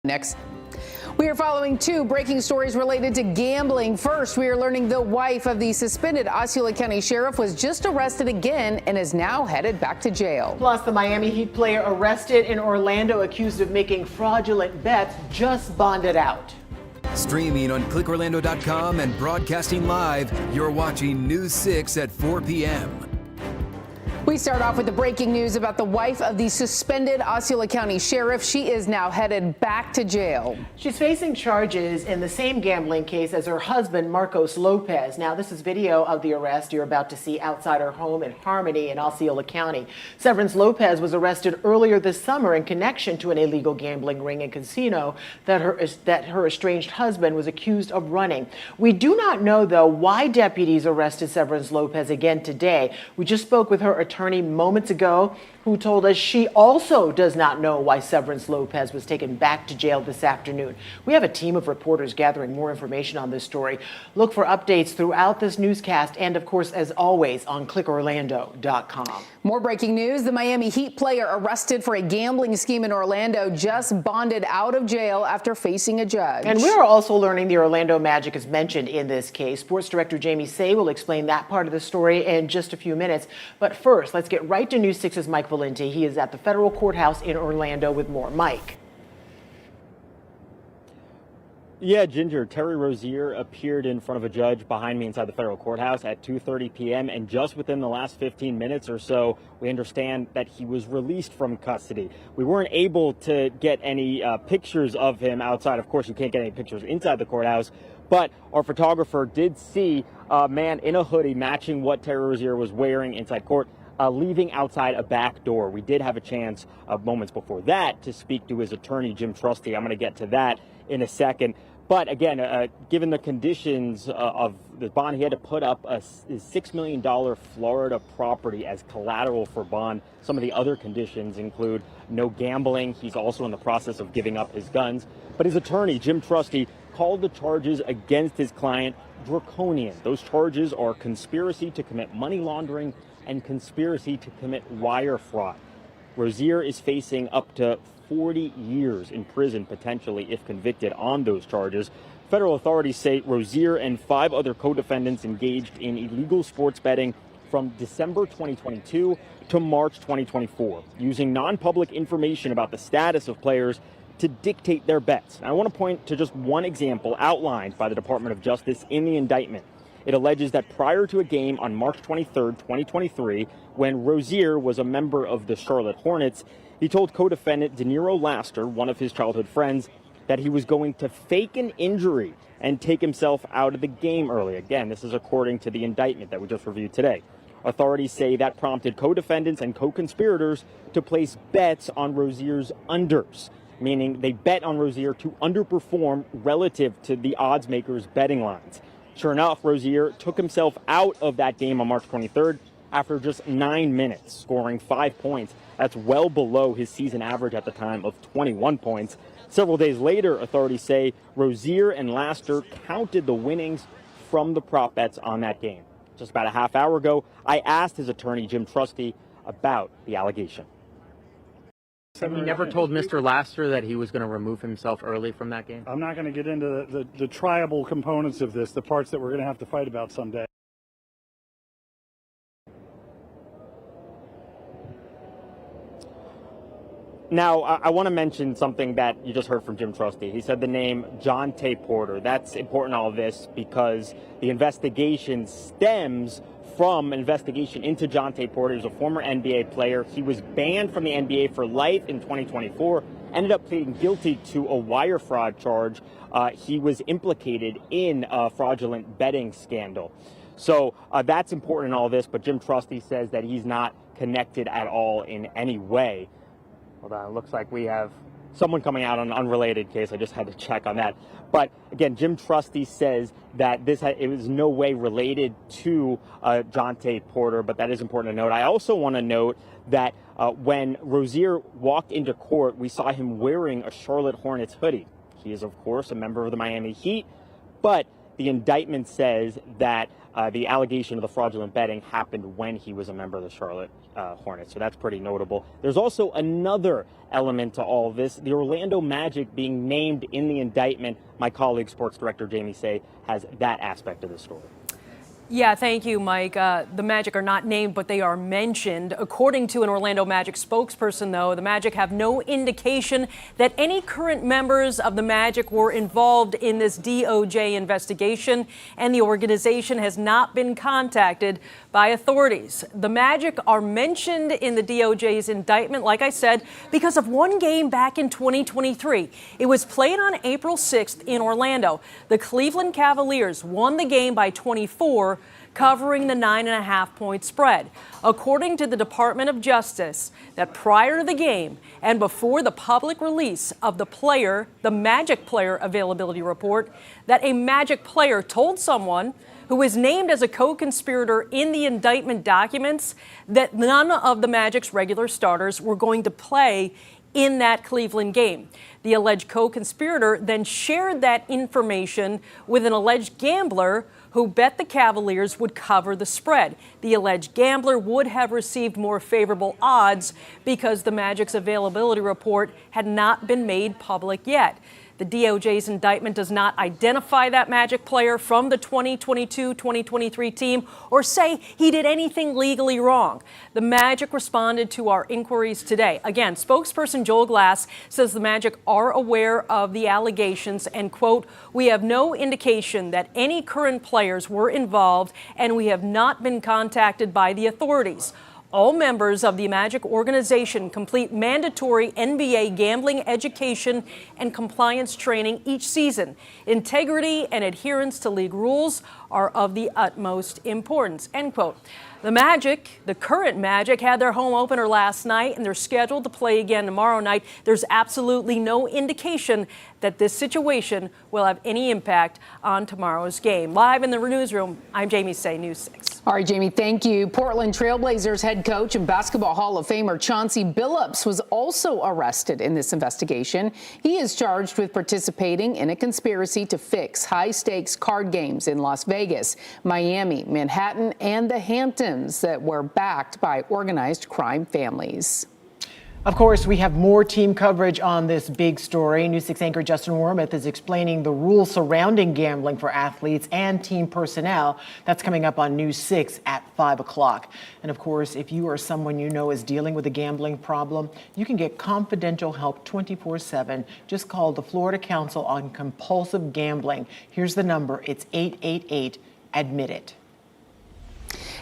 Next, we are following two breaking stories related to gambling. First, we are learning the wife of the suspended Osceola County sheriff was just arrested again and is now headed back to jail. Plus, the Miami Heat player arrested in Orlando accused of making fraudulent bets just bonded out. Streaming on clickorlando.com and broadcasting live, you're watching News 6 at 4 p.m. We start off with the breaking news about the wife of the suspended Osceola County sheriff. She is now headed back to jail. She's facing charges in the same gambling case as her husband, Marcos Lopez. Now, this is video of the arrest you're about to see outside her home in Harmony in Osceola County. Severance Lopez was arrested earlier this summer in connection to an illegal gambling ring and casino that her estranged husband was accused of running. We do not know, though, why deputies arrested Severance Lopez again today. We just spoke with her attorney moments ago, who told us she also does not know why Severance Lopez was taken back to jail this afternoon. We have a team of reporters gathering more information on this story. Look for updates throughout this newscast and, of course, as always, on clickorlando.com. More breaking news. The Miami Heat player arrested for a gambling scheme in Orlando just bonded out of jail after facing a judge. And we are also learning the Orlando Magic is mentioned in this case. Sports director Jamie Say will explain that part of the story in just a few minutes. But first, let's get right to News 6's Mike Valenti. He is at the federal courthouse in Orlando with more. Mike. Yeah, Ginger, Terry Rozier appeared in front of a judge behind me inside the federal courthouse at 2:30 p.m. And just within the last 15 minutes or so, we understand that he was released from custody. We weren't able to get any pictures of him outside. Of course, you can't get any pictures inside the courthouse. But our photographer did see a man in a hoodie matching what Terry Rozier was wearing inside court, leaving outside a back door. We did have a chance moments before that to speak to his attorney, Jim Trusty. I'm going to get to that in a second. But again, given the conditions of the bond, he had to put up his $6 million Florida property as collateral for bond. Some of the other conditions include no gambling. He's also in the process of giving up his guns. But his attorney, Jim Trusty, called the charges against his client draconian. Those charges are conspiracy to commit money laundering and conspiracy to commit wire fraud. Rozier is facing up to 40 years in prison, potentially, if convicted on those charges. Federal authorities say Rozier and 5 other co-defendants engaged in illegal sports betting from December 2022 to March 2024, using non-public information about the status of players to dictate their bets. And I want to point to just one example outlined by the Department of Justice in the indictment. It alleges that prior to a game on March 23, 2023, when Rozier was a member of the Charlotte Hornets, he told co-defendant Deniro Laster, one of his childhood friends, that he was going to fake an injury and take himself out of the game early. Again, this is according to the indictment that we just reviewed today. Authorities say that prompted co-defendants and co-conspirators to place bets on Rozier's unders, meaning they bet on Rozier to underperform relative to the odds makers' betting lines. Sure enough, Rozier took himself out of that game on March 23rd after just 9 minutes, scoring 5 points. That's well below his season average at the time of 21 points. Several days later, authorities say Rozier and Laster counted the winnings from the prop bets on that game. Just about a half hour ago, I asked his attorney, Jim Trusty, about the allegation. And you never told Mr. Laster that he was going to remove himself early from that game? I'm not going to get into the triable components of this, the parts that we're going to have to fight about someday. Now, I want to mention something that you just heard from Jim Trusty. He said the name Jontay Porter. That's important, all of this, because the investigation stems from an investigation into Jontay Porter. He's a former NBA player. He was banned from the NBA for life in 2024, ended up pleading guilty to a wire fraud charge. He was implicated in a fraudulent betting scandal. So that's important in all this, but Jim Trusty says that he's not connected at all in any way. Hold on, it looks like we have someone coming out on an unrelated case. I just had to check on that. But again, Jim Trusty says that it was no way related to Jontay Porter, but that is important to note. I also want to note that when Rozier walked into court, we saw him wearing a Charlotte Hornets hoodie. He is, of course, a member of the Miami Heat, but the indictment says that the allegation of the fraudulent betting happened when he was a member of the Charlotte Hornets. So that's pretty notable. There's also another element to all of this, the Orlando Magic being named in the indictment. My colleague, sports director Jamie Say, has that aspect of the story. Yeah, thank you, Mike. The Magic are not named, but they are mentioned. According to an Orlando Magic spokesperson, though, the Magic have no indication that any current members of the Magic were involved in this DOJ investigation, and the organization has not been contacted by authorities. The Magic are mentioned in the DOJ's indictment, like I said, because of one game back in 2023. It was played on April 6th in Orlando. The Cleveland Cavaliers won the game by 24, covering the 9.5-point spread. According to the Department of Justice, that prior to the game and before the public release of the Magic player availability report, that a Magic player told someone who is named as a co-conspirator in the indictment documents that none of the Magic's regular starters were going to play in that Cleveland game. The alleged co-conspirator then shared that information with an alleged gambler who bet the Cavaliers would cover the spread. The alleged gambler would have received more favorable odds because the Magic's availability report had not been made public yet. The DOJ's indictment does not identify that Magic player from the 2022-2023 team or say he did anything legally wrong. The Magic responded to our inquiries today. Again, spokesperson Joel Glass says the Magic are aware of the allegations and, quote, "We have no indication that any current players were involved and we have not been contacted by the authorities. All members of the Magic organization complete mandatory NBA gambling education and compliance training each season. Integrity and adherence to league rules are of the utmost importance," end quote. The Magic, the current Magic, had their home opener last night and they're scheduled to play again tomorrow night. There's absolutely no indication that this situation will have any impact on tomorrow's game. Live in the newsroom, I'm Jamie Say, News 6. All right, Jamie, thank you. Portland Trailblazers head coach and Basketball Hall of Famer Chauncey Billups was also arrested in this investigation. He is charged with participating in a conspiracy to fix high-stakes card games in Las Vegas, Miami, Manhattan, and the Hamptons that were backed by organized crime families. Of course, we have more team coverage on this big story. News 6 anchor Justin Wormuth is explaining the rules surrounding gambling for athletes and team personnel. That's coming up on News 6 at 5 o'clock. And of course, if you or someone you know is dealing with a gambling problem, you can get confidential help 24/7. Just call the Florida Council on Compulsive Gambling. Here's the number. It's 888-ADMIT-IT.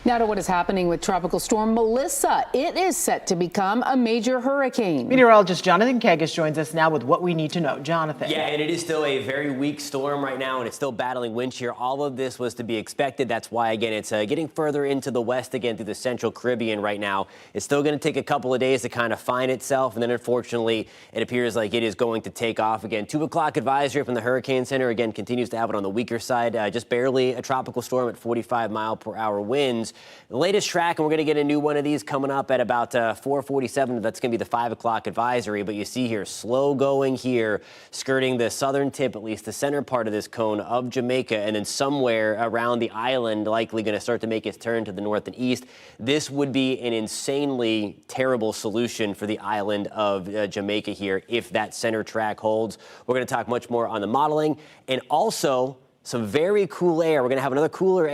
Now to what is happening with Tropical Storm Melissa. It is set to become a major hurricane. Meteorologist Jonathan Kegas joins us now with what we need to know. Jonathan. Yeah, and it is still a very weak storm right now, and it's still battling wind shear. All of this was to be expected. That's why, again, it's getting further into the west again through the central Caribbean right now. It's still going to take a couple of days to kind of find itself, and then unfortunately, it appears like it is going to take off again. 2 o'clock advisory from the Hurricane Center, again, continues to have it on the weaker side. Just barely a tropical storm at 45-mile-per-hour winds. The latest track, and we're going to get a new one of these coming up at about 4:47. That's going to be the 5 o'clock advisory. But you see here, slow going here, skirting the southern tip, at least the center part of this cone of Jamaica, and then somewhere around the island, likely going to start to make its turn to the north and east. This would be an insanely terrible solution for the island of Jamaica here if that center track holds. We're going to talk much more on the modeling and also some very cool air. We're going to have another cooler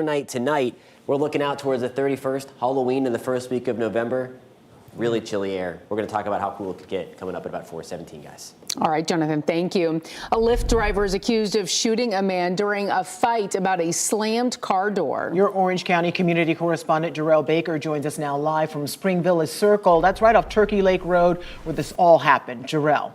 night tonight. We're looking out towards the 31st, Halloween in the first week of November. Really chilly air. We're going to talk about how cool it could get coming up at about 4:17, guys. All right, Jonathan, thank you. A Lyft driver is accused of shooting a man during a fight about a slammed car door. Your Orange County community correspondent Jarrell Baker joins us now live from Spring Village Circle. That's right off Turkey Lake Road where this all happened. Jarrell.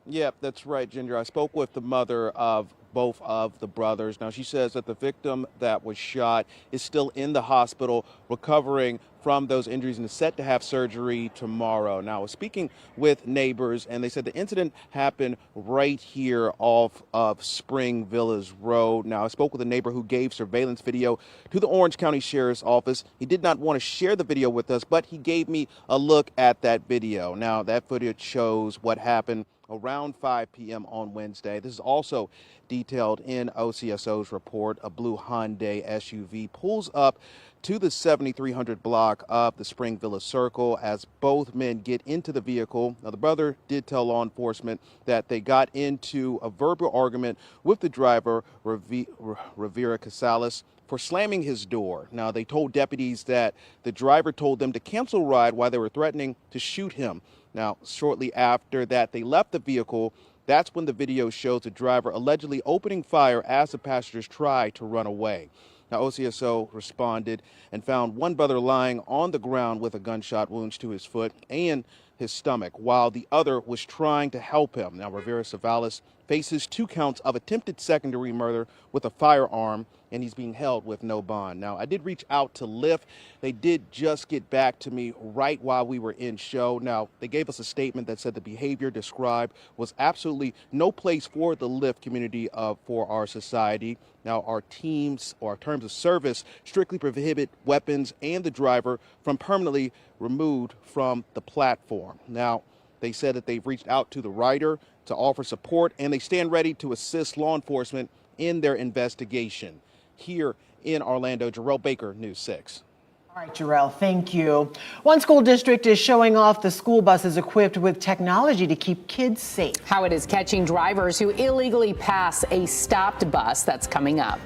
Yep, that's right, Ginger. I spoke with the mother of both of the brothers. Now, she says that the victim that was shot is still in the hospital recovering from those injuries and is set to have surgery tomorrow. Now, I was speaking with neighbors, and they said the incident happened right here off of Spring Villas Road. Now, I spoke with a neighbor who gave surveillance video to the Orange County Sheriff's Office. He did not want to share the video with us, but he gave me a look at that video. Now, that footage shows what happened around 5 p.m. on Wednesday. This is also detailed in OCSO's report. A blue Hyundai SUV pulls up to the 7300 block of the Spring Villa Circle as both men get into the vehicle. Now, the brother did tell law enforcement that they got into a verbal argument with the driver, Rivera Casales, for slamming his door. Now, they told deputies that the driver told them to cancel a ride while they were threatening to shoot him. Now, shortly after that, they left the vehicle. That's when the video shows the driver allegedly opening fire as the passengers tried to run away. Now, OCSO responded and found one brother lying on the ground with a gunshot wound to his foot and his stomach, while the other was trying to help him. Now, Rivera Savalas faces 2 counts of attempted second-degree murder with a firearm, and he's being held with no bond. Now, I did reach out to Lyft. They did just get back to me right while we were in show. Now, they gave us a statement that said the behavior described was absolutely no place for the Lyft community for our society. Now, our teams or our terms of service strictly prohibit weapons and the driver from permanently removed from the platform. Now, they said that they've reached out to the rider to offer support, and they stand ready to assist law enforcement in their investigation. Here in Orlando, Jarrell Baker, News 6. All right, Jarrell, thank you. One school district is showing off the school buses equipped with technology to keep kids safe. How it is catching drivers who illegally pass a stopped bus. That's coming up.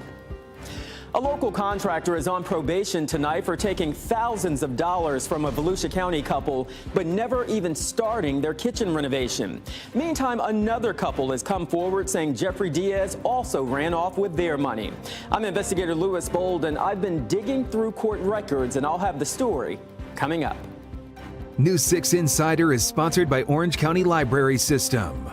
A local contractor is on probation tonight for taking thousands of dollars from a Volusia County couple, but never even starting their kitchen renovation. Meantime, another couple has come forward saying Jeffrey Diaz also ran off with their money. I'm investigator Lewis Bold, and I've been digging through court records, and I'll have the story coming up. News 6 Insider is sponsored by Orange County Library System.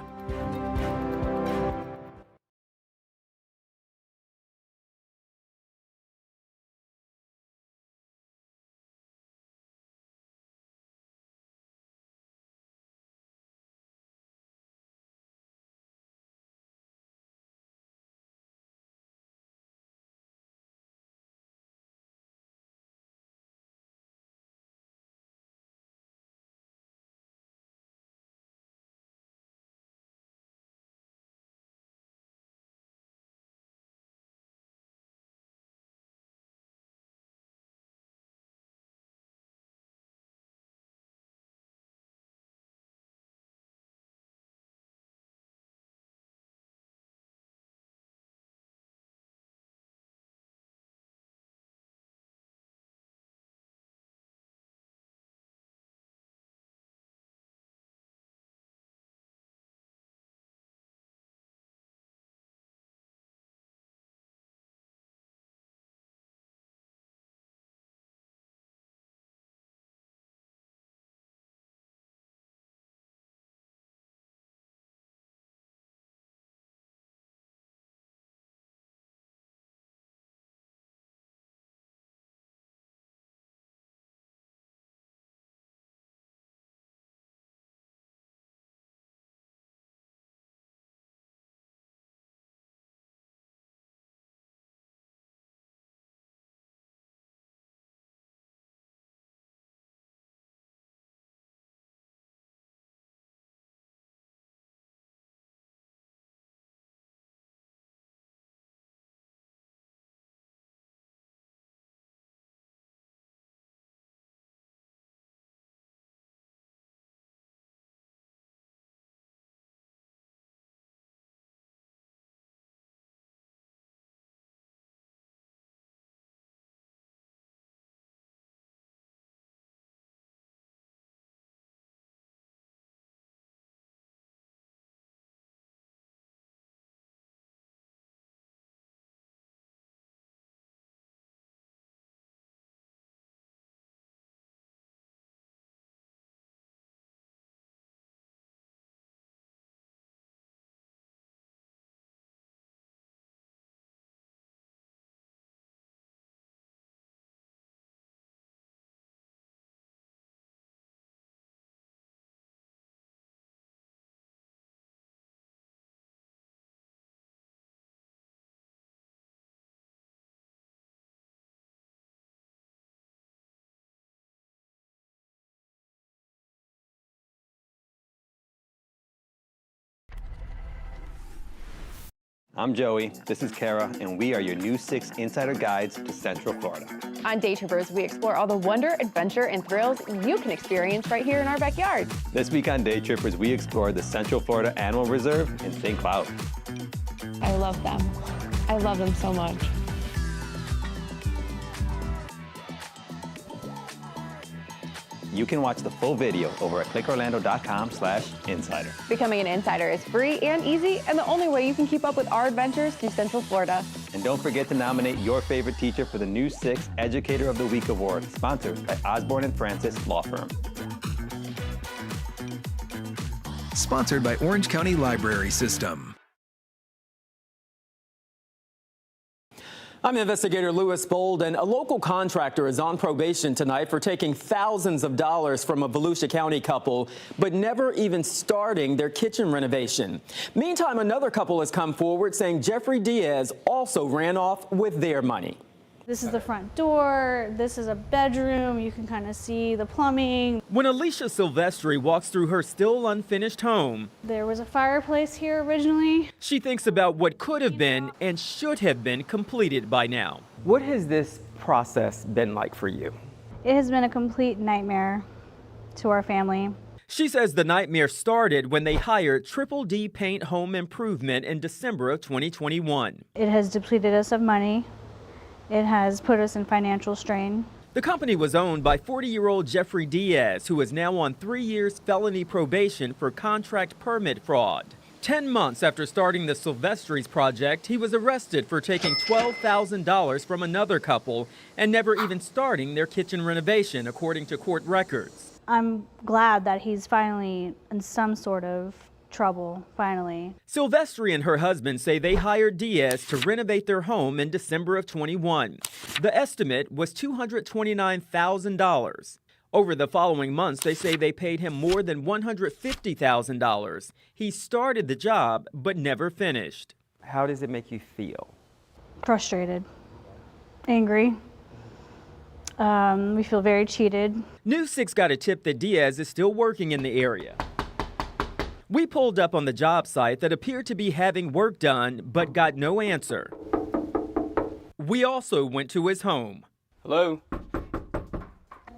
I'm Joey, this is Kara, and we are your News 6 Insider Guides to Central Florida. On Day Troopers, we explore all the wonder, adventure, and thrills you can experience right here in our backyard. This week on Day Troopers, we explore the Central Florida Animal Reserve in St. Cloud. I love them. I love them so much. You can watch the full video over at clickorlando.com/insider. Becoming an insider is free and easy, and the only way you can keep up with our adventures through Central Florida. And don't forget to nominate your favorite teacher for the News 6 Educator of the Week Award, sponsored by Osborne & Francis Law Firm. Sponsored by Orange County Library System. I'm investigator Louis Bolden. A local contractor is on probation tonight for taking thousands of dollars from a Volusia County couple, but never even starting their kitchen renovation. Meantime, another couple has come forward saying Jeffrey Diaz also ran off with their money. This is the front door, this is a bedroom, you can kind of see the plumbing. When Alicia Silvestri walks through her still unfinished home, There was a fireplace here originally. she thinks about what could have been and should have been completed by now. What has this process been like for you? It has been a complete nightmare to our family. She says the nightmare started when they hired Triple D Paint Home Improvement in December of 2021. It has depleted us of money. It has put us in financial strain. The company was owned by 40-year-old Jeffrey Diaz, who is now on 3 years felony probation for contract permit fraud. 10 months after starting the Silvestris project, he was arrested for taking $12,000 from another couple and never even starting their kitchen renovation, according to court records. I'm glad that he's finally in some sort of trouble, finally. Silvestri and her husband say they hired Diaz to renovate their home in December of 21. The estimate was $229,000. Over the following months, they say they paid him more than $150,000. He started the job, but never finished. How does it make you feel? Frustrated, angry. We feel very cheated. News 6 got a tip that Diaz is still working in the area. We pulled up on the job site that appeared to be having work done, but got no answer. We also went to his home. Hello?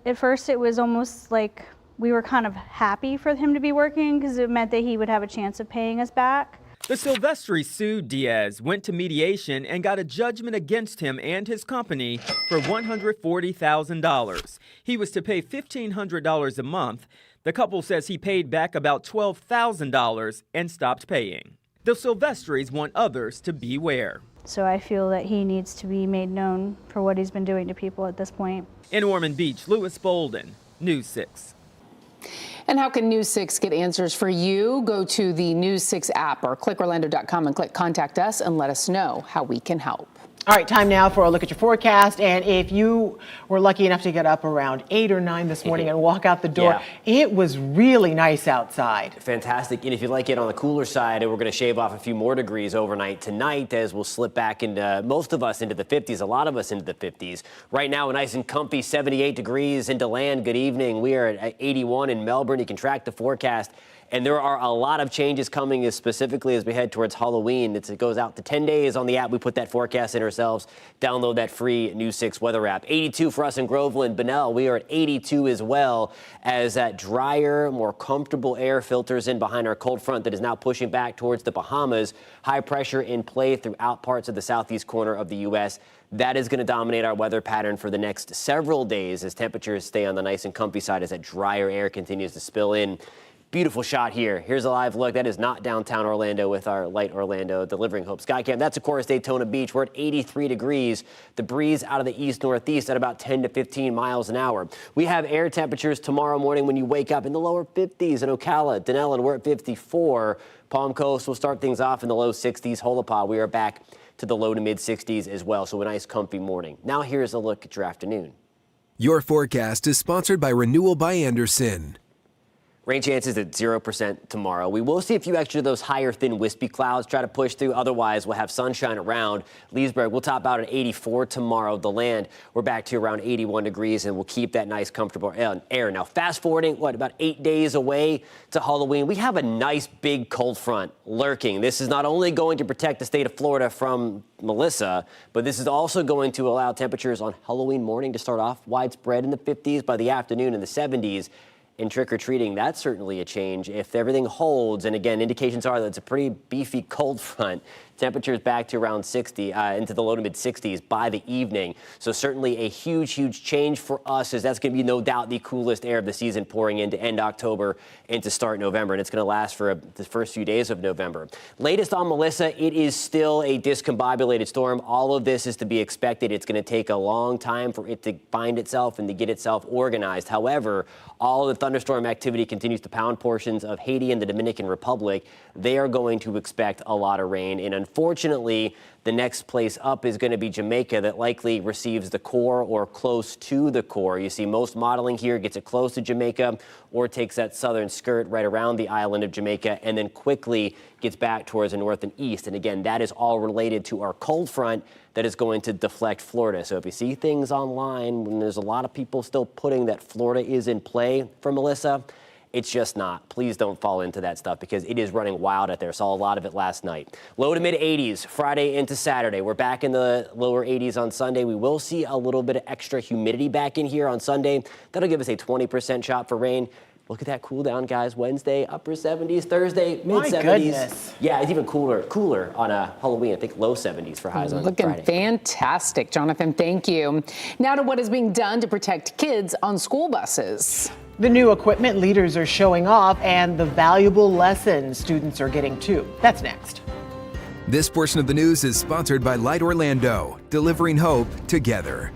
At first, it was almost like we were kind of happy for him to be working because it meant that he would have a chance of paying us back. The Silvestris sued Diaz, went to mediation, and got a judgment against him and his company for $140,000. He was to pay $1,500 a month. The couple says he paid back about $12,000 and stopped paying. The Silvestris want others to beware. So I feel that he needs to be made known for what he's been doing to people at this point. In Ormond Beach, Louis Bolden, News 6. And how can News 6 get answers for you? Go to the News 6 app or clickorlando.com and click Contact Us and let us know how we can help. All right, time now for a look at your forecast. And if you were lucky enough to get up around 8 or 9 this morning and walk out the door, it was really nice outside. Fantastic. And if you like it on the cooler side, we're going to shave off a few more degrees overnight tonight as we'll slip back into, most of us into the 50s, a lot of us into the 50s. Right now, a nice and comfy 78 degrees into land. Good evening. We are at 81 in Melbourne. You can track the forecast. And there are a lot of changes coming, specifically as we head towards Halloween. It goes out to 10 days on the app. We put that forecast in ourselves. Download that free News 6 weather app. 82 for us in Groveland. Bunnell, we are at 82 as well as that drier, more comfortable air filters in behind our cold front that is now pushing back towards the Bahamas. High pressure in play throughout parts of the southeast corner of the U.S. That is going to dominate our weather pattern for the next several days as temperatures stay on the nice and comfy side as that drier air continues to spill in. Beautiful shot here. Here's a live look. That is not downtown Orlando with our light Orlando delivering hope Skycam. That's, of course, Daytona Beach. We're at 83 degrees. The breeze out of the east-northeast at about 10 to 15 miles an hour. We have air temperatures tomorrow morning when you wake up in the lower 50s in Ocala. Denellen, we're at 54. Palm Coast will start things off in the low 60s. Holopah, we are back to the low to mid 60s as well. So a nice, comfy morning. Now here's a look at your afternoon. Your forecast is sponsored by Renewal by Andersen. Rain chances at 0% tomorrow. We will see a few extra of those higher, thin, wispy clouds try to push through. Otherwise, we'll have sunshine around. Leesburg will top out at 84 tomorrow. The land, we're back to around 81 degrees, and we'll keep that nice, comfortable air. Now, fast forwarding, about 8 days away to Halloween, we have a nice, big cold front lurking. This is not only going to protect the state of Florida from Melissa, but this is also going to allow temperatures on Halloween morning to start off widespread in the 50s, by the afternoon in the 70s. In trick-or-treating, that's certainly a change if everything holds. And again, indications are that it's a pretty beefy cold front. Temperatures back to around 60, into the low to mid 60s by the evening. So certainly a huge, huge change for us, as that's going to be no doubt the coolest air of the season pouring into end October and to start November. And it's going to last for the first few days of November. Latest on Melissa, it is still a discombobulated storm. All of this is to be expected. It's going to take a long time for it to find itself and to get itself organized. However, all the thunderstorm activity continues to pound portions of Haiti and the Dominican Republic. They are going to expect a lot of rain. And unfortunately, the next place up is going to be Jamaica, that likely receives the core or close to the core. You see most modeling here gets it close to Jamaica or takes that southern skirt right around the island of Jamaica and then quickly gets back towards the north and east. And again, that is all related to our cold front that is going to deflect Florida. So if you see things online, when there's a lot of people still putting that Florida is in play for Melissa, it's just not. Please don't fall into that stuff because it is running wild out there. Saw a lot of it last night. Low to mid 80s Friday into Saturday. We're back in the lower 80s on Sunday. We will see a little bit of extra humidity back in here on Sunday. That'll give us a 20% shot for rain. Look at that cool down, guys. Wednesday, upper 70s. Thursday, mid 70s. My goodness. Yeah, it's even cooler on Halloween. I think low 70s for highs on Looking Friday. fantastic, Jonathan. Thank you. Now to what is being done to protect kids on school buses. The new equipment leaders are showing off and the valuable lessons students are getting too. That's next. This portion of the news is sponsored by Light Orlando, delivering hope together.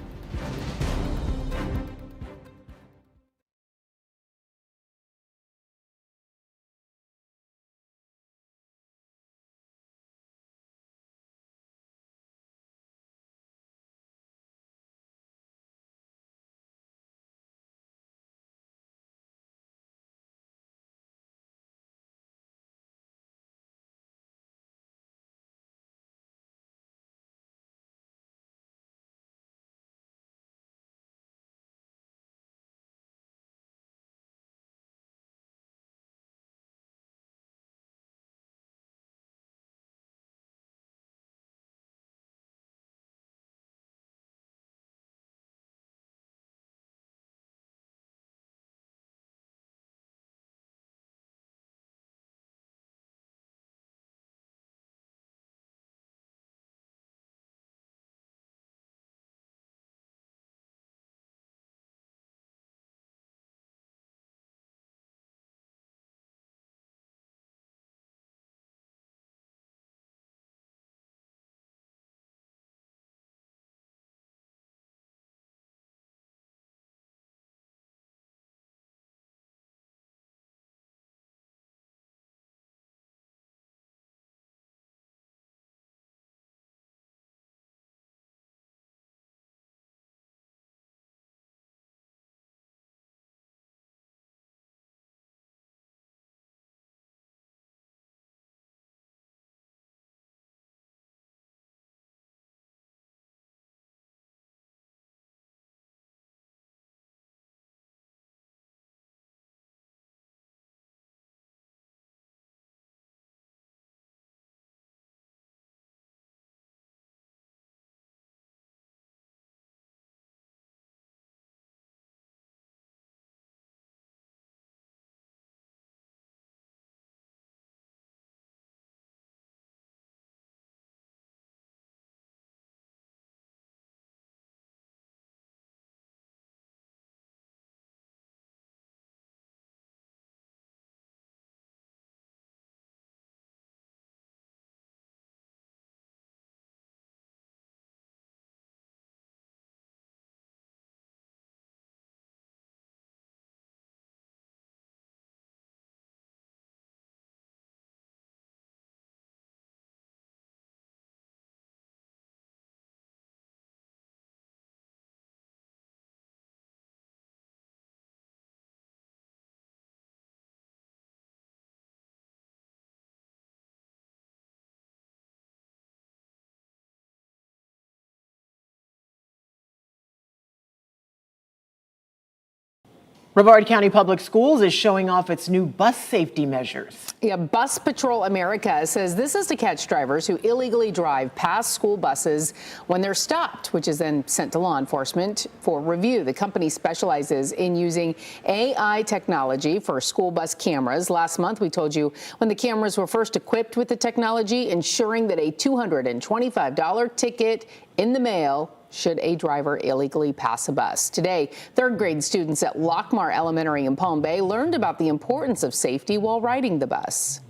Brevard County Public Schools is showing off its new bus safety measures. Yeah, Bus Patrol America says this is to catch drivers who illegally drive past school buses when they're stopped, which is then sent to law enforcement for review. The company specializes in using AI technology for school bus cameras. Last month, we told you when the cameras were first equipped with the technology, ensuring that a $225 ticket in the mail should a driver illegally pass a bus. Today, third grade students at Lockmar Elementary in Palm Bay learned about the importance of safety while riding the bus.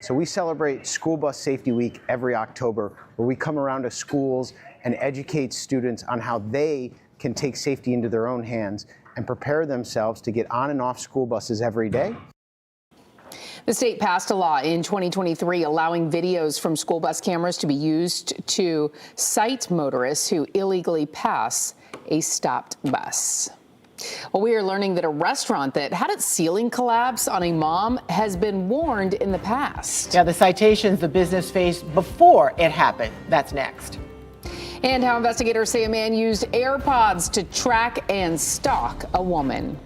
So we celebrate School Bus Safety Week every October, where we come around to schools and educate students on how they can take safety into their own hands and prepare themselves to get on and off school buses every day. The state passed a law in 2023 allowing videos from school bus cameras to be used to cite motorists who illegally pass a stopped bus. Well, we are learning that a restaurant that had its ceiling collapse on a mom has been warned in the past. Yeah, the citations the business faced before it happened. That's next. And how investigators say a man used AirPods to track and stalk a woman.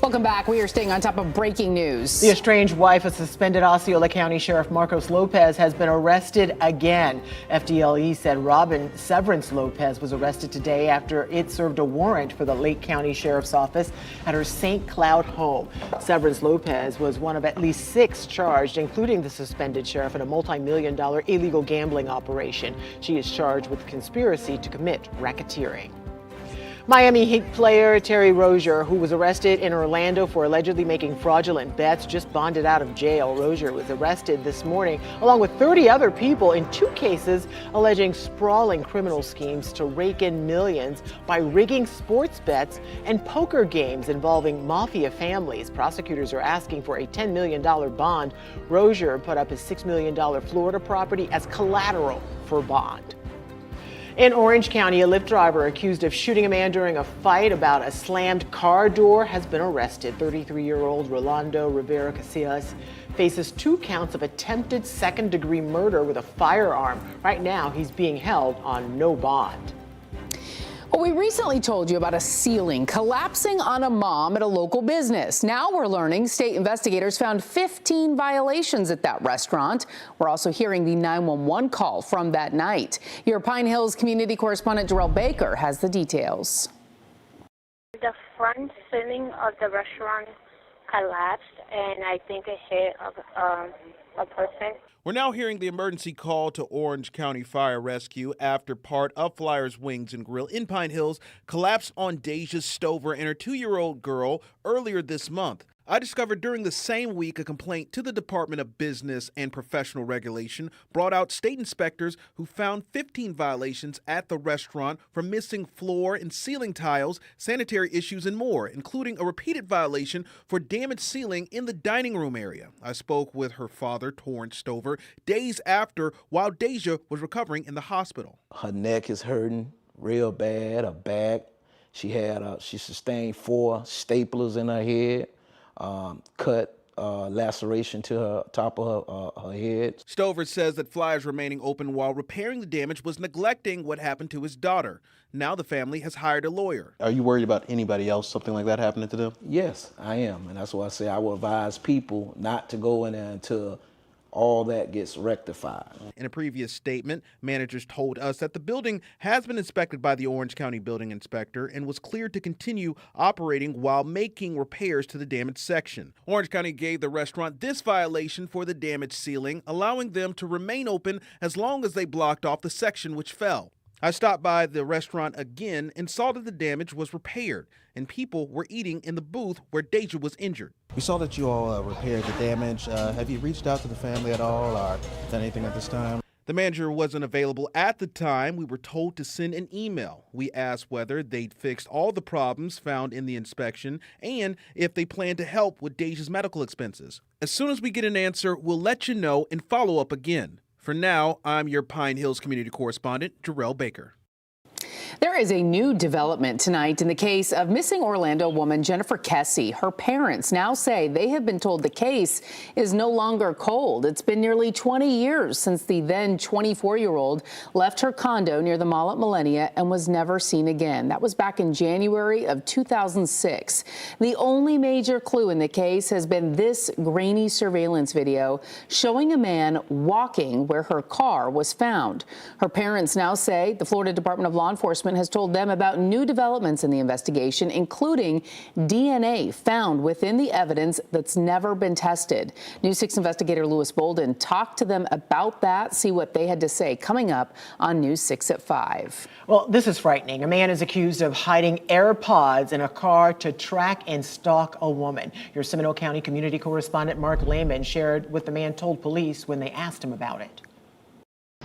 Welcome back. We are staying on top of breaking news. The estranged wife of suspended Osceola County Sheriff Marcos Lopez has been arrested again. FDLE said Robin Severance Lopez was arrested today after it served a warrant for the Lake County Sheriff's Office at her St. Cloud home. Severance Lopez was one of at least 6 charged, including the suspended sheriff, in a multi-million-dollar illegal gambling operation. She is charged with conspiracy to commit racketeering. Miami Heat player Terry Rozier, who was arrested in Orlando for allegedly making fraudulent bets, just bonded out of jail. Rozier was arrested this morning along with 30 other people in 2 cases alleging sprawling criminal schemes to rake in millions by rigging sports bets and poker games involving mafia families. Prosecutors are asking for a $10 million bond. Rozier put up his $6 million Florida property as collateral for bond. In Orange County, a Lyft driver accused of shooting a man during a fight about a slammed car door has been arrested. 33-year-old Rolando Rivera Casillas faces 2 counts of attempted second-degree murder with a firearm. Right now, he's being held on no bond. Well, we recently told you about a ceiling collapsing on a mom at a local business. Now we're learning state investigators found 15 violations at that restaurant. We're also hearing the 911 call from that night. Your Pine Hills community correspondent Jarrell Baker has the details. The front ceiling of the restaurant collapsed, and I think it hit a person. We're now hearing the emergency call to Orange County Fire Rescue after part of Flyers Wings and Grill in Pine Hills collapsed on Deja Stover and her 2-year-old girl earlier this month. I discovered during the same week a complaint to the Department of Business and Professional Regulation brought out state inspectors who found 15 violations at the restaurant from missing floor and ceiling tiles, sanitary issues, and more, including a repeated violation for damaged ceiling in the dining room area. I spoke with her father, Torrance Stover, days after while Deja was recovering in the hospital. Her neck is hurting real bad, her back. She sustained 4 staplers in her head. Cut, laceration to her top of her head. Stover says that Flyers remaining open while repairing the damage was neglecting what happened to his daughter. Now the family has hired a lawyer. Are you worried about anybody else, something like that happening to them? Yes, I am. And that's why I say I will advise people not to go in there until all that gets rectified. In a previous statement, managers told us that the building has been inspected by the Orange County building inspector and was cleared to continue operating while making repairs to the damaged section. Orange County gave the restaurant this violation for the damaged ceiling, allowing them to remain open as long as they blocked off the section which fell. I stopped by the restaurant again and saw that the damage was repaired and people were eating in the booth where Deja was injured. We saw that you all repaired the damage. Have you reached out to the family at all or done anything at this time? The manager wasn't available at the time. We were told to send an email. We asked whether they'd fixed all the problems found in the inspection and if they plan to help with Deja's medical expenses. As soon as we get an answer, we'll let you know and follow up again. For now, I'm your Pine Hills community correspondent, Jarrell Baker. There is a new development tonight in the case of missing Orlando woman Jennifer Kesse. Her parents now say they have been told the case is no longer cold. It's been nearly 20 years since the then 24-year-old left her condo near the mall at Millenia and was never seen again. That was back in January of 2006. The only major clue in the case has been this grainy surveillance video showing a man walking where her car was found. Her parents now say the Florida Department of Law Enforcement has told them about new developments in the investigation, including DNA found within the evidence that's never been tested. News 6 investigator Lewis Bolden talked to them about that. See what they had to say coming up on News 6 at 5. Well, this is frightening. A man is accused of hiding AirPods in a car to track and stalk a woman. Your Seminole County community correspondent Mark Lehman shared what the man told police when they asked him about it.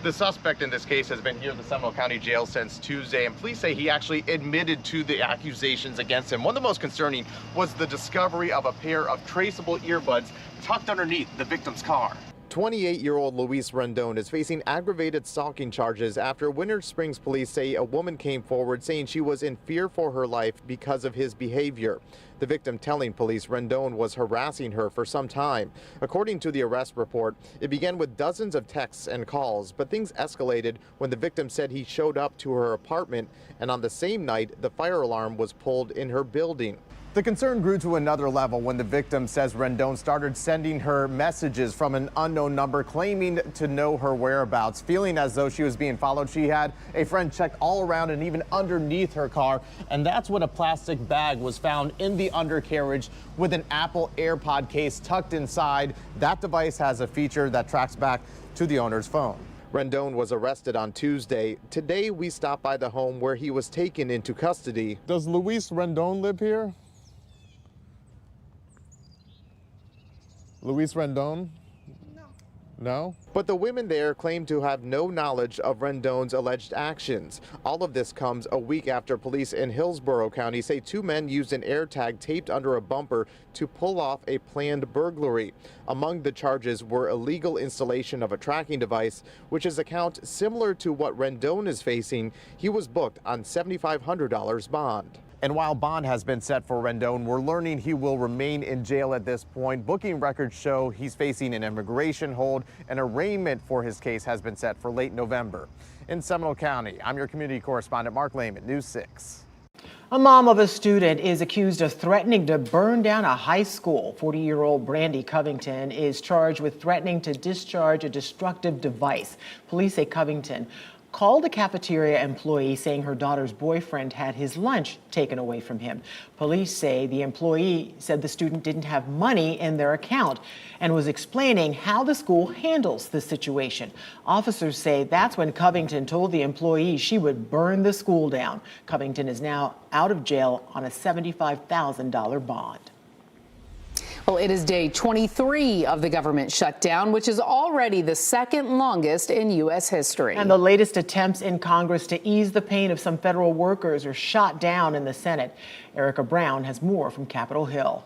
The suspect in this case has been here at the Seminole County Jail since Tuesday, and police say he actually admitted to the accusations against him. One of the most concerning was the discovery of a pair of traceable earbuds tucked underneath the victim's car. 28-year-old Luis Rendon is facing aggravated stalking charges after Winter Springs police say a woman came forward saying she was in fear for her life because of his behavior. The victim telling police Rendon was harassing her for some time. According to the arrest report, it began with dozens of texts and calls, but things escalated when the victim said he showed up to her apartment, and on the same night, the fire alarm was pulled in her building. The concern grew to another level when the victim says Rendon started sending her messages from an unknown number claiming to know her whereabouts. Feeling as though she was being followed, she had a friend check all around and even underneath her car. And that's when a plastic bag was found in the undercarriage with an Apple AirPod case tucked inside. That device has a feature that tracks back to the owner's phone. Rendon was arrested on Tuesday. Today, we stopped by the home where he was taken into custody. Does Luis Rendon live here? Luis Rendon? No? But the women there claim to have no knowledge of Rendon's alleged actions. All of this comes a week after police in Hillsborough County say 2 men used an air tag taped under a bumper to pull off a planned burglary. Among the charges were illegal installation of a tracking device, which is a count similar to what Rendon is facing. He was booked on $7,500 bond. And while bond has been set for Rendon, we're learning he will remain in jail at this point. Booking records show he's facing an immigration hold. An arraignment for his case has been set for late November. In Seminole County, I'm your community correspondent, Mark Lehman, News 6. A mom of a student is accused of threatening to burn down a high school. 40-year-old Brandy Covington is charged with threatening to discharge a destructive device. Police say Covington called a cafeteria employee saying her daughter's boyfriend had his lunch taken away from him. Police say the employee said the student didn't have money in their account and was explaining how the school handles the situation. Officers say that's when Covington told the employee she would burn the school down. Covington is now out of jail on a $75,000 bond. Well, it is day 23 of the government shutdown, which is already the second longest in U.S. history. And the latest attempts in Congress to ease the pain of some federal workers are shot down in the Senate. Erica Brown has more from Capitol Hill.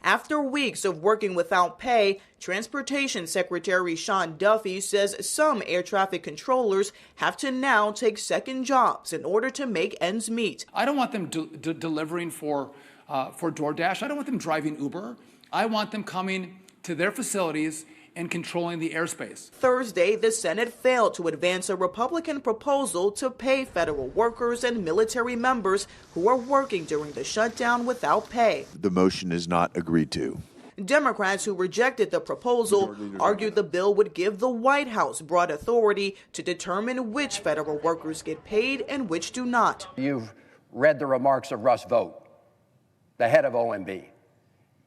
After weeks of working without pay, Transportation Secretary Sean Duffy says some air traffic controllers have to now take second jobs in order to make ends meet. I don't want them delivering for DoorDash. I don't want them driving Uber. I want them coming to their facilities and controlling the airspace. Thursday, the Senate failed to advance a Republican proposal to pay federal workers and military members who are working during the shutdown without pay. The motion is not agreed to. Democrats who rejected the proposal argued the bill would give the White House broad authority to determine which federal workers get paid and which do not. You've read the remarks of Russ Vought, the head of OMB.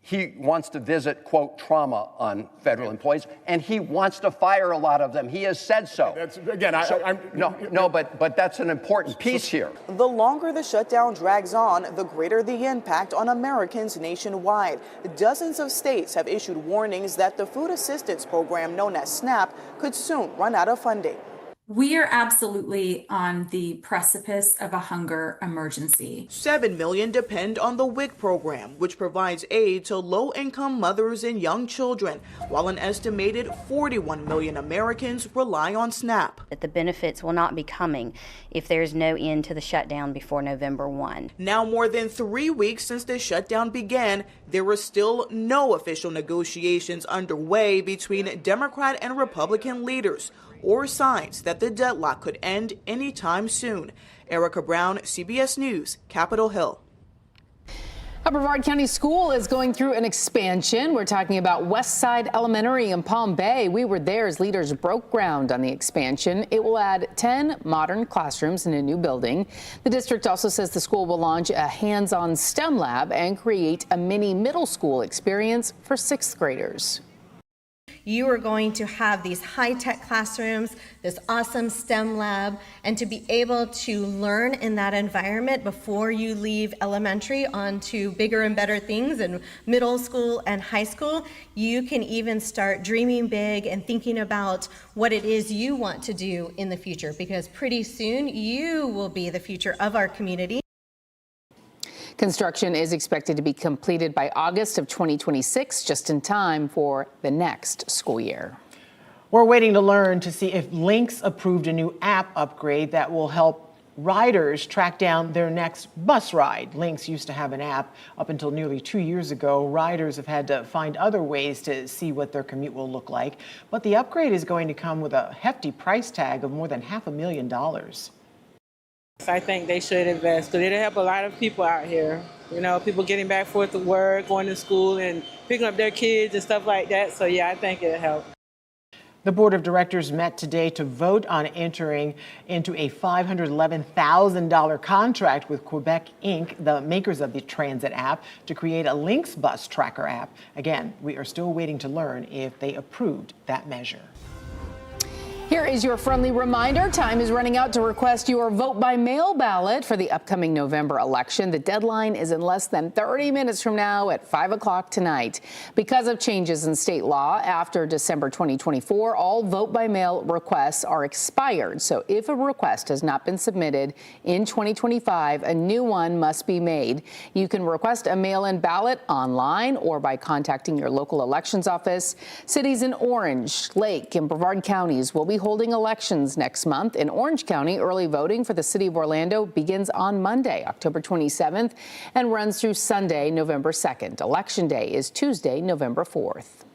He wants to visit, quote, trauma on federal employees, and he wants to fire a lot of them. He has said so. That's, again, but that's an important piece here. The longer the shutdown drags on, the greater the impact on Americans nationwide. Dozens of states have issued warnings that the food assistance program known as SNAP could soon run out of funding. We are absolutely on the precipice of a hunger emergency. 7 million depend on the WIC program, which provides aid to low-income mothers and young children, while an estimated 41 million Americans rely on SNAP. That the benefits will not be coming if there's no end to the shutdown before November 1. Now, more than 3 weeks since the shutdown began, there are still no official negotiations underway between Democrat and Republican leaders, or signs that the deadlock could end anytime soon. Erica Brown, CBS News, Capitol Hill. A Brevard County school is going through an expansion. We're talking about Westside Elementary in Palm Bay. We were there as leaders broke ground on the expansion. It will add 10 modern classrooms in a new building. The district also says the school will launch a hands-on STEM lab and create a mini middle school experience for 6th graders. You are going to have these high-tech classrooms, this awesome STEM lab, and to be able to learn in that environment before you leave elementary onto bigger and better things in middle school and high school. You can even start dreaming big and thinking about what it is you want to do in the future, because pretty soon you will be the future of our community. Construction is expected to be completed by August of 2026, just in time for the next school year. We're waiting to learn to see if Lynx approved a new app upgrade that will help riders track down their next bus ride. Lynx used to have an app up until nearly 2 years ago. Riders have had to find other ways to see what their commute will look like. But the upgrade is going to come with a hefty price tag of more than $500,000. I think they should invest because it'll help a lot of people out here. You know, people getting back forth to work, going to school and picking up their kids and stuff like that. So yeah, I think it'll help. The board of directors met today to vote on entering into a $511,000 contract with Quebec Inc., the makers of the transit app, to create a Lynx bus tracker app. Again, we are still waiting to learn if they approved that measure. Here is your friendly reminder. Time is running out to request your vote by mail ballot for the upcoming November election. The deadline is in less than 30 minutes from now at 5 o'clock tonight. Because of changes in state law after December 2024, all vote by mail requests are expired. So if a request has not been submitted in 2025, a new one must be made. You can request a mail-in ballot online or by contacting your local elections office. Cities in Orange, Lake, and Brevard counties will be holding elections next month. In Orange County, early voting for the city of Orlando begins on Monday, October 27th, and runs through Sunday, November 2nd. Election Day is Tuesday, November 4th.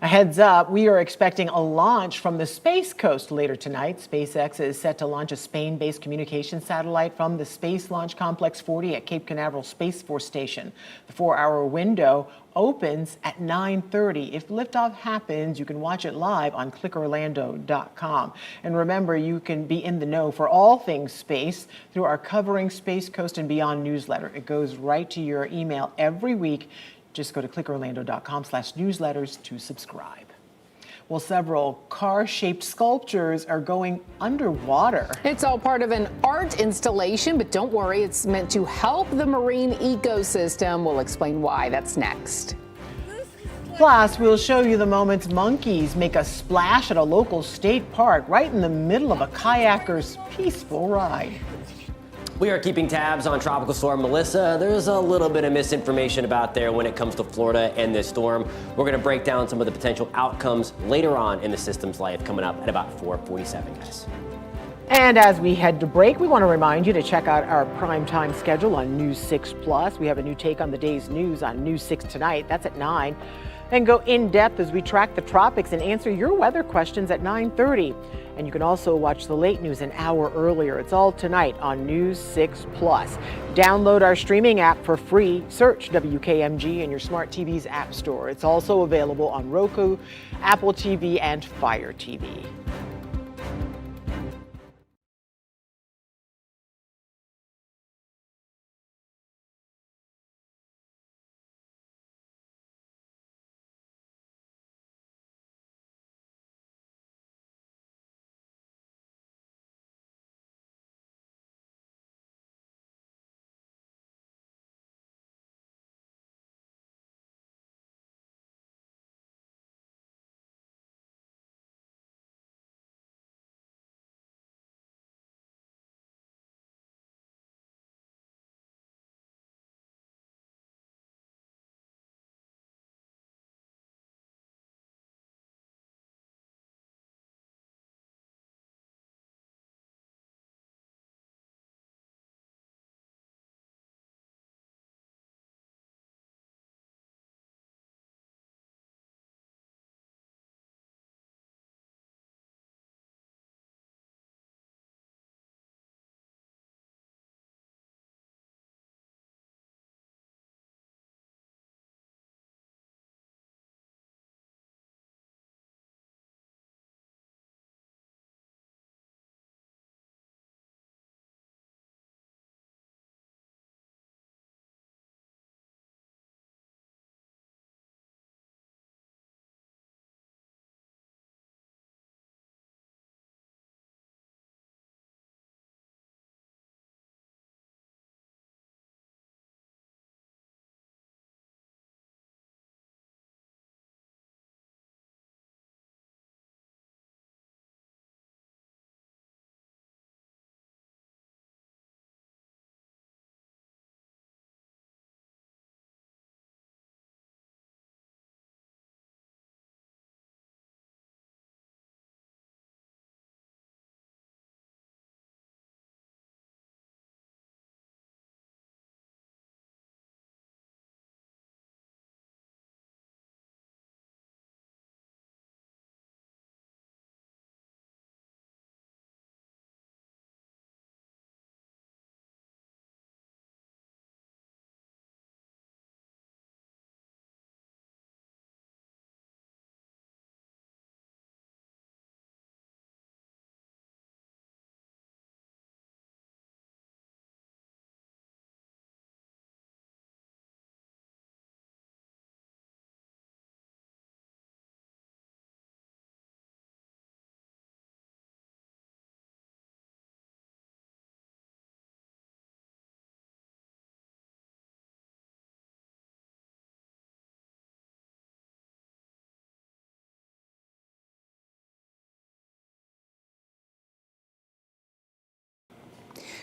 A heads up, we are expecting a launch from the Space Coast later tonight. SpaceX is set to launch a Spain-based communications satellite from the Space Launch Complex 40 at Cape Canaveral Space Force Station. The 4-hour window opens at 9:30. If liftoff happens, you can watch it live on clickorlando.com. And remember, you can be in the know for all things space through our Covering Space Coast and Beyond newsletter. It goes right to your email every week. Just go to clickorlando.com/newsletters to subscribe. Well, several car-shaped sculptures are going underwater. It's all part of an art installation, but don't worry, it's meant to help the marine ecosystem. We'll explain why. That's next. Plus, we'll show you the moments monkeys make a splash at a local state park right in the middle of a kayaker's peaceful ride. We are keeping tabs on Tropical Storm Melissa. There's a little bit of misinformation about there when it comes to Florida and this storm. We're going to break down some of the potential outcomes later on in the system's life, coming up at about 4:47, guys. And as we head to break, we want to remind you to check out our primetime schedule on News 6 Plus. We have a new take on the day's news on News 6 tonight. That's at 9. Then go in depth as we track the tropics and answer your weather questions at 9:30. And you can also watch the late news an hour earlier. It's all tonight on News 6 Plus. Download our streaming app for free. Search WKMG in your smart TV's app store. It's also available on Roku, Apple TV, and Fire TV.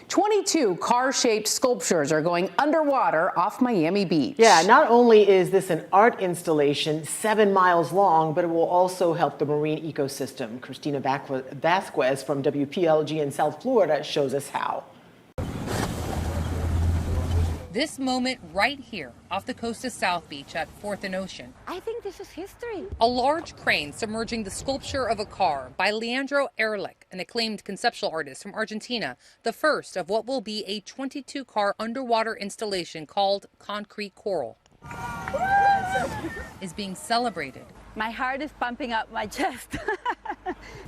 22 car-shaped sculptures are going underwater off Miami Beach. Yeah, not only is this an art installation 7 miles long, but it will also help the marine ecosystem. Christina Vasquez from WPLG in South Florida shows us how. This moment right here off the coast of South Beach at 4th and Ocean. I think this is history. A large crane submerging the sculpture of a car by Leandro Ehrlich, an acclaimed conceptual artist from Argentina, the first of what will be a 22-car underwater installation called Concrete Coral, is being celebrated. My heart is pumping up my chest.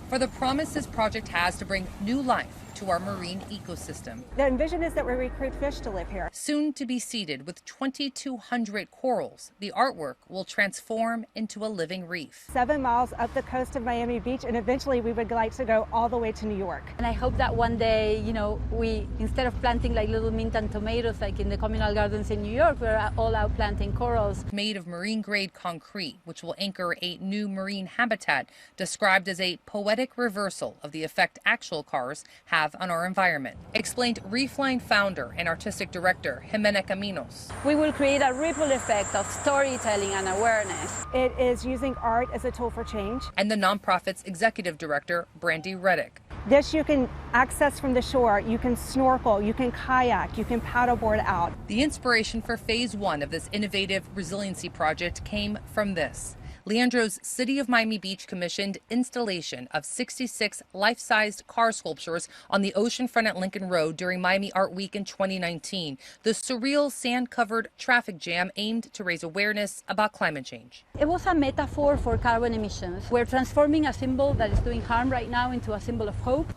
For the promise this project has to bring new life to our marine ecosystem. The envision is that we recruit fish to live here. Soon to be seeded with 2,200 corals, the artwork will transform into a living reef. 7 miles up the coast of Miami Beach, and eventually we would like to go all the way to New York. And I hope that one day, we, instead of planting like little mint and tomatoes like in the communal gardens in New York, we're all out planting corals. Made of marine-grade concrete, which will anchor a new marine habitat described as a poetic reversal of the effect actual cars have on our environment, explained Reefline founder and artistic director Jimena Caminos. We will create a ripple effect of storytelling and awareness. It is using art as a tool for change. And the nonprofit's executive director, Brandy Reddick. This you can access from the shore, you can snorkel, you can kayak, you can paddleboard out. The inspiration for phase 1 of this innovative resiliency project came from this. Leandro's City of Miami Beach commissioned installation of 66 life-sized car sculptures on the oceanfront at Lincoln Road during Miami Art Week in 2019. The surreal sand-covered traffic jam aimed to raise awareness about climate change. It was a metaphor for carbon emissions. We're transforming a symbol that is doing harm right now into a symbol of hope.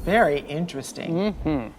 Very interesting.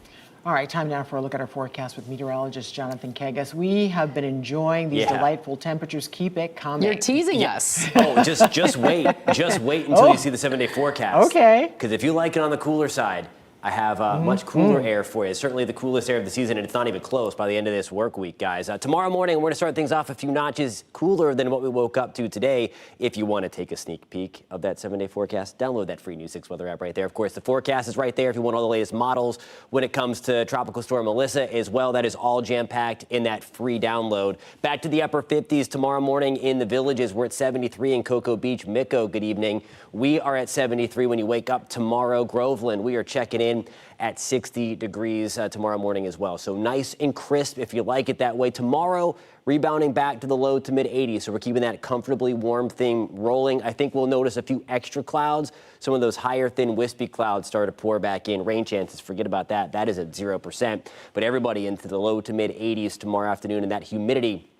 All right, time now for a look at our forecast with meteorologist Jonathan Kegas. We have been enjoying these delightful temperatures. Keep it coming. You're teasing us. Oh, just wait. Just wait until you see the 7-day forecast. Okay. Because if you like it on the cooler side, I have much cooler air for you. It's certainly the coolest air of the season, and it's not even close by the end of this work week, guys. Tomorrow morning, we're going to start things off a few notches cooler than what we woke up to today. If you want to take a sneak peek of that 7-day forecast, download that free News 6 weather app right there. Of course, the forecast is right there if you want all the latest models when it comes to Tropical Storm Melissa as well. That is all jam-packed in that free download. Back to the upper 50s tomorrow morning in the Villages. We're at 73 in Cocoa Beach. Miko, good evening. We are at 73 when you wake up tomorrow. Groveland, we are checking in at 60 degrees tomorrow morning as well. So nice and crisp if you like it that way. Tomorrow, rebounding back to the low to mid 80s. So we're keeping that comfortably warm thing rolling. I think we'll notice a few extra clouds. Some of those higher, thin, wispy clouds start to pour back in. Rain chances, forget about that. That is at 0%. But everybody into the low to mid 80s tomorrow afternoon, and that humidity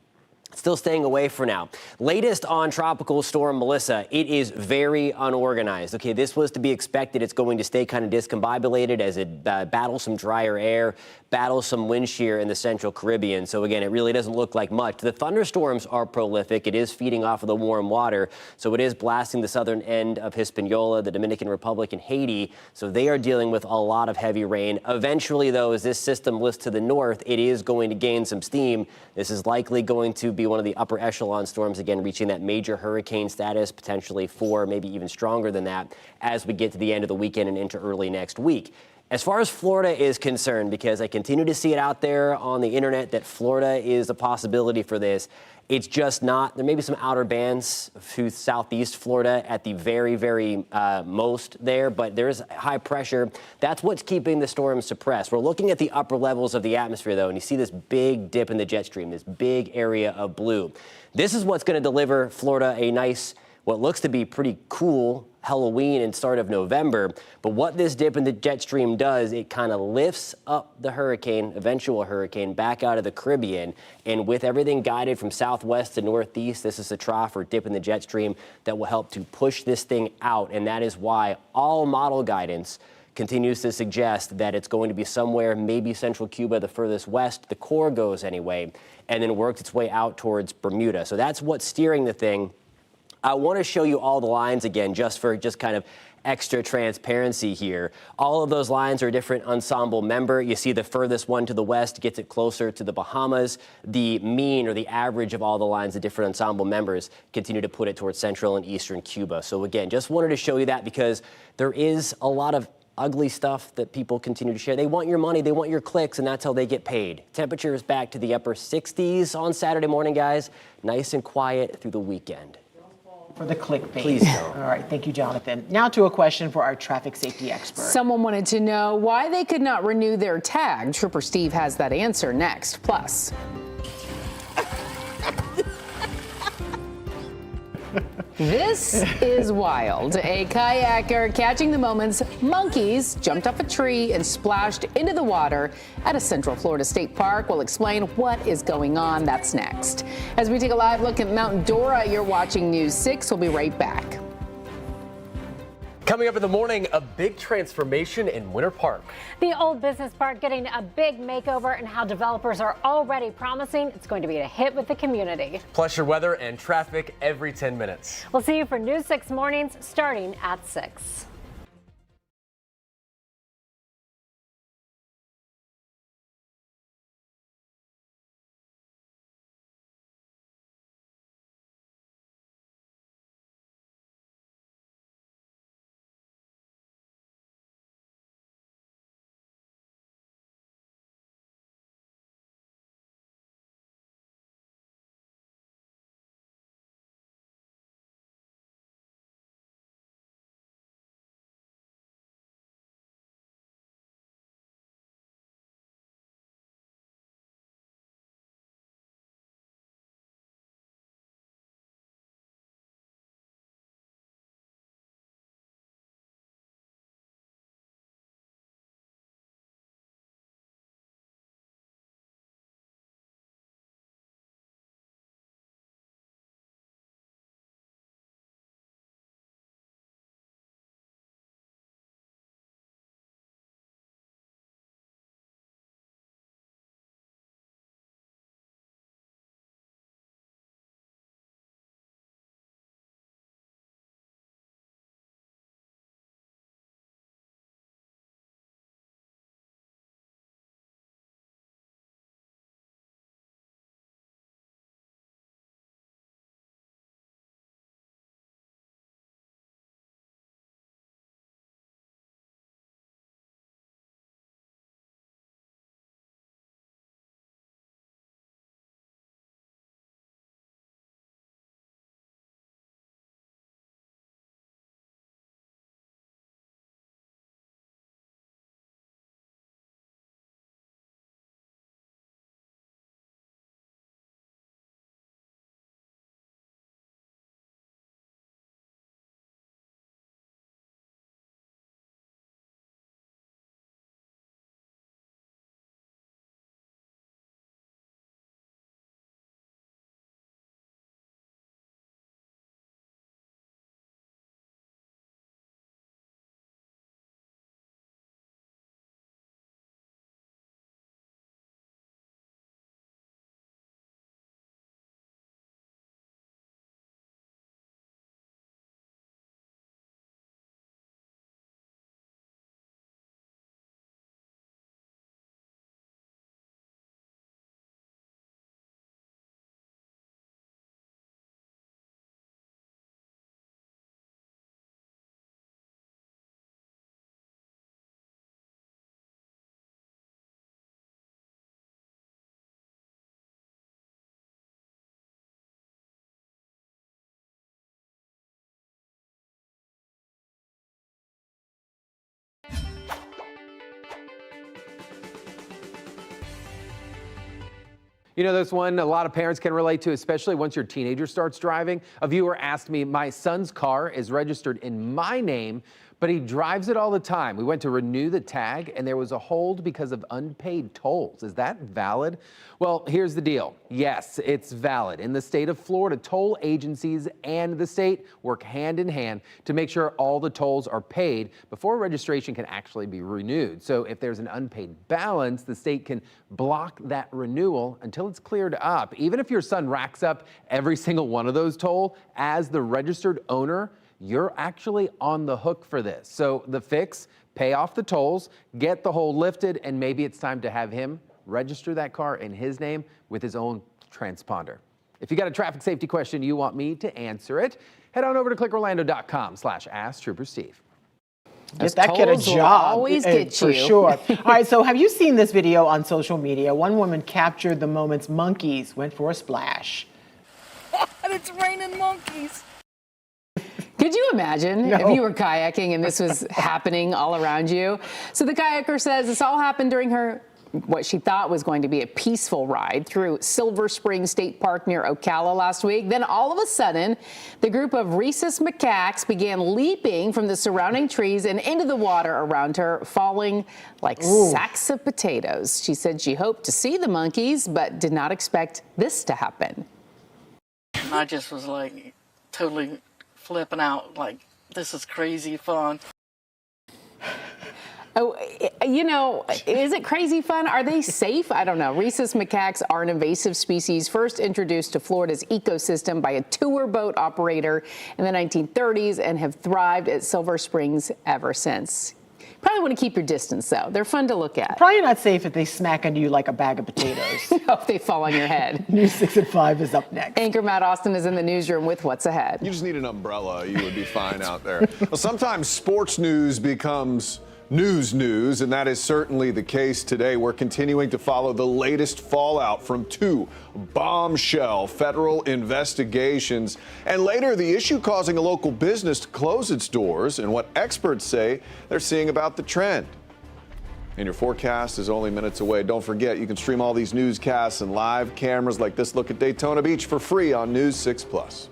still staying away for now. Latest on Tropical Storm Melissa, it is very unorganized. Okay, this was to be expected. It's going to stay kind of discombobulated as it battles some drier air, battles some wind shear in the central Caribbean. So again, it really doesn't look like much. The thunderstorms are prolific. It is feeding off of the warm water. So it is blasting the southern end of Hispaniola, the Dominican Republic, and Haiti. So they are dealing with a lot of heavy rain. Eventually, though, as this system lifts to the north, it is going to gain some steam. This is likely going to be one of the upper echelon storms, again, reaching that major hurricane status, potentially 4, maybe even stronger than that, as we get to the end of the weekend and into early next week. As far as Florida is concerned, because I continue to see it out there on the internet that Florida is a possibility for this, it's just not. There may be some outer bands to southeast Florida at the very, very most there, but there's high pressure. That's what's keeping the storm suppressed. We're looking at the upper levels of the atmosphere, though, and you see this big dip in the jet stream, this big area of blue. This is what's going to deliver Florida a nice, what looks to be pretty cool Halloween and start of November. But what this dip in the jet stream does, it kind of lifts up the hurricane, eventual hurricane, back out of the Caribbean. And with everything guided from southwest to northeast, this is a trough or dip in the jet stream that will help to push this thing out. And that is why all model guidance continues to suggest that it's going to be somewhere, maybe central Cuba, the furthest west, the core goes anyway, and then works its way out towards Bermuda. So that's what's steering the thing. I want to show you all the lines again, just for kind of extra transparency here. All of those lines are a different ensemble member. You see the furthest one to the west gets it closer to the Bahamas. The mean or the average of all the lines, the different ensemble members, continue to put it towards central and eastern Cuba. So again, just wanted to show you that because there is a lot of ugly stuff that people continue to share. They want your money, they want your clicks, and that's how they get paid. Temperatures back to the upper 60s on Saturday morning, guys. Nice and quiet through the weekend. For the clickbait. Please don't. All right, thank you, Jonathan. Now to a question for our traffic safety expert. Someone wanted to know why they could not renew their tag. Trooper Steve has that answer next. Plus, this is wild. A kayaker catching the moments monkeys jumped off a tree and splashed into the water at a Central Florida state park. We'll explain what is going on. That's next. As we take a live look at Mount Dora, you're watching News 6. We'll be right back. Coming up in the morning, a big transformation in Winter Park. The old business park getting a big makeover, and how developers are already promising it's going to be a hit with the community. Plus your weather and traffic every 10 minutes. We'll see you for News 6 mornings starting at 6. You know, this one a lot of parents can relate to, especially once your teenager starts driving. A viewer asked me, my son's car is registered in my name, but he drives it all the time. We went to renew the tag and there was a hold because of unpaid tolls. Is that valid? Well, here's the deal. Yes, it's valid. In the state of Florida, toll agencies and the state work hand in hand to make sure all the tolls are paid before registration can actually be renewed. So if there's an unpaid balance, the state can block that renewal until it's cleared up. Even if your son racks up every single one of those tolls, as the registered owner, you're actually on the hook for this. So the fix, pay off the tolls, get the hold lifted, and maybe it's time to have him register that car in his name with his own transponder. If you got a traffic safety question you want me to answer it, head on over to clickorlando.com/AskTrooperSteve. Get that kid a tolls will job. always get for you. sure. All right, so have you seen this video on social media? One woman captured the moments monkeys went for a splash. And it's raining monkeys. Could you imagine No. if you were kayaking and this was happening all around you? So the kayaker says this all happened during what she thought was going to be a peaceful ride through Silver Spring State Park near Ocala last week. Then all of a sudden, the group of rhesus macaques began leaping from the surrounding trees and into the water around her, falling like sacks of potatoes. She said she hoped to see the monkeys, but did not expect this to happen. I just was like totally flipping out, like, this is crazy fun. Oh, you know, is it crazy fun? Are they safe? I don't know. Rhesus macaques are an invasive species first introduced to Florida's ecosystem by a tour boat operator in the 1930s and have thrived at Silver Springs ever since. Probably want to keep your distance, though. They're fun to look at. Probably not safe if they smack into you like a bag of potatoes. No, if they fall on your head. News 6 at 5 is up next. Anchor Matt Austin is in the newsroom with what's ahead. You just need an umbrella. You would be fine out there. Well, sometimes sports news becomes news, and that is certainly the case today. We're continuing to follow the latest fallout from 2 bombshell federal investigations, and later the issue causing a local business to close its doors and what experts say they're seeing about the trend. And your forecast is only minutes away. Don't forget, you can stream all these newscasts and live cameras like this look at Daytona Beach for free on News 6+.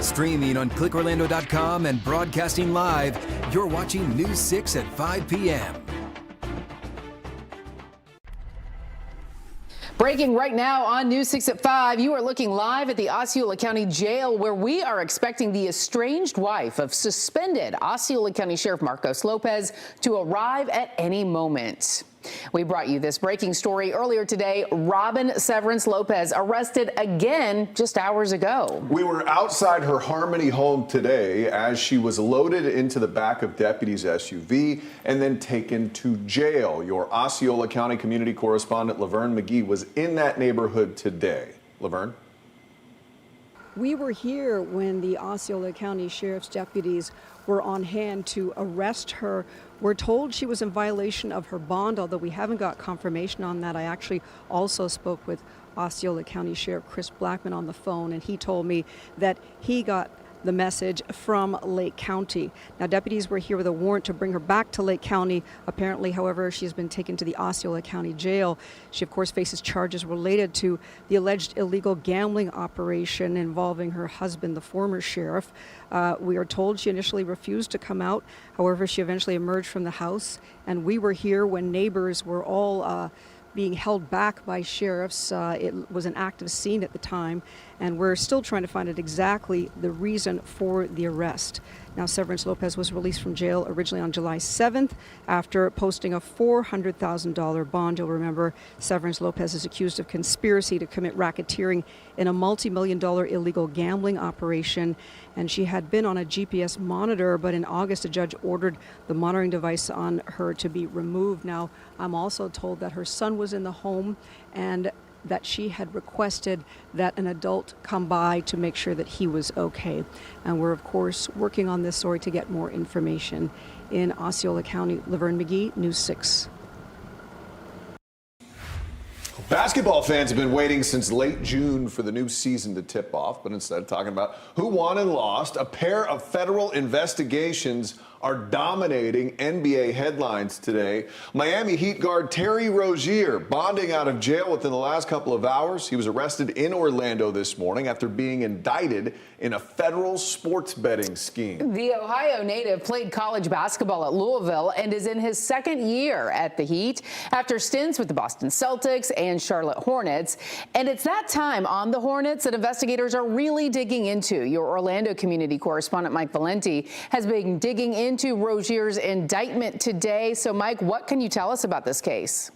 Streaming on clickorlando.com and broadcasting live, you're watching News 6 at 5 p.m. Breaking right now on News 6 at 5, you are looking live at the Osceola County Jail, where we are expecting the estranged wife of suspended Osceola County Sheriff Marcos Lopez to arrive at any moment. We brought you this breaking story earlier today. Robin Severance Lopez arrested again just hours ago. We were outside her Harmony home today as she was loaded into the back of deputies' SUV and then taken to jail. Your Osceola County community correspondent Laverne McGee was in that neighborhood today. Laverne? We were here when the Osceola County Sheriff's deputies were on hand to arrest her. We're told she was in violation of her bond, although we haven't got confirmation on that. I actually also spoke with Osceola County Sheriff Chris Blackman on the phone, and he told me that he got the message from Lake County. Now, deputies were here with a warrant to bring her back to Lake County. Apparently, however, she has been taken to the Osceola County Jail. She, of course, faces charges related to the alleged illegal gambling operation involving her husband, the former sheriff. We are told she initially refused to come out. However, she eventually emerged from the house, and we were here when neighbors were all being held back by sheriffs. It was an active scene at the time, and we're still trying to find out exactly the reason for the arrest. Now, Severance Lopez was released from jail originally on July 7th after posting a $400,000 bond. You'll remember Severance Lopez is accused of conspiracy to commit racketeering in a multi-million-dollar illegal gambling operation, and she had been on a GPS monitor, but in August a judge ordered the monitoring device on her to be removed. Now, I'm also told that her son was in the home and that she had requested that an adult come by to make sure that he was okay. And we're, of course, working on this story to get more information. In Osceola County, Laverne McGee, News 6. Basketball fans have been waiting since late June for the new season to tip off, but instead of talking about who won and lost, a pair of federal investigations are dominating NBA headlines today. Miami Heat guard Terry Rozier bonding out of jail within the last couple of hours. He was arrested in Orlando this morning after being indicted in a federal sports betting scheme. The Ohio native played college basketball at Louisville and is in his second year at the Heat after stints with the Boston Celtics and Charlotte Hornets. And it's that time on the Hornets that investigators are really digging into. Your Orlando community correspondent Mike Valenti has been digging into Rozier's indictment today. So, Mike, what can you tell us about this case?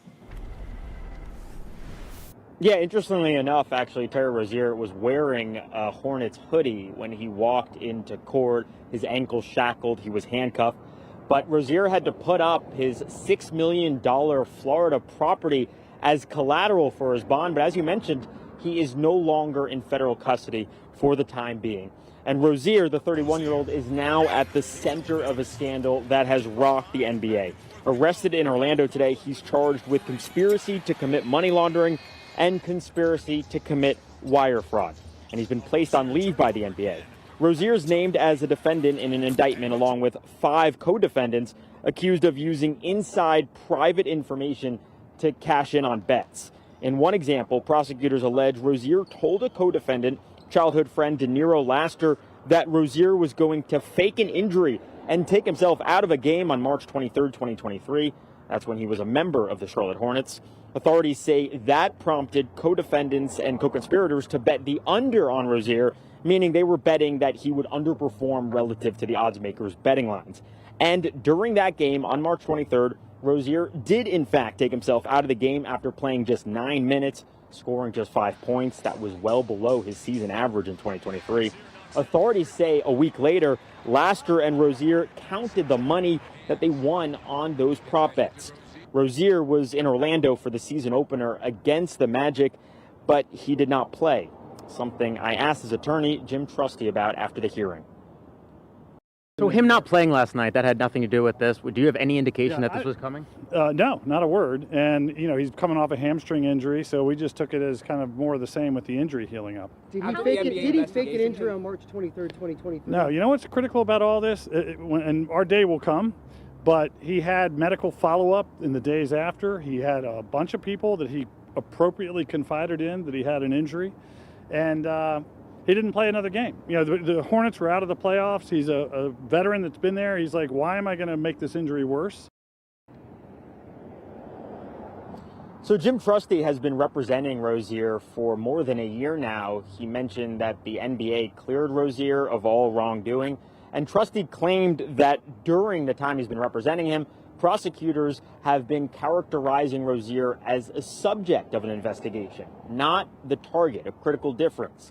Yeah, interestingly enough, actually, Terry Rozier was wearing a Hornets hoodie when he walked into court. His ankles shackled, he was handcuffed. But Rozier had to put up his $6 million Florida property as collateral for his bond. But as you mentioned, he is no longer in federal custody for the time being. And Rozier, the 31-year-old, is now at the center of a scandal that has rocked the NBA. Arrested in Orlando today, he's charged with conspiracy to commit money laundering and conspiracy to commit wire fraud. And he's been placed on leave by the NBA. Rozier is named as a defendant in an indictment along with 5 co-defendants accused of using inside private information to cash in on bets. In one example, prosecutors allege Rozier told a co-defendant, childhood friend De Niro Laster, that Rozier was going to fake an injury and take himself out of a game on March 23, 2023. That's when he was a member of the Charlotte Hornets. Authorities say that prompted co-defendants and co-conspirators to bet the under on Rozier, meaning they were betting that he would underperform relative to the odds makers' betting lines. And during that game on March 23rd, Rozier did in fact take himself out of the game after playing just 9 minutes, scoring just 5 points. That was well below his season average in 2023. Authorities say a week later, Laster and Rozier counted the money that they won on those prop bets. Rozier was in Orlando for the season opener against the Magic, but he did not play, something I asked his attorney, Jim Trusty, about after the hearing. So him not playing last night, that had nothing to do with this. Do you have any indication that this was coming? No, not a word. And, you know, he's coming off a hamstring injury, so we just took it as kind of more of the same with the injury healing up. Did he fake an injury on March 23rd, 2023? No, you know what's critical about all this? And our day will come, but he had medical follow-up in the days after. He had a bunch of people that he appropriately confided in that he had an injury. And he didn't play another game. You know, the Hornets were out of the playoffs. He's a veteran that's been there. He's like, why am I going to make this injury worse? So Jim Trusty has been representing Rozier for more than a year now. He mentioned that the NBA cleared Rozier of all wrongdoing, and Trusty claimed that during the time he's been representing him, prosecutors have been characterizing Rozier as a subject of an investigation, not the target, a critical difference.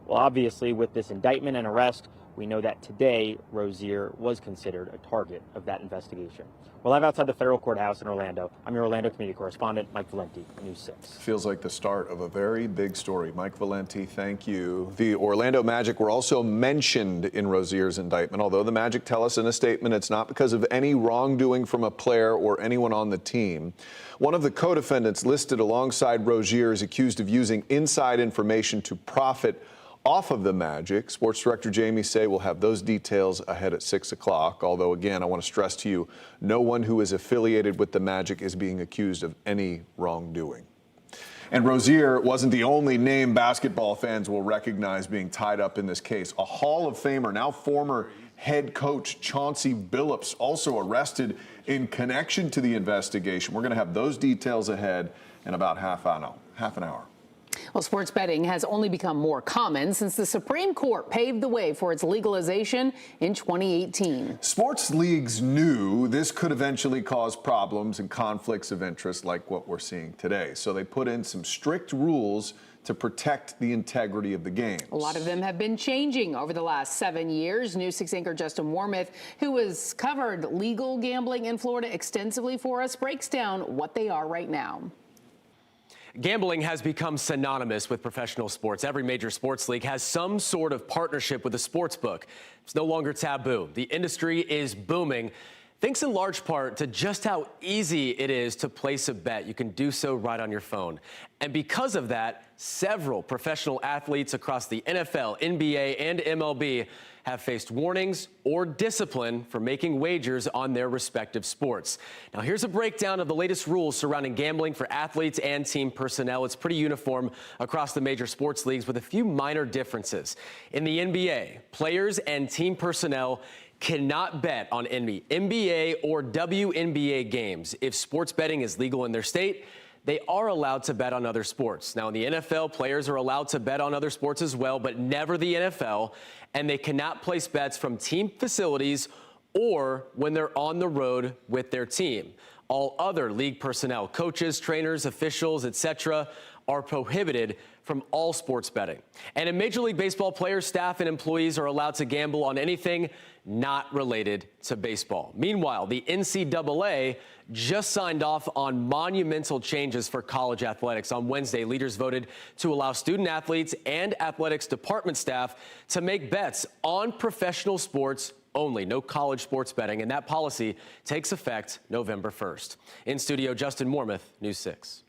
Well, obviously, with this indictment and arrest, we know that today Rozier was considered a target of that investigation. We're live outside the federal courthouse in Orlando. I'm your Orlando community correspondent, Mike Valenti, News 6. Feels like the start of a very big story. Mike Valenti, thank you. The Orlando Magic were also mentioned in Rozier's indictment, although the Magic tell us in a statement it's not because of any wrongdoing from a player or anyone on the team. One of the co-defendants listed alongside Rozier is accused of using inside information to profit off of the Magic. Sports Director Jamie Say will have those details ahead at 6 o'clock. Although, again, I want to stress to you, no one who is affiliated with the Magic is being accused of any wrongdoing. And Rozier wasn't the only name basketball fans will recognize being tied up in this case. A Hall of Famer, now former head coach Chauncey Billups, also arrested in connection to the investigation. We're going to have those details ahead in about half an hour. Well, sports betting has only become more common since the Supreme Court paved the way for its legalization in 2018. Sports leagues knew this could eventually cause problems and conflicts of interest like what we're seeing today. So they put in some strict rules to protect the integrity of the game. A lot of them have been changing over the last 7 years. News 6 anchor Justin Wormuth, who has covered legal gambling in Florida extensively for us, breaks down what they are right now. Gambling has become synonymous with professional sports. Every major sports league has some sort of partnership with a sports book. It's no longer taboo. The industry is booming, thanks in large part to just how easy it is to place a bet. You can do so right on your phone. And because of that, several professional athletes across the NFL, NBA, and MLB have faced warnings or discipline for making wagers on their respective sports. Now, here's a breakdown of the latest rules surrounding gambling for athletes and team personnel. It's pretty uniform across the major sports leagues with a few minor differences. In the NBA, players and team personnel cannot bet on any NBA or WNBA games. If sports betting is legal in their state, they are allowed to bet on other sports. Now, in the NFL, players are allowed to bet on other sports as well, but never the NFL, and they cannot place bets from team facilities or when they're on the road with their team. All other league personnel, coaches, trainers, officials, etc., are prohibited from all sports betting. And in Major League Baseball, players, staff, and employees are allowed to gamble on anything not related to baseball. Meanwhile, the NCAA just signed off on monumental changes for college athletics. On Wednesday, leaders voted to allow student athletes and athletics department staff to make bets on professional sports only, no college sports betting, and that policy takes effect November 1st. In studio, Justin Wormuth, News 6.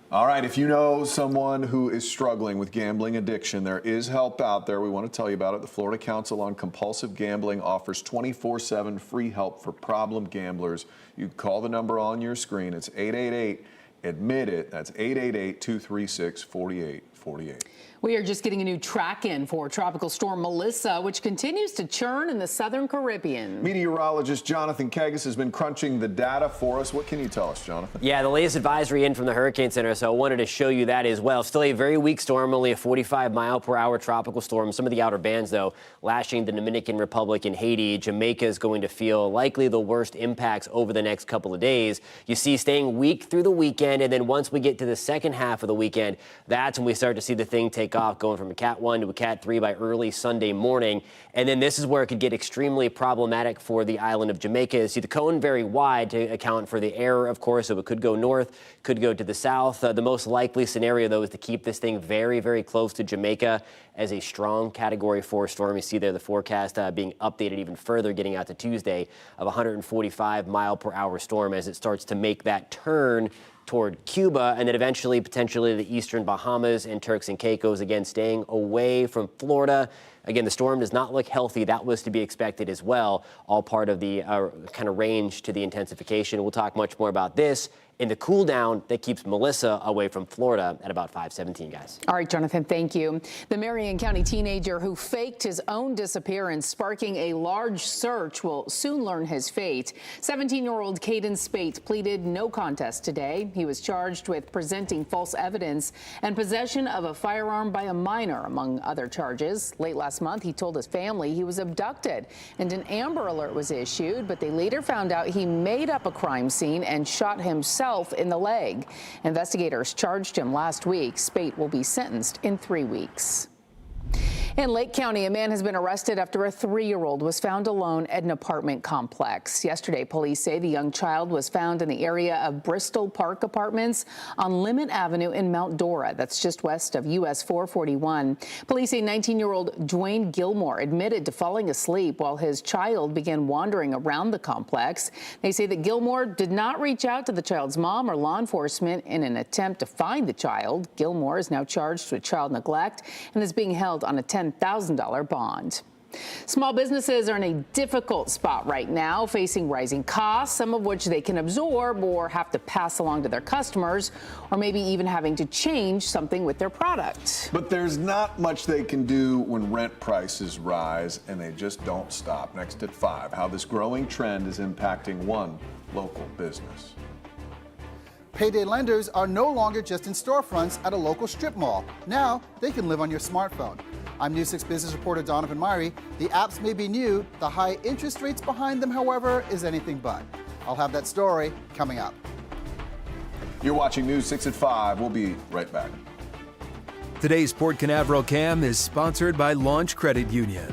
All right, if you know someone who is struggling with gambling addiction, there is help out there. We want to tell you about it. The Florida Council on Compulsive Gambling offers 24/7 free help for problem gamblers. You call the number on your screen. It's 888-ADMIT-IT. That's 888-236-4848. We are just getting a new track in for Tropical Storm Melissa, which continues to churn in the southern Caribbean. Meteorologist Jonathan Kagas has been crunching the data for us. What can you tell us, Jonathan? Yeah, the latest advisory in from the Hurricane Center, so I wanted to show you that as well. Still a very weak storm, only a 45-mile-per-hour tropical storm. Some of the outer bands, though, lashing the Dominican Republic and Haiti. Jamaica is going to feel likely the worst impacts over the next couple of days. You see, staying weak through the weekend, and then once we get to the second half of the weekend, that's when we start to see the thing take off, going from a Cat 1 to a Cat 3 by early Sunday morning. And then this is where it could get extremely problematic for the island of Jamaica. See the cone very wide to account for the error, of course, so it could go north, could go to the south. The most likely scenario, though, is to keep this thing very, very close to Jamaica as a strong Category 4 storm. You see there the forecast being updated even further, getting out to Tuesday, of 145-mile-per-hour storm as it starts to make that turn toward Cuba, and then eventually potentially the eastern Bahamas and Turks and Caicos, again staying away from Florida. Again, the storm does not look healthy. That was to be expected as well, all part of the kind of range to the intensification. We'll talk much more about this in the cool down that keeps Melissa away from Florida at about 5:17, guys. All right, Jonathan, thank you. The Marion County teenager who faked his own disappearance, sparking a large search, will soon learn his fate. 17-year-old Caden Spate pleaded no contest today. He was charged with presenting false evidence and possession of a firearm by a minor, among other charges. Late last month, he told his family he was abducted, and an Amber Alert was issued, but they later found out he made up a crime scene and shot himself in the leg. Investigators charged him last week. Spate will be sentenced in 3 weeks. In Lake County, a man has been arrested after a 3-year-old was found alone at an apartment complex. Yesterday, police say the young child was found in the area of Bristol Park Apartments on Limit Avenue in Mount Dora. That's just west of US 441. Police say 19-year-old Dwayne Gilmore admitted to falling asleep while his child began wandering around the complex. They say that Gilmore did not reach out to the child's mom or law enforcement in an attempt to find the child. Gilmore is now charged with child neglect and is being held on a $10,000 bond. Small businesses are in a difficult spot right now, facing rising costs, some of which they can absorb or have to pass along to their customers, or maybe even having to change something with their product. But there's not much they can do when rent prices rise, and they just don't stop. Next at 5, how this growing trend is impacting one local business. Payday lenders are no longer just in storefronts at a local strip mall. Now they can live on your smartphone. I'm News 6 business reporter Donovan Myrie. The apps may be new. The high interest rates behind them, however, is anything but. I'll have that story coming up. You're watching News 6 at 5. We'll be right back. Today's Port Canaveral Cam is sponsored by Launch Credit Union.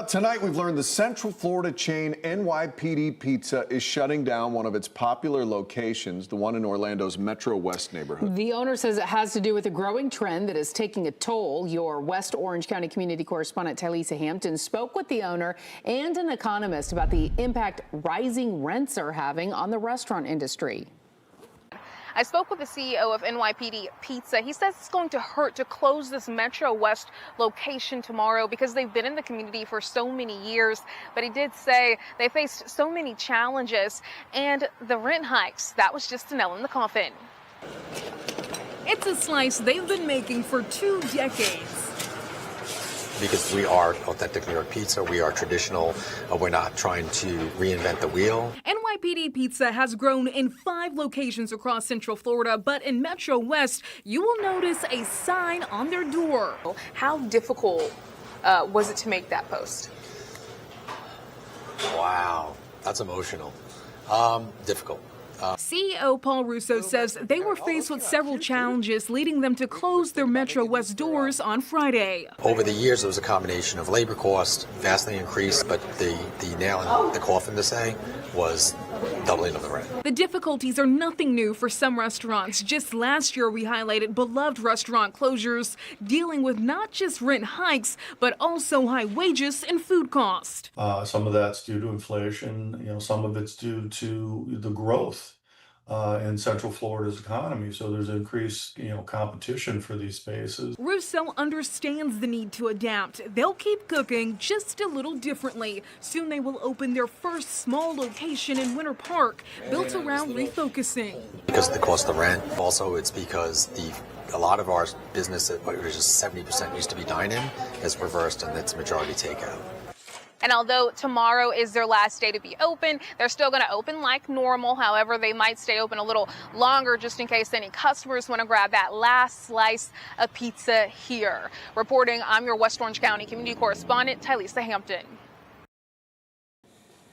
Tonight, we've learned the Central Florida chain NYPD Pizza is shutting down one of its popular locations, the one in Orlando's Metro West neighborhood. The owner says it has to do with a growing trend that is taking a toll. Your West Orange County community correspondent Tylisa Hampton spoke with the owner and an economist about the impact rising rents are having on the restaurant industry. I spoke with the CEO of NYPD Pizza. He says it's going to hurt to close this Metro West location tomorrow because they've been in the community for so many years. But he did say they faced so many challenges, and the rent hikes, that was just a nail in the coffin. It's a slice they've been making for 2 decades. Because we are authentic New York pizza, we are traditional, we're not trying to reinvent the wheel. NYPD Pizza has grown in 5 locations across Central Florida, but in Metro West, you will notice a sign on their door. How difficult was it to make that post? Wow, that's emotional. Difficult. CEO Paul Russo says they were faced with several challenges, leading them to close their Metro West doors on Friday. Over the years, it was a combination of labor costs, vastly increased, but the nail in the coffin to say was doubling of the rent. The difficulties are nothing new for some restaurants. Just last year, we highlighted beloved restaurant closures, dealing with not just rent hikes, but also high wages and food costs. Some of that's due to inflation, some of it's due to the growth in Central Florida's economy. So there's increased, competition for these spaces. Russo understands the need to adapt. They'll keep cooking just a little differently. Soon they will open their first small location in Winter Park, built around refocusing. Because of the cost of rent. Also, it's because a lot of our business, which is 70% used to be dine-in, has reversed and it's majority takeout. And although tomorrow is their last day to be open, they're still going to open like normal. However, they might stay open a little longer just in case any customers want to grab that last slice of pizza here. Reporting, I'm your West Orange County community correspondent, Tylisa Hampton.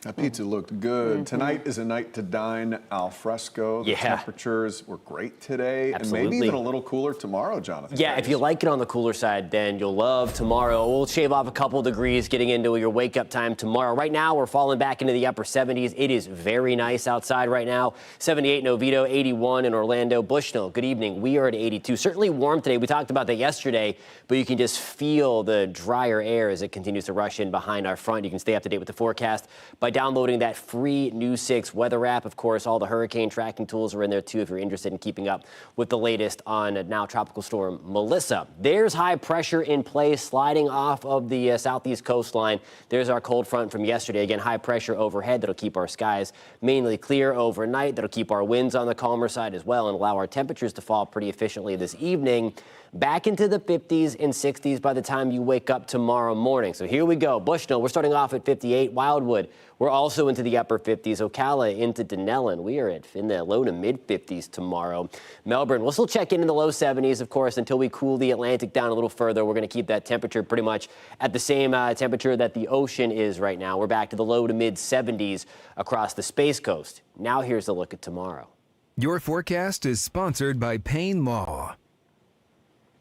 That pizza looked good. Tonight is a night to dine al fresco. The temperatures were great today. Absolutely. And maybe even a little cooler tomorrow, Jonathan. Yeah, if you like it on the cooler side, then you'll love tomorrow. We'll shave off a couple degrees getting into your wake-up time tomorrow. Right now, we're falling back into the upper 70s. It is very nice outside right now. 78 in Oviedo, 81 in Orlando. Bushnell, good evening. We are at 82. Certainly warm today. We talked about that yesterday, but you can just feel the drier air as it continues to rush in behind our front. You can stay up to date with the forecast by downloading that free News 6 weather app. Of course, all the hurricane tracking tools are in there too if you're interested in keeping up with the latest on now Tropical Storm Melissa. There's high pressure in place sliding off of the southeast coastline. There's our cold front from yesterday. Again, high pressure overhead that'll keep our skies mainly clear overnight. That'll keep our winds on the calmer side as well and allow our temperatures to fall pretty efficiently this evening. Back into the 50s and 60s by the time you wake up tomorrow morning. So here we go. Bushnell, we're starting off at 58. Wildwood, we're also into the upper 50s. Ocala into Denellen, we are in the low to mid 50s tomorrow. Melbourne, we'll still check in the low 70s, of course, until we cool the Atlantic down a little further. We're going to keep that temperature pretty much at the same temperature that the ocean is right now. We're back to the low to mid 70s across the Space Coast. Now here's a look at tomorrow. Your forecast is sponsored by Payne Law.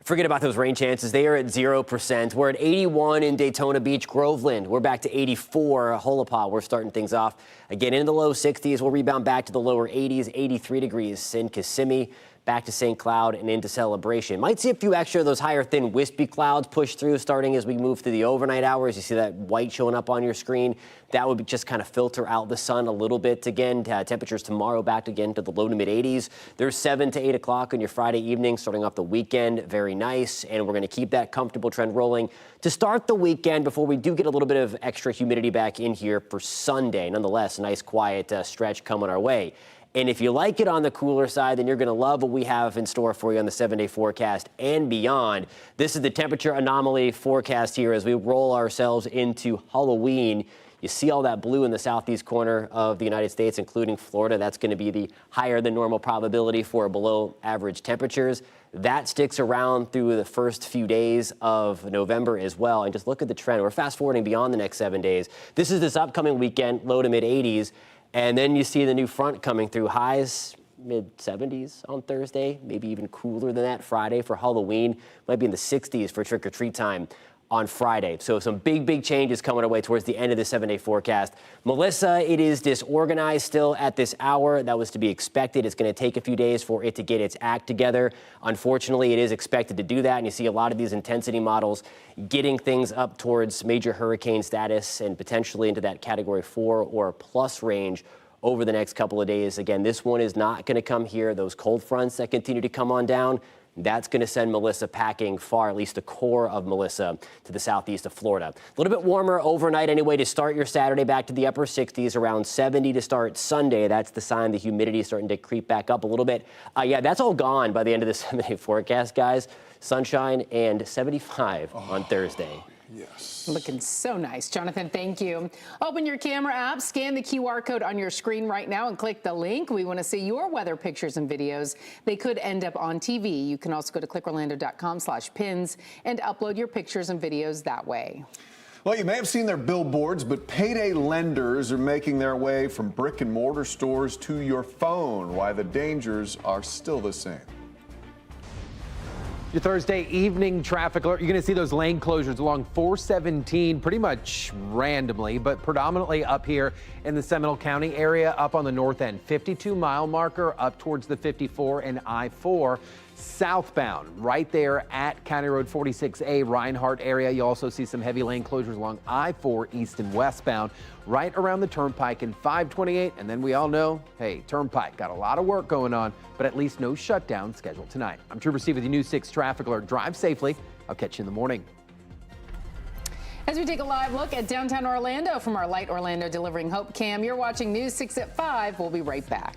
Forget about those rain chances. They are at 0%. We're at 81 in Daytona Beach, Groveland. We're back to 84. Holopaw, we're starting things off again in the low 60s. We'll rebound back to the lower 80s, 83 degrees in Kissimmee. Back to St. Cloud and into Celebration. Might see a few extra of those higher thin wispy clouds push through starting as we move through the overnight hours. You see that white showing up on your screen. That would just kind of filter out the sun a little bit. Again, temperatures tomorrow back again to the low to mid 80s. There's 7 to 8 o'clock on your Friday evening, starting off the weekend. Very nice. And we're going to keep that comfortable trend rolling to start the weekend before we do get a little bit of extra humidity back in here for Sunday. Nonetheless, a nice quiet stretch coming our way. And if you like it on the cooler side, then you're going to love what we have in store for you on the 7-day forecast and beyond. This is the temperature anomaly forecast here as we roll ourselves into Halloween. You see all that blue in the southeast corner of the United States, including Florida. That's going to be the higher than normal probability for below average temperatures. That sticks around through the first few days of November as well. And just look at the trend. We're fast forwarding beyond the next 7 days. This is this upcoming weekend, low to mid 80s. And then you see the new front coming through, highs mid-70s on Thursday, maybe even cooler than that Friday for Halloween. Might be in the 60s for trick-or-treat time on Friday. So some big changes coming our way towards the end of the 7-day forecast. Melissa, it is disorganized still at this hour. That was to be expected. It's going to take a few days for it to get its act together. Unfortunately, it is expected to do that, and you see a lot of these intensity models getting things up towards major hurricane status and potentially into that category 4 or plus range over the next couple of days. Again, this one is not going to come here. Those cold fronts that continue to come on down, that's going to send Melissa packing far, at least the core of Melissa, to the southeast of Florida. A little bit warmer overnight anyway to start your Saturday, back to the upper 60s, around 70 to start Sunday. That's the sign the humidity is starting to creep back up a little bit. Yeah, that's all gone by the end of the 7-day forecast, guys. Sunshine and 75 on Thursday. Yes. Looking so nice. Jonathan, thank you. Open your camera app, scan the QR code on your screen right now and click the link. We want to see your weather pictures and videos. They could end up on TV. You can also go to clickorlando.com/pins and upload your pictures and videos that way. Well, you may have seen their billboards, but payday lenders are making their way from brick and mortar stores to your phone. Why the dangers are still the same. Your Thursday evening traffic alert. You're going to see those lane closures along 417 pretty much randomly, but predominantly up here in the Seminole County area, up on the north end. 52-mile marker up towards the 54 and I-4. Southbound, right there at County Road 46A, Reinhardt area. You also see some heavy lane closures along I-4 east and westbound, right around the Turnpike and 528. And then we all know, hey, Turnpike got a lot of work going on, but at least no shutdown scheduled tonight. I'm Trooper Steve with the News 6 Traffic Alert. Drive safely. I'll catch you in the morning. As we take a live look at downtown Orlando from our Light Orlando Delivering Hope cam, you're watching News 6 at 5. We'll be right back.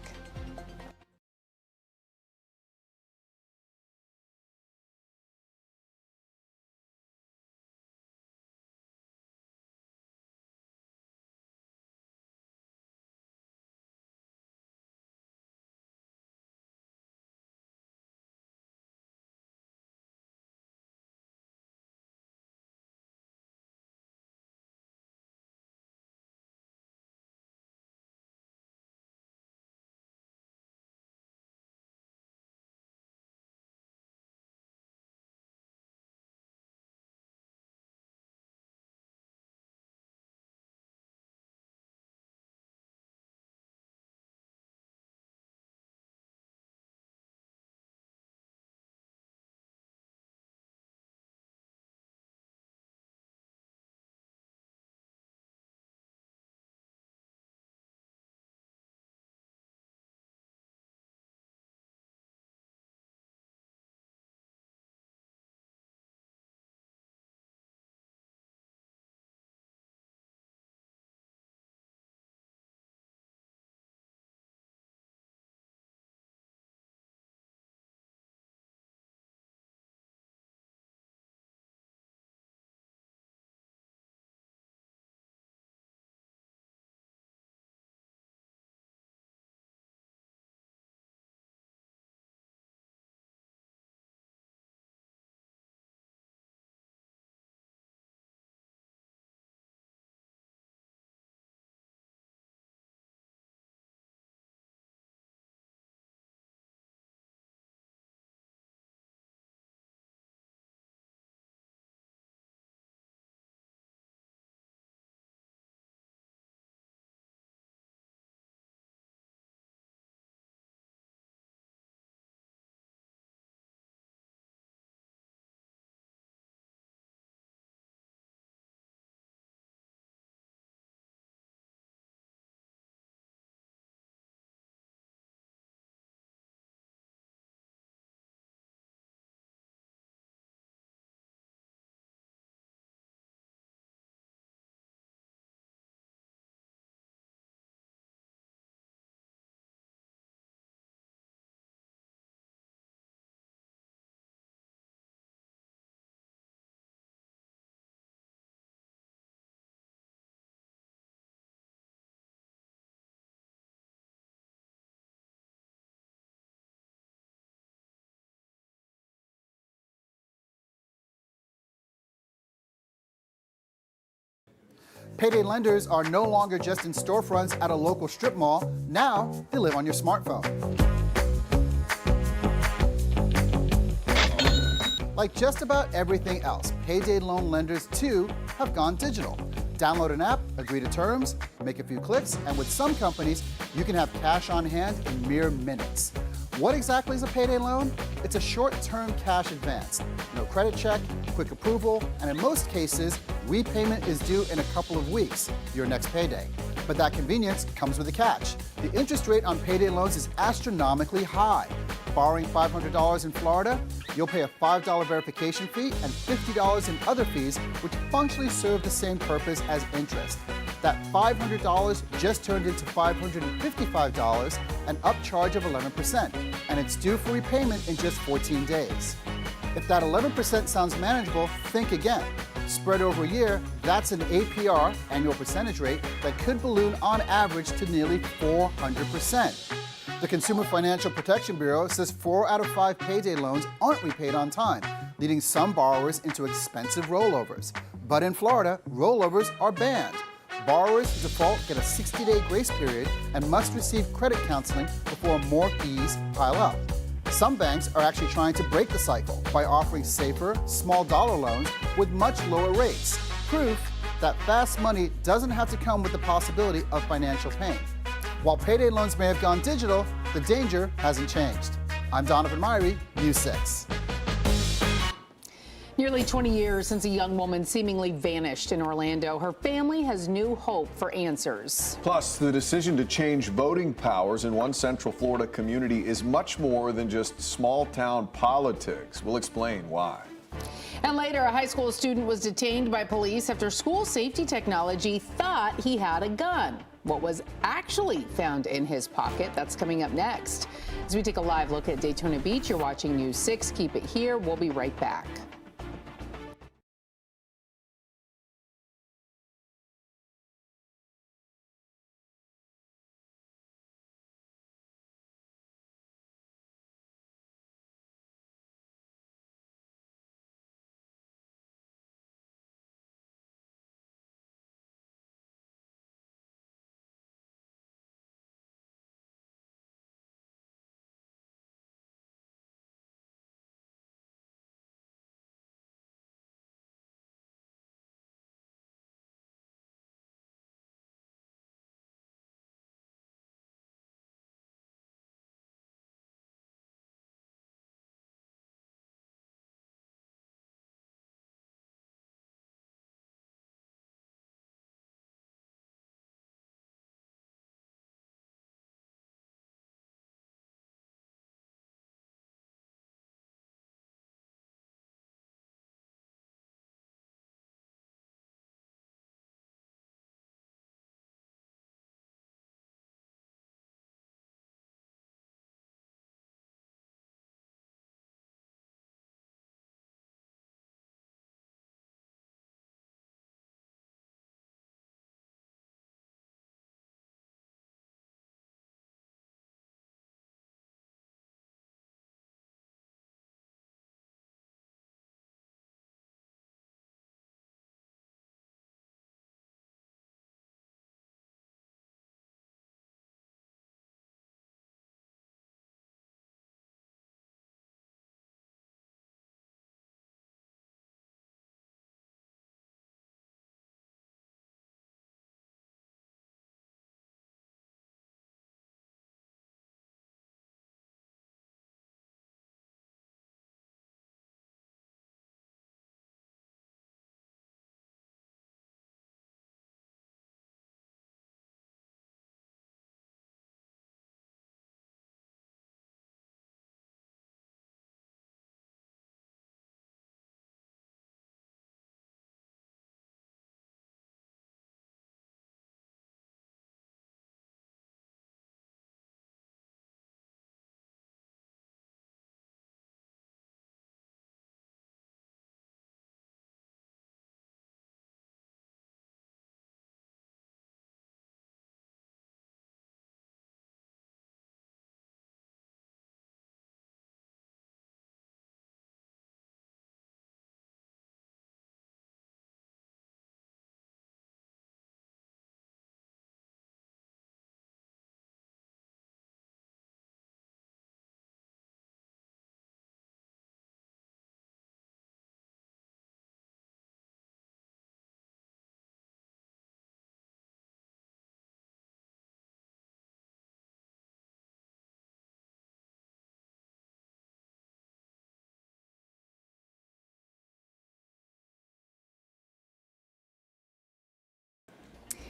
Payday lenders are no longer just in storefronts at a local strip mall. Now they live on your smartphone. Like just about everything else, payday loan lenders too have gone digital. Download an app, agree to terms, make a few clicks, and with some companies, you can have cash on hand in mere minutes. What exactly is a payday loan? It's a short-term cash advance. No credit check, quick approval, and in most cases, repayment is due in a couple of weeks, your next payday. But that convenience comes with a catch. The interest rate on payday loans is astronomically high. Borrowing $500 in Florida, you'll pay a $5 verification fee and $50 in other fees, which functionally serve the same purpose as interest. That $500 just turned into $555, an upcharge of 11%, and it's due for repayment in just 14 days. If that 11% sounds manageable, think again. Spread over a year, that's an APR, annual percentage rate, that could balloon on average to nearly 400%. The Consumer Financial Protection Bureau says 4 out of 5 payday loans aren't repaid on time, leading some borrowers into expensive rollovers. But in Florida, rollovers are banned. Borrowers who default get a 60-day grace period and must receive credit counseling before more fees pile up. Some banks are actually trying to break the cycle by offering safer, small dollar loans with much lower rates. Proof that fast money doesn't have to come with the possibility of financial pain. While payday loans may have gone digital, the danger hasn't changed. I'm Donovan Myrie, News 6. Nearly 20 years since a young woman seemingly vanished in Orlando, her family has new hope for answers. Plus, the decision to change voting powers in one Central Florida community is much more than just small-town politics. We'll explain why. And later, a high school student was detained by police after school safety technology thought he had a gun. What was actually found in his pocket? That's coming up next. As we take a live look at Daytona Beach, you're watching News 6. Keep it here. We'll be right back.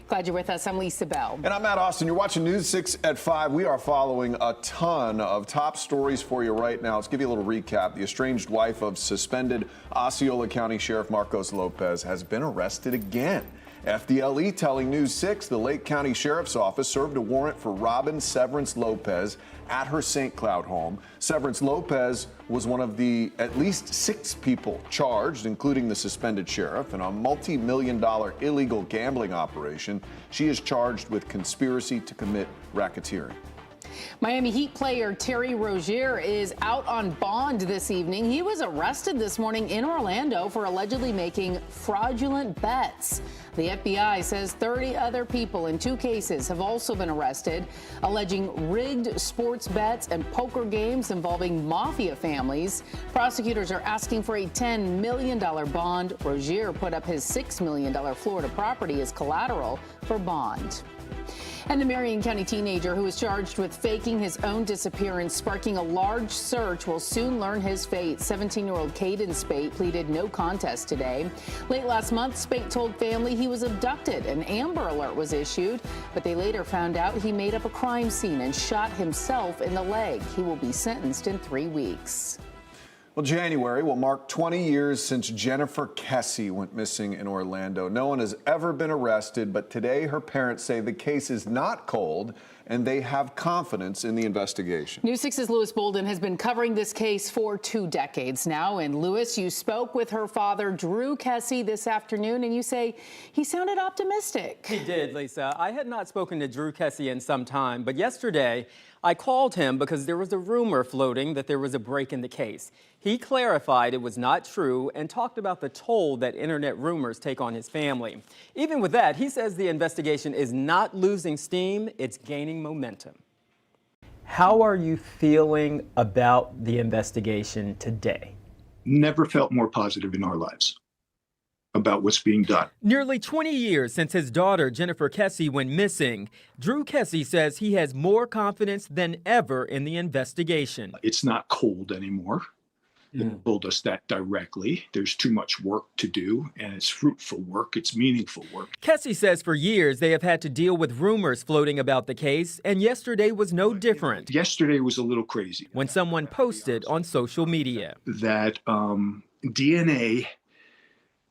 Glad you're with us. I'm Lisa Bell. And I'm Matt Austin. You're watching News 6 at 5. We are following a ton of top stories for you right now. Let's give you a little recap. The estranged wife of suspended Osceola County Sheriff Marcos Lopez has been arrested again. FDLE telling News 6 the Lake County Sheriff's Office served a warrant for Robin Severance Lopez at her St. Cloud home. Severance Lopez was one of the at least 6 people charged, including the suspended sheriff, in a multi-million-dollar illegal gambling operation. She is charged with conspiracy to commit racketeering. Miami Heat player Terry Rozier is out on bond this evening. He was arrested this morning in Orlando for allegedly making fraudulent bets. The FBI says 30 other people in 2 cases have also been arrested, alleging rigged sports bets and poker games involving mafia families. Prosecutors are asking for a $10 million bond. Rozier put up his $6 million Florida property as collateral for bond. And the Marion County teenager who was charged with faking his own disappearance, sparking a large search, will soon learn his fate. 17-year-old Caden Spate pleaded no contest today. Late last month, Spate told family he was abducted. An Amber Alert was issued, but they later found out he made up a crime scene and shot himself in the leg. He will be sentenced in 3 weeks. Well, January will mark 20 years since Jennifer Kesse went missing in Orlando. No one has ever been arrested, but today her parents say the case is not cold and they have confidence in the investigation. News 6's Lewis Bolden has been covering this case for 2 decades now. And Lewis, you spoke with her father, Drew Kesse, this afternoon, and you say he sounded optimistic. He did, Lisa. I had not spoken to Drew Kesse in some time, but yesterday I called him because there was a rumor floating that there was a break in the case. He clarified it was not true and talked about the toll that internet rumors take on his family. Even with that, he says the investigation is not losing steam, it's gaining momentum. How are you feeling about the investigation today? Never felt more positive in our lives about what's being done. Nearly 20 years since his daughter, Jennifer Kesse, went missing, Drew Kesse says he has more confidence than ever in the investigation. It's not cold anymore. They told us that directly. There's too much work to do, and it's fruitful work. It's meaningful work. Kesse says for years they have had to deal with rumors floating about the case, and yesterday was no different. Yesterday was a little crazy. When someone posted on social media that DNA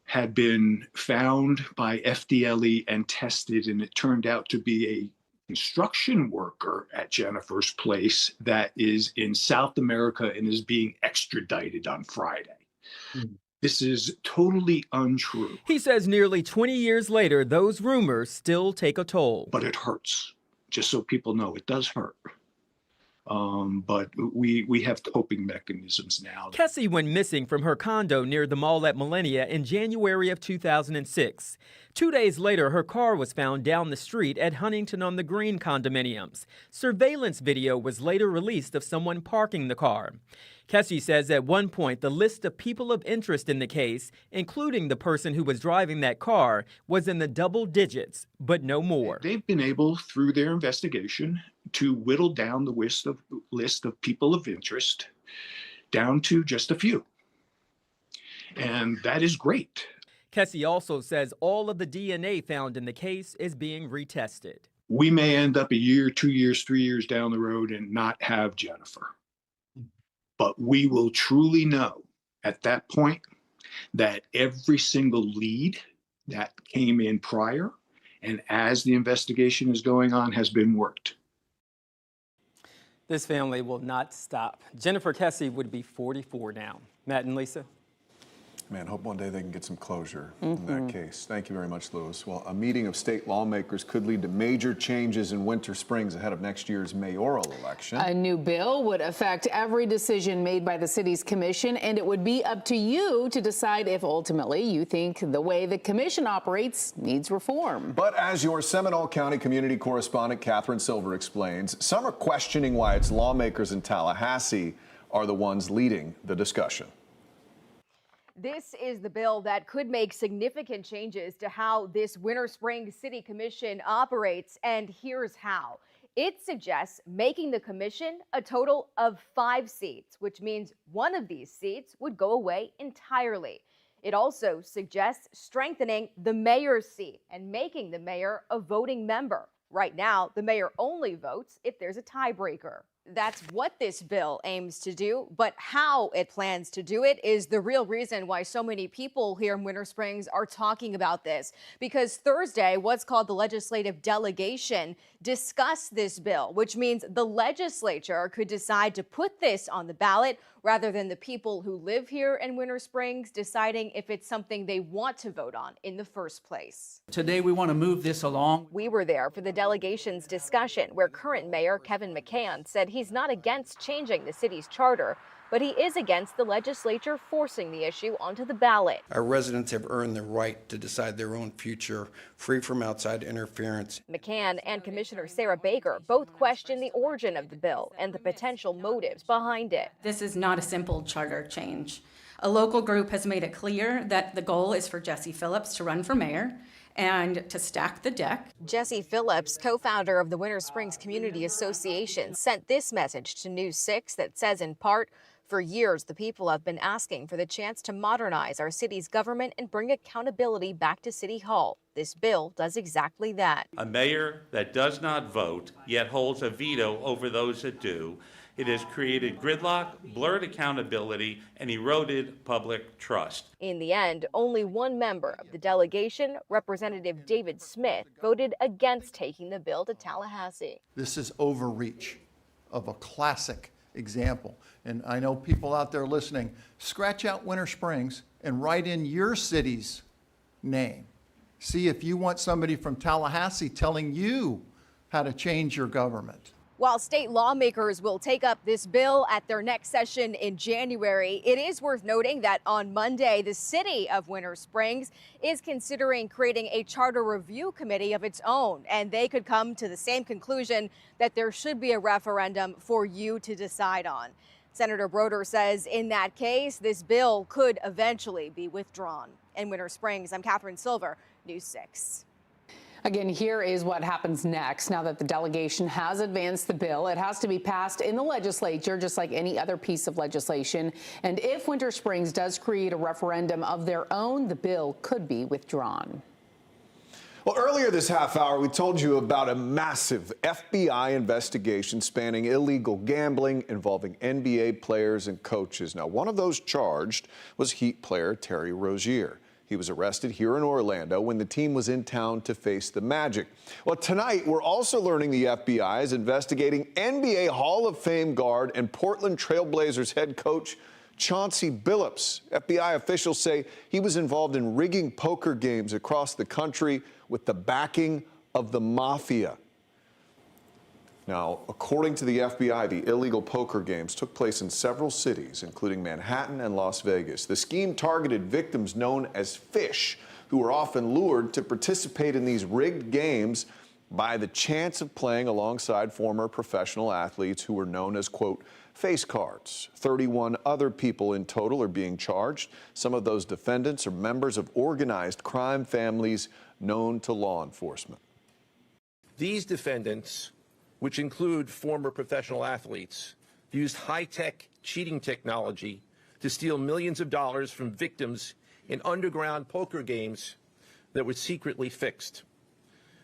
had been found by FDLE and tested, and it turned out to be a construction worker at Jennifer's place that is in South America and is being extradited on Friday. This is totally untrue. He says nearly 20 years later, those rumors still take a toll. But it hurts. Just so people know, it does hurt. But we have coping mechanisms now. Kesse went missing from her condo near the mall at Millennia in January of 2006. 2 days later, her car was found down the street at Huntington on the Green condominiums. Surveillance video was later released of someone parking the car. Kesse says at one point the list of people of interest in the case, including the person who was driving that car, was in the double digits, but no more. They've been able, through their investigation, to whittle down the list of people of interest down to just a few. And that is great. Kesse also says all of the DNA found in the case is being retested. We may end up a year, 2 years, 3 years down the road and not have Jennifer. But we will truly know at that point that every single lead that came in prior and as the investigation is going on has been worked. This family will not stop. Jennifer Kesse would be 44 now. Matt and Lisa. Man, hope one day they can get some closure in that case. Thank you very much, Lewis. Well, a meeting of state lawmakers could lead to major changes in Winter Springs ahead of next year's mayoral election. A new bill would affect every decision made by the city's commission, and it would be up to you to decide if ultimately you think the way the commission operates needs reform. But as your Seminole County community correspondent Catherine Silver explains, some are questioning why its lawmakers in Tallahassee are the ones leading the discussion. This is the bill that could make significant changes to how this Winter Springs City Commission operates, and here's how. It suggests making the commission a total of 5 seats, which means one of these seats would go away entirely. It also suggests strengthening the mayor's seat and making the mayor a voting member. Right now, the mayor only votes if there's a tiebreaker. That's what this bill aims to do, but how it plans to do it is the real reason why so many people here in Winter Springs are talking about this. Because Thursday, what's called the legislative delegation discussed this bill, which means the legislature could decide to put this on the ballot rather than the people who live here in Winter Springs deciding if it's something they want to vote on in the first place. Today, we want to move this along. We were there for the delegation's discussion where current Mayor Kevin McCann said he's not against changing the city's charter, but he is against the legislature forcing the issue onto the ballot. Our residents have earned the right to decide their own future, free from outside interference. McCann and Commissioner Sarah Baker both question the origin of the bill and the potential motives behind it. This is not a simple charter change. A local group has made it clear that the goal is for Jesse Phillips to run for mayor and to stack the deck. Jesse Phillips, co-founder of the Winter Springs Community Association, sent this message to News 6 that says in part, "For years, the people have been asking for the chance to modernize our city's government and bring accountability back to City Hall. This bill does exactly that." A mayor that does not vote, yet holds a veto over those that do. It has created gridlock, blurred accountability, and eroded public trust. In the end, only one member of the delegation, Representative David Smith, voted against taking the bill to Tallahassee. This is overreach of a classic example. And I know people out there listening, scratch out Winter Springs and write in your city's name. See if you want somebody from Tallahassee telling you how to change your government. While state lawmakers will take up this bill at their next session in January, it is worth noting that on Monday, the city of Winter Springs is considering creating a charter review committee of its own, and they could come to the same conclusion that there should be a referendum for you to decide on. Senator Broder says in that case, this bill could eventually be withdrawn. In Winter Springs, I'm Catherine Silver, News 6. Again, here is what happens next. Now that the delegation has advanced the bill, it has to be passed in the legislature, just like any other piece of legislation. And if Winter Springs does create a referendum of their own, the bill could be withdrawn. Well, earlier this half hour, we told you about a massive FBI investigation spanning illegal gambling involving NBA players and coaches. Now, one of those charged was Heat player Terry Rozier. He was arrested here in Orlando when the team was in town to face the Magic. Well, tonight, we're also learning the FBI is investigating NBA Hall of Fame guard and Portland Trailblazers head coach Chauncey Billups. FBI officials say he was involved in rigging poker games across the country with the backing of the mafia. Now, according to the FBI, the illegal poker games took place in several cities, including Manhattan and Las Vegas. The scheme targeted victims known as fish, who were often lured to participate in these rigged games by the chance of playing alongside former professional athletes who were known as, quote, face cards. 31 other people in total are being charged. Some of those defendants are members of organized crime families known to law enforcement. These defendants, which include former professional athletes, used high-tech cheating technology to steal millions of dollars from victims in underground poker games that were secretly fixed.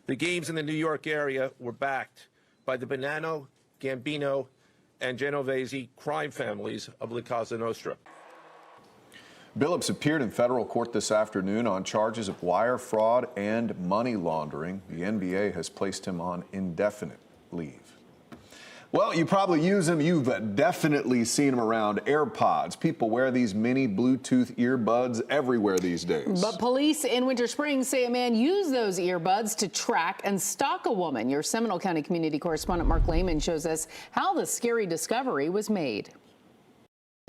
The games in the New York area were backed by the Bonanno, Gambino, and Genovese crime families of La Cosa Nostra. Billups appeared in federal court this afternoon on charges of wire fraud and money laundering. The NBA has placed him on indefinite leave. Well, you probably use them. You've definitely seen them around. AirPods. People wear these mini Bluetooth earbuds everywhere these days. But police in Winter Springs say a man used those earbuds to track and stalk a woman. Your Seminole County community correspondent Mark Lehman shows us how the scary discovery was made.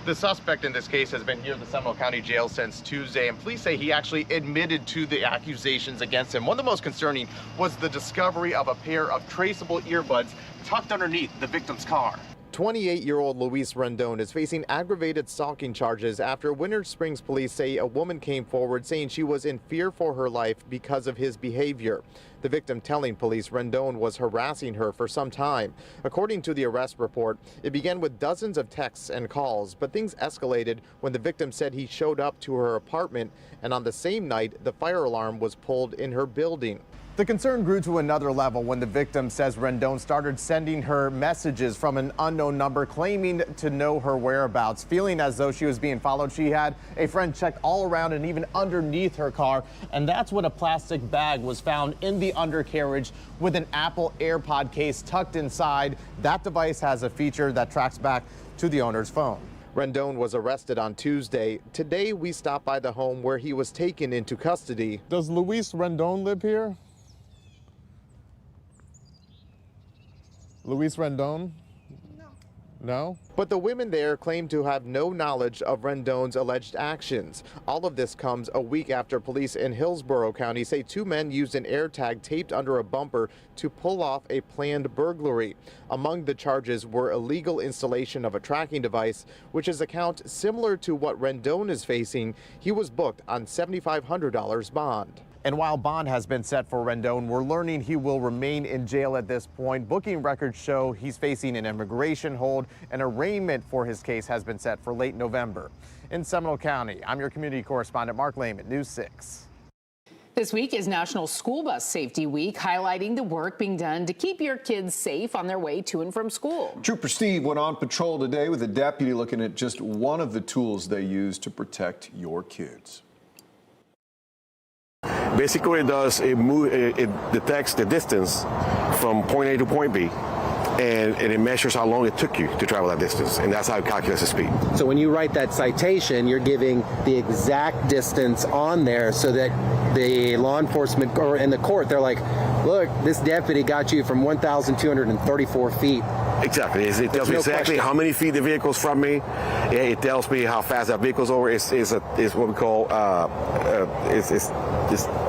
The suspect in this case has been here at the Seminole County Jail since Tuesday, and police say he actually admitted to the accusations against him. One of the most concerning was the discovery of a pair of traceable earbuds tucked underneath the victim's car. 28-year-old Luis Rendon is facing aggravated stalking charges after Winter Springs police say a woman came forward saying she was in fear for her life because of his behavior. The victim telling police Rendon was harassing her for some time. According to the arrest report, it began with dozens of texts and calls, but things escalated when the victim said he showed up to her apartment, and on the same night, the fire alarm was pulled in her building. The concern grew to another level when the victim says Rendon started sending her messages from an unknown number claiming to know her whereabouts. Feeling as though she was being followed, she had a friend check all around and even underneath her car. And that's when a plastic bag was found in the undercarriage with an Apple AirPod case tucked inside. That device has a feature that tracks back to the owner's phone. Rendon was arrested on Tuesday. Today, we stopped by the home where he was taken into custody. Does Luis Rendon live here? Luis Rendon? No? But the women there claim to have no knowledge of Rendon's alleged actions. All of this comes a week after police in Hillsborough County say two men used an AirTag taped under a bumper to pull off a planned burglary. Among the charges were illegal installation of a tracking device, which is a count similar to what Rendon is facing. He was booked on $7,500 bond. And while bond has been set for Rendon, we're learning he will remain in jail at this point. Booking records show he's facing an immigration hold. An arraignment for his case has been set for late November. In Seminole County, I'm your community correspondent, Mark Lehman, News 6. This week is National School Bus Safety Week, highlighting the work being done to keep your kids safe on their way to and from school. Trooper Steve went on patrol today with a deputy looking at just one of the tools they use to protect your kids. Basically, what it does, it detects the distance from point A to point B, and it measures how long it took you to travel that distance, and that's how it calculates the speed. So when you write that citation, you're giving the exact distance on there so that the law enforcement or in the court, they're like, look, this deputy got you from 1,234 feet. Exactly. It tells me exactly how many feet the vehicle's from me. It tells me how fast that vehicle's over. It's what we call it's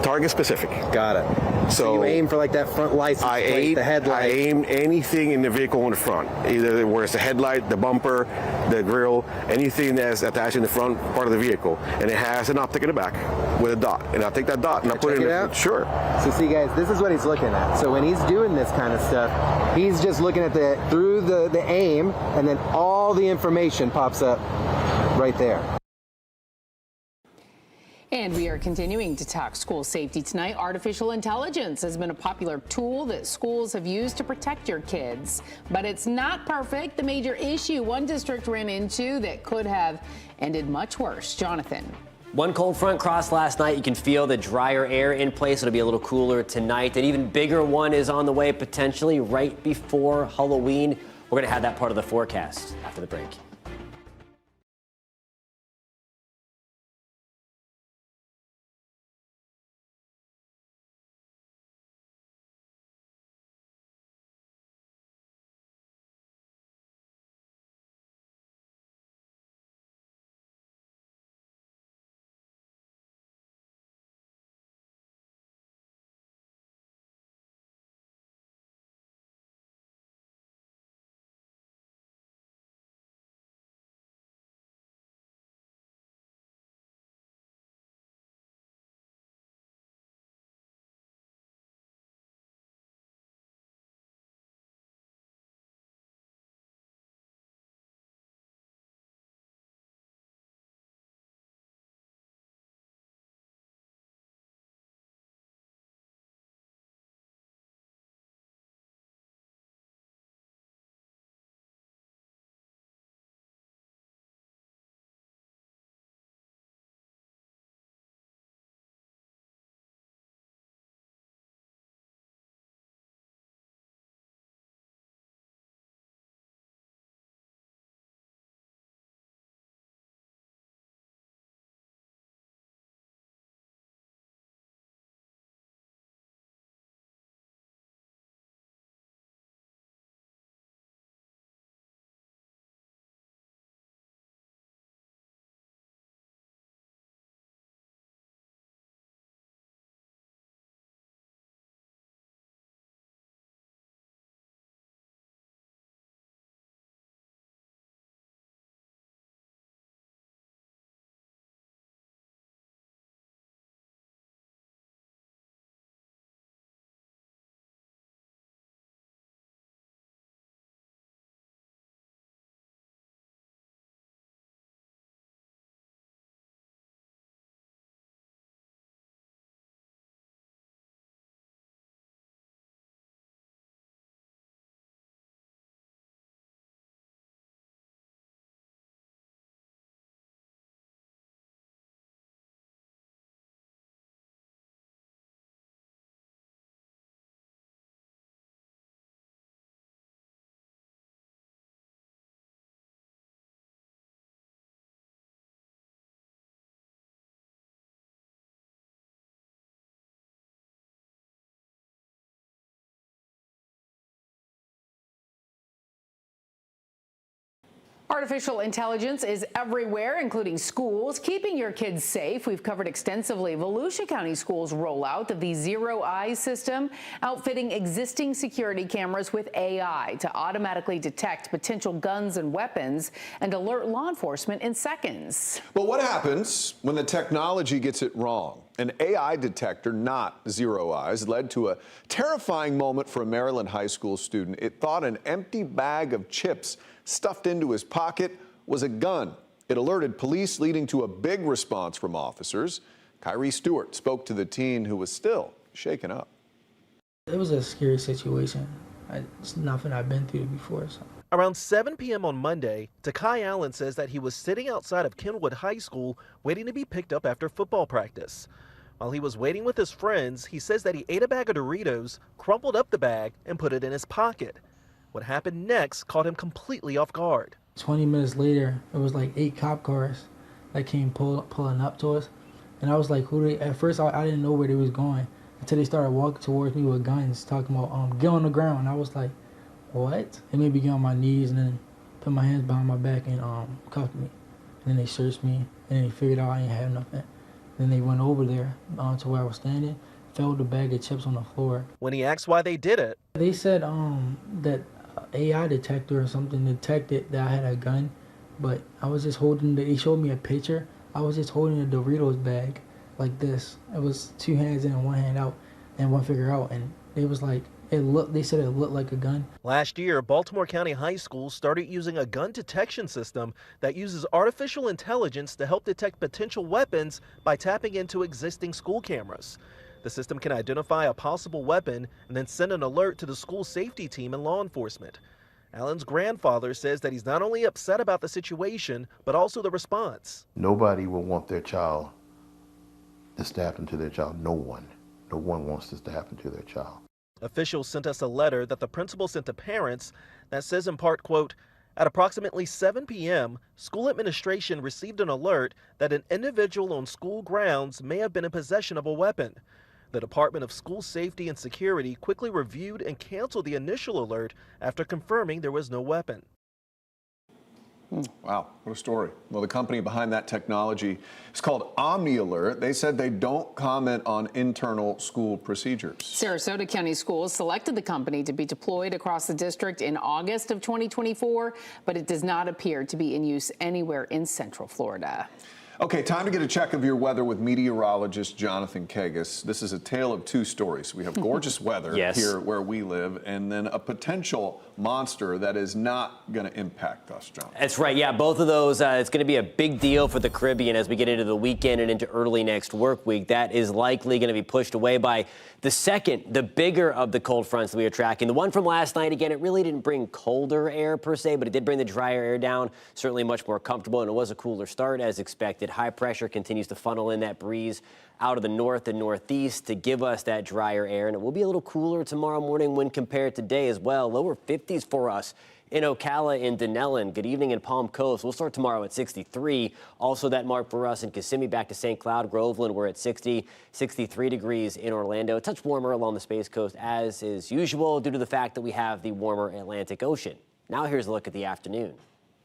target specific. Got it. So you aim for like that front license plate, the headlight. I aim anything in the vehicle on the front, either where it's the headlight, the bumper, the grill, anything that's attached in the front part of the vehicle, and it has an optic in the back with a dot. And I take that dot and I put it in the sure. So see, guys, this is what he's looking at. So when he's doing this kind of stuff, he's just looking at through the aim, and then all the information pops up right there. And we are continuing to talk school safety tonight. Artificial intelligence has been a popular tool that schools have used to protect your kids, but it's not perfect. The major issue one district ran into that could have ended much worse. Jonathan. One cold front crossed last night. You can feel the drier air in place. It'll be a little cooler tonight. An even bigger one is on the way, potentially right before Halloween. We're going to have that part of the forecast after the break. Artificial intelligence is everywhere, including schools. Keeping your kids safe, we've covered extensively Volusia County Schools' rollout of the Zero Eyes system, outfitting existing security cameras with AI to automatically detect potential guns and weapons and alert law enforcement in seconds. But what happens when the technology gets it wrong? An AI detector, not Zero Eyes, led to a terrifying moment for a Maryland high school student. It thought an empty bag of chips stuffed into his pocket was a gun. It alerted police, leading to a big response from officers. Kyrie Stewart spoke to the teen, who was still shaken up. It was a scary situation. It's nothing I've been through before. So. Around 7 p.m. on Monday, Takai Allen says that he was sitting outside of Kenwood High School waiting to be picked up after football practice. While he was waiting with his friends, he says that he ate a bag of Doritos, crumpled up the bag, and put it in his pocket. What happened next caught him completely off guard. 20 minutes later, it was like 8 cop cars that came pulling up to us. And I was like, at first I didn't know where they was going until they started walking towards me with guns, talking about, get on the ground. And I was like, what? They made me get on my knees and then put my hands behind my back and cuffed me. And then they searched me and they figured out I didn't have nothing. Then they went over there to where I was standing, filled the bag of chips on the floor. When he asked why they did it, they said that AI detector or something detected that I had a gun, but I was just holding they showed me a picture. I was just holding a Doritos bag like this. It was 2 hands in and 1 hand out and 1 finger out, and it was like, they said it looked like a gun. Last year, Baltimore County High School started using a gun detection system that uses artificial intelligence to help detect potential weapons by tapping into existing school cameras. The system can identify a possible weapon and then send an alert to the school safety team and law enforcement. Allen's grandfather says that he's not only upset about the situation, but also the response. Nobody will want their child, this to happen to their child. No one. No one wants this to happen to their child. Officials sent us a letter that the principal sent to parents that says in part, quote, at approximately 7 p.m., school administration received an alert that an individual on school grounds may have been in possession of a weapon. The Department of School Safety and Security quickly reviewed and canceled the initial alert after confirming there was no weapon. Wow, what a story. Well, the company behind that technology is called OmniAlert. They said they don't comment on internal school procedures. Sarasota County Schools selected the company to be deployed across the district in August of 2024, but it does not appear to be in use anywhere in Central Florida. Okay, time to get a check of your weather with meteorologist Jonathan Kagas. This is a tale of 2 stories. We have gorgeous weather here where we live, and then a potential monster that is not going to impact us, John. That's right. Yeah, both of those. It's going to be a big deal for the Caribbean as we get into the weekend and into early next work week. That is likely going to be pushed away by the second, the bigger of the cold fronts that we are tracking. The one from last night, again, it really didn't bring colder air per se, but it did bring the drier air down. Certainly much more comfortable, and it was a cooler start as expected. High pressure continues to funnel in that breeze out of the north and northeast to give us that drier air, and it will be a little cooler tomorrow morning when compared to today as well. Lower 50s for us in Ocala and Denellen. Good evening in Palm Coast. We'll start tomorrow at 63. Also that mark for us in Kissimmee, back to St. Cloud, Groveland. We're at 60, 63 degrees in Orlando. A touch warmer along the Space Coast as is usual due to the fact that we have the warmer Atlantic Ocean. Now here's a look at the afternoon.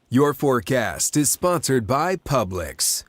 Your forecast is sponsored by Publix.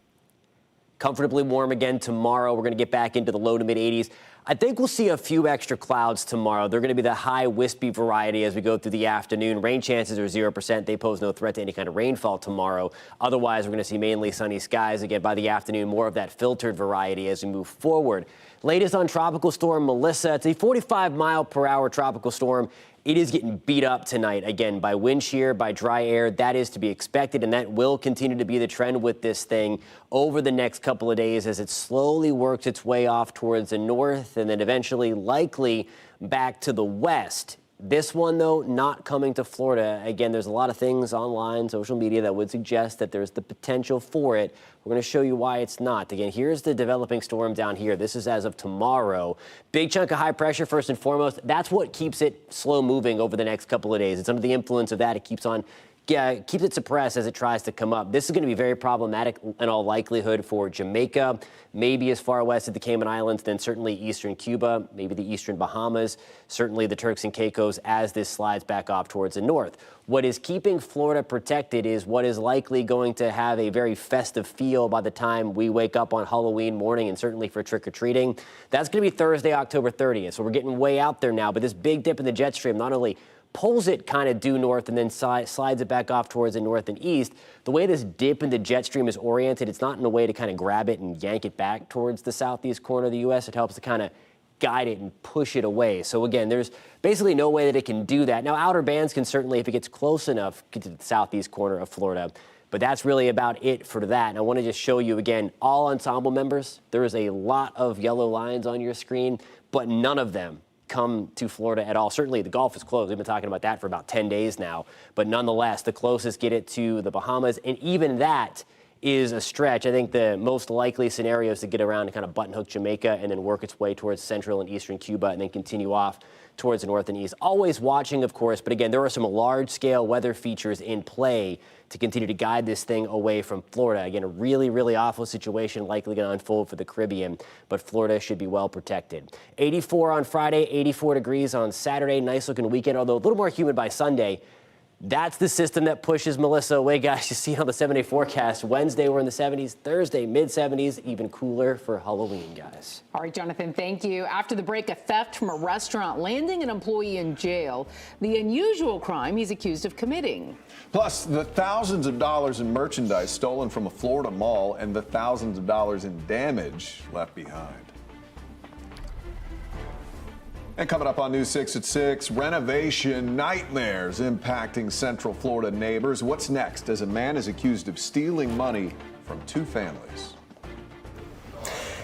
Comfortably warm again tomorrow. We're going to get back into the low to mid 80s. I think we'll see a few extra clouds tomorrow. They're going to be the high wispy variety as we go through the afternoon. Rain chances are 0%. They pose no threat to any kind of rainfall tomorrow. Otherwise, we're going to see mainly sunny skies again by the afternoon. More of that filtered variety as we move forward. Latest on Tropical Storm Melissa. It's a 45-mile-per-hour tropical storm. It is getting beat up tonight, again, by wind shear, by dry air. That is to be expected, and that will continue to be the trend with this thing over the next couple of days as it slowly works its way off towards the north and then eventually likely back to the west. This one, though, not coming to Florida. Again, there's a lot of things online, social media, that would suggest that there's the potential for it. We're going to show you why it's not. Again, here's the developing storm down here. This is as of tomorrow. Big chunk of high pressure, first and foremost. That's what keeps it slow moving over the next couple of days. It's under the influence of that. It keeps on keeps it suppressed as it tries to come up. This is going to be very problematic in all likelihood for Jamaica, maybe as far west as the Cayman Islands, then certainly eastern Cuba, maybe the eastern Bahamas, certainly the Turks and Caicos as this slides back off towards the north. What is keeping Florida protected is what is likely going to have a very festive feel by the time we wake up on Halloween morning, and certainly for trick-or-treating. That's going to be Thursday, October 30th. So we're getting way out there now, but this big dip in the jet stream not only pulls it kind of due north and then slides it back off towards the north and east. The way this dip in the jet stream is oriented, it's not in a way to kind of grab it and yank it back towards the southeast corner of the U.S. It helps to kind of guide it and push it away. So again, there's basically no way that it can do that. Now, outer bands can certainly, if it gets close enough, get to the southeast corner of Florida. But that's really about it for that. And I want to just show you again, all ensemble members. There is a lot of yellow lines on your screen, but none of them come to Florida at all. Certainly the Gulf is closed. We've been talking about that for about 10 days now. But nonetheless, the closest get it to the Bahamas. And even that is a stretch. I think the most likely scenario is to get around to kind of button hook Jamaica and then work its way towards central and eastern Cuba and then continue off towards the north and east. Always watching, of course, but again, there are some large-scale weather features in play to continue to guide this thing away from Florida. Again, a really, really awful situation likely going to unfold for the Caribbean, but Florida should be well protected. 84 on Friday, 84 degrees on Saturday. Nice-looking weekend, although a little more humid by Sunday. That's the system that pushes Melissa away, guys. You see it on the 7-day forecast. Wednesday, we're in the 70s. Thursday, mid-70s, even cooler for Halloween, guys. All right, Jonathan, thank you. After the break, a theft from a restaurant landing an employee in jail. The unusual crime he's accused of committing. Plus, the thousands of dollars in merchandise stolen from a Florida mall and the thousands of dollars in damage left behind. And coming up on News 6 at 6, renovation nightmares impacting Central Florida neighbors. What's next as a man is accused of stealing money from two families?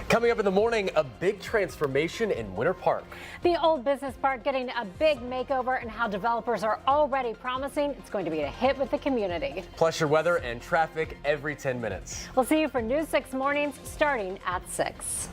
Coming up in the morning, a big transformation in Winter Park. The old business park getting a big makeover, and how developers are already promising it's going to be a hit with the community. Plus your weather and traffic every 10 minutes. We'll see you for News 6 mornings starting at 6.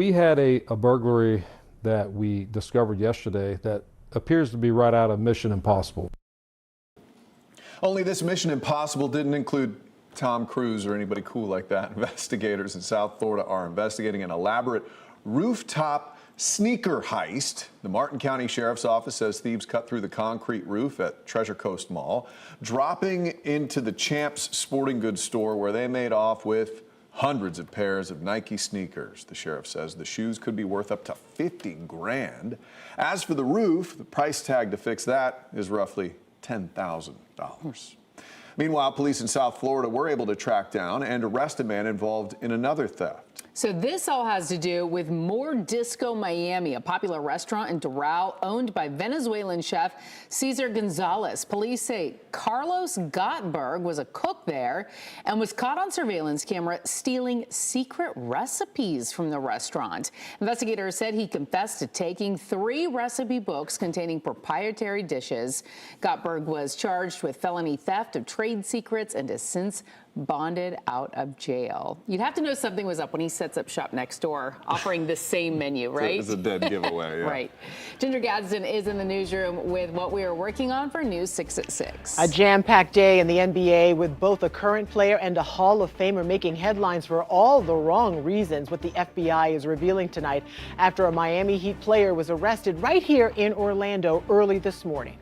We had a burglary that we discovered yesterday that appears to be right out of Mission Impossible. Only this Mission Impossible didn't include Tom Cruise or anybody cool like that. Investigators in South Florida are investigating an elaborate rooftop sneaker heist. The Martin County Sheriff's Office says thieves cut through the concrete roof at Treasure Coast Mall, dropping into the Champs sporting goods store where they made off with hundreds of pairs of Nike sneakers. The sheriff says the shoes could be worth up to 50 grand. As for the roof, the price tag to fix that is roughly $10,000. Meanwhile, police in South Florida were able to track down and arrest a man involved in another theft. So this all has to do with More Disco Miami, a popular restaurant in Doral owned by Venezuelan chef Cesar Gonzalez. Police say Carlos Gottberg was a cook there and was caught on surveillance camera stealing secret recipes from the restaurant. Investigators said he confessed to taking 3 recipe books containing proprietary dishes. Gottberg was charged with felony theft of trade secrets and has since bonded out of jail. You'd have to know something was up when he sets up shop next door offering the same menu, right? It's a dead giveaway, yeah. Right. Ginger Gadsden is in the newsroom with what we are working on for News 6 at 6. A jam-packed day in the NBA with both a current player and a Hall of Famer making headlines for all the wrong reasons, what the FBI is revealing tonight after a Miami Heat player was arrested right here in Orlando early this morning.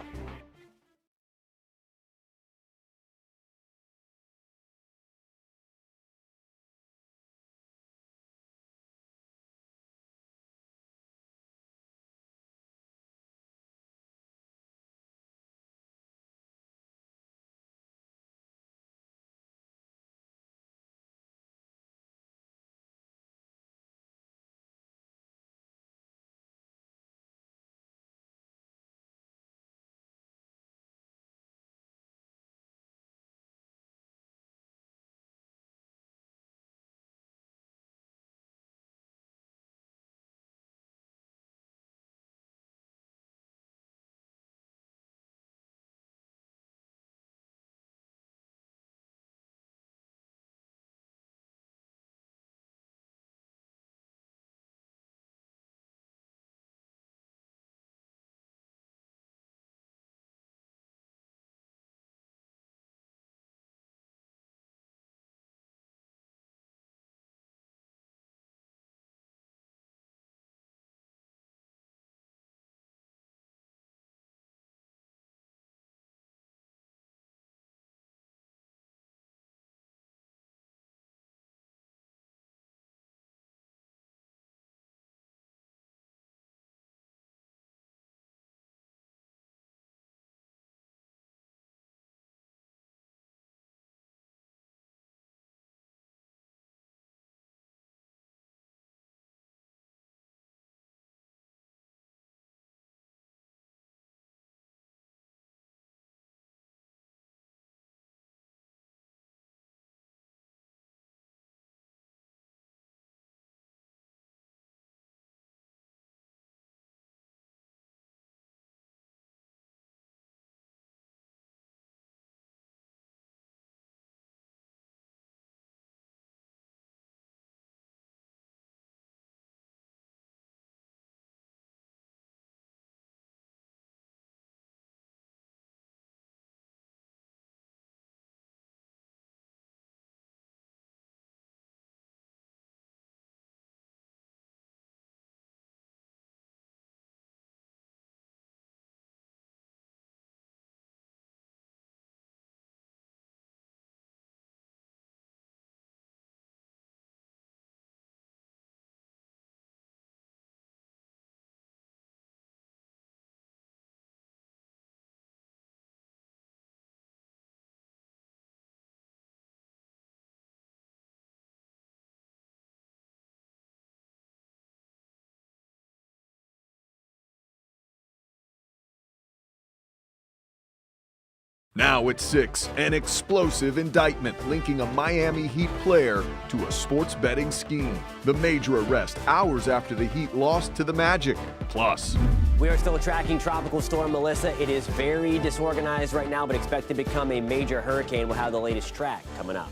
Now at 6, an explosive indictment linking a Miami Heat player to a sports betting scheme. The major arrest hours after the Heat lost to the Magic. Plus, we are still tracking Tropical Storm Melissa. It is very disorganized right now, but expected to become a major hurricane. We'll have the latest track coming up.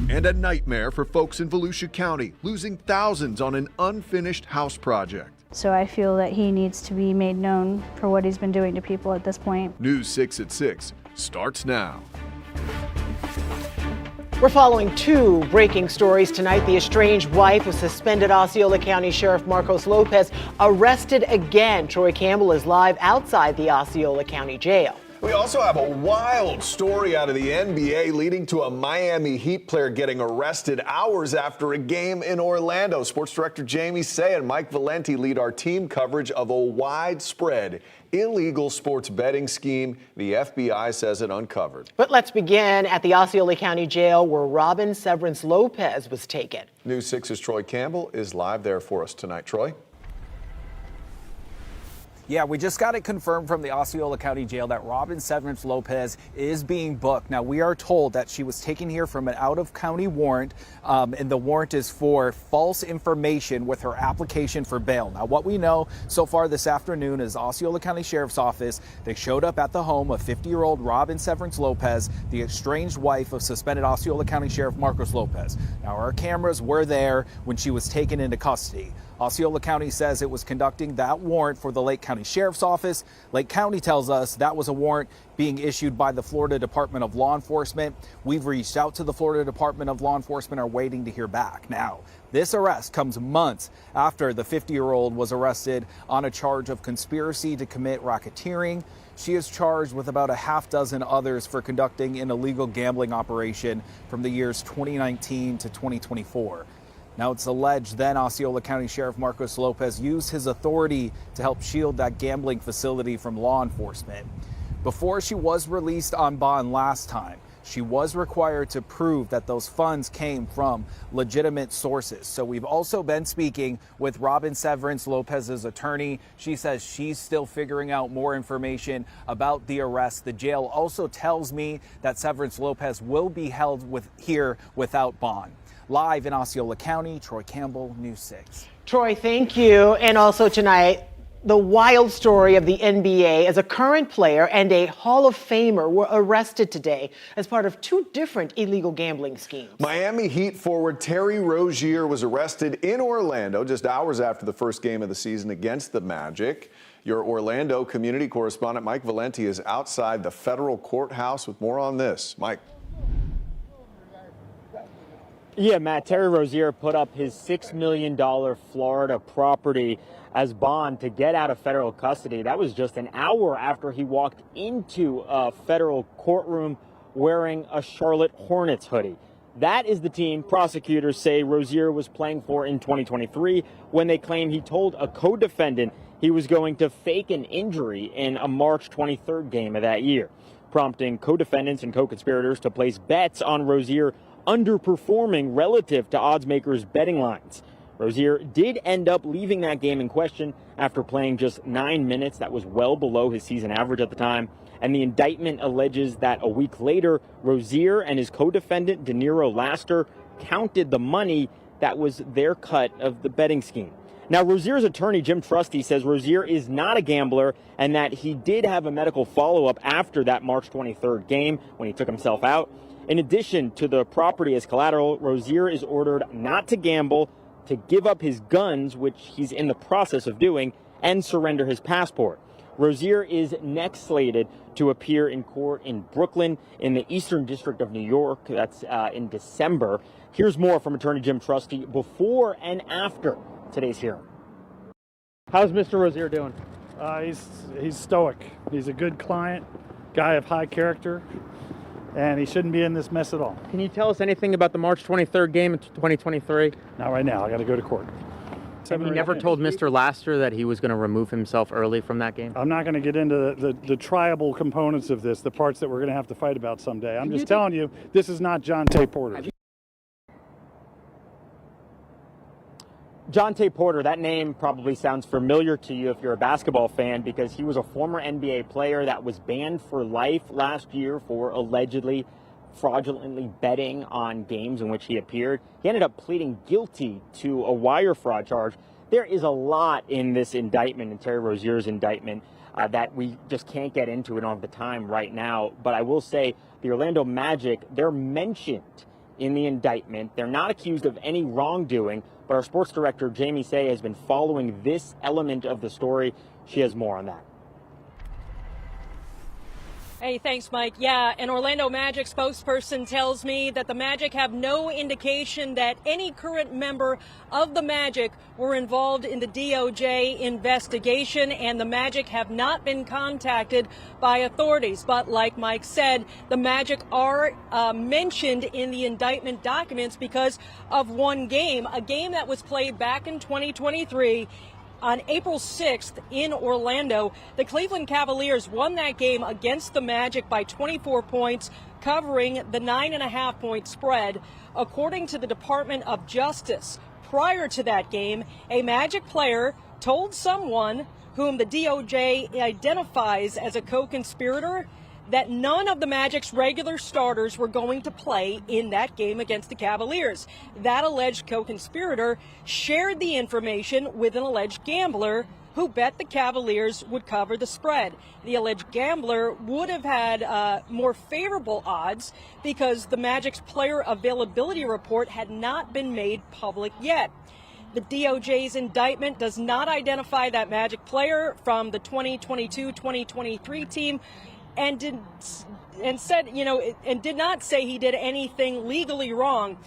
And a nightmare for folks in Volusia County, losing thousands on an unfinished house project. So I feel that he needs to be made known for what he's been doing to people at this point. News 6 at 6 starts now. We're following two breaking stories tonight. The estranged wife of suspended Osceola County Sheriff Marcos Lopez arrested again. Troy Campbell is live outside the Osceola County Jail. We also have a wild story out of the NBA leading to a Miami Heat player getting arrested hours after a game in Orlando. Sports Director Jamie Say and Mike Valenti lead our team coverage of a widespread illegal sports betting scheme the FBI says it uncovered. But let's begin at the Osceola County Jail where Robin Severance Lopez was taken. News 6's Troy Campbell is live there for us tonight. Troy? Yeah, we just got it confirmed from the Osceola County Jail that Robin Severance Lopez is being booked. Now, we are told that she was taken here from an out-of-county warrant, and the warrant is for false information with her application for bail. Now, what we know so far this afternoon is Osceola County Sheriff's Office. They showed up at the home of 50-year-old Robin Severance Lopez, the estranged wife of suspended Osceola County Sheriff Marcos Lopez. Now, our cameras were there when she was taken into custody. Osceola County says it was conducting that warrant for the Lake County Sheriff's Office. Lake County tells us that was a warrant being issued by the Florida Department of Law Enforcement. We've reached out to the Florida Department of Law Enforcement, are waiting to hear back. Now, this arrest comes months after the 50-year-old was arrested on a charge of conspiracy to commit racketeering. She is charged with about a half dozen others for conducting an illegal gambling operation from the years 2019 to 2024. Now, it's alleged then Osceola County Sheriff Marcos Lopez used his authority to help shield that gambling facility from law enforcement. Before she was released on bond last time, she was required to prove that those funds came from legitimate sources. So we've also been speaking with Robin Severance Lopez's attorney. She says she's still figuring out more information about the arrest. The jail also tells me that Severance Lopez will be held here without bond. Live in Osceola County, Troy Campbell, News 6. Troy, thank you. And also tonight, the wild story of the NBA as a current player and a Hall of Famer were arrested today as part of two different illegal gambling schemes. Miami Heat forward Terry Rozier was arrested in Orlando just hours after the first game of the season against the Magic. Your Orlando community correspondent Mike Valenti is outside the federal courthouse with more on this. Mike. Yeah, Matt, Terry Rozier put up his $6 million Florida property as bond to get out of federal custody. That was just an hour after he walked into a federal courtroom wearing a Charlotte Hornets hoodie. That is the team prosecutors say Rozier was playing for in 2023 when they claim he told a co-defendant he was going to fake an injury in a March 23rd game of that year, prompting co-defendants and co-conspirators to place bets on Rozier underperforming relative to odds makers' betting lines. Rozier did end up leaving that game in question after playing just 9 minutes. That was well below his season average at the time. And the indictment alleges that a week later, Rozier and his co-defendant, De Niro Laster, counted the money that was their cut of the betting scheme. Now, Rozier's attorney, Jim Trusty, says Rozier is not a gambler and that he did have a medical follow-up after that March 23rd game when he took himself out. In addition to the property as collateral, Rozier is ordered not to gamble, to give up his guns, which he's in the process of doing, and surrender his passport. Rozier is next slated to appear in court in Brooklyn in the Eastern District of New York. That's in December. Here's more from attorney Jim Trusty before and after today's hearing. How's Mr. Rozier doing? He's stoic. He's a good client, guy of high character, and he shouldn't be in this mess at all. Can you tell us anything about the March 23rd game in 2023? Not right now. I got to go to court. And he never told Mr. Laster that he was going to remove himself early from that game? I'm not going to get into the tribal components of this, the parts that we're going to have to fight about someday. I'm just telling you, this is not Jontay Porter. Jontay Porter, that name probably sounds familiar to you if you're a basketball fan because he was a former NBA player that was banned for life last year for allegedly fraudulently betting on games in which he appeared. He ended up pleading guilty to a wire fraud charge. There is a lot in this indictment, in Terry Rozier's indictment, that we just can't get into. We don't have the time right now. But I will say the Orlando Magic, they're mentioned in the indictment. They're not accused of any wrongdoing, but our sports director, Jamie Say, has been following this element of the story. She has more on that. Hey, thanks, Mike. Yeah, an Orlando Magic spokesperson tells me that the Magic have no indication that any current member of the Magic were involved in the DOJ investigation, and the Magic have not been contacted by authorities. But like Mike said, the Magic are mentioned in the indictment documents because of one game, a game that was played back in 2023. On April 6th in Orlando, the Cleveland Cavaliers won that game against the Magic by 24 points, covering the 9.5-point spread. According to the Department of Justice, prior to that game, a Magic player told someone whom the DOJ identifies as a co-conspirator that none of the Magic's regular starters were going to play in that game against the Cavaliers. That alleged co-conspirator shared the information with an alleged gambler who bet the Cavaliers would cover the spread. The alleged gambler would have had more favorable odds because the Magic's player availability report had not been made public yet. The DOJ's indictment does not identify that Magic player from the 2022-2023 team, and did not say he did anything legally wrong.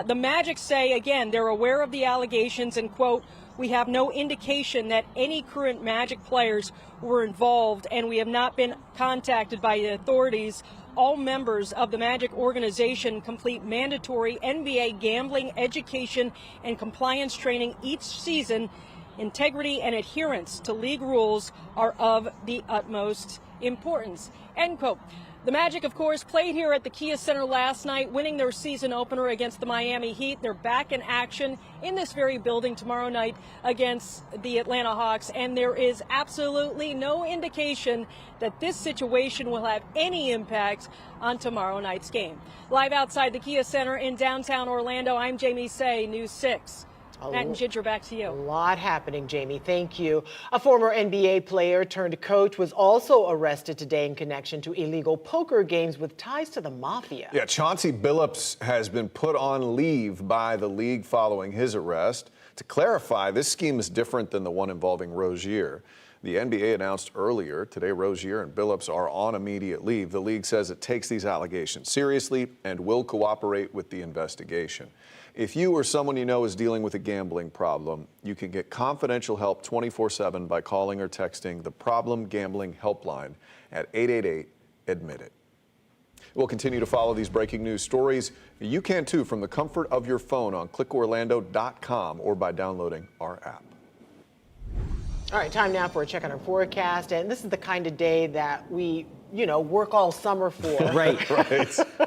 The Magic say, again, they're aware of the allegations and, quote, "We have no indication that any current Magic players were involved, and we have not been contacted by the authorities. All members of the Magic organization complete mandatory NBA gambling education and compliance training each season. Integrity and adherence to league rules are of the utmost importance," end quote. The Magic, of course, played here at the Kia Center last night, winning their season opener against the Miami Heat. They're back in action in this very building tomorrow night against the Atlanta Hawks, and there is absolutely no indication that this situation will have any impact on tomorrow night's game. Live outside the Kia Center in downtown Orlando, I'm Jamie Say, News 6. Matt and Ginger, back to you. A lot happening, Jamie. Thank you. A former NBA player turned coach was also arrested today in connection to illegal poker games with ties to the mafia. Yeah, Chauncey Billups has been put on leave by the league following his arrest. To clarify, this scheme is different than the one involving Rozier. The NBA announced earlier today Rozier and Billups are on immediate leave. The league says it takes these allegations seriously and will cooperate with the investigation. If you or someone you know is dealing with a gambling problem, you can get confidential help 24/7 by calling or texting the Problem Gambling Helpline at 888-ADMIT-IT. We'll continue to follow these breaking news stories. You can too from the comfort of your phone on clickorlando.com or by downloading our app. All right, time now for a check on our forecast. And this is the kind of day that we, work all summer for. Right.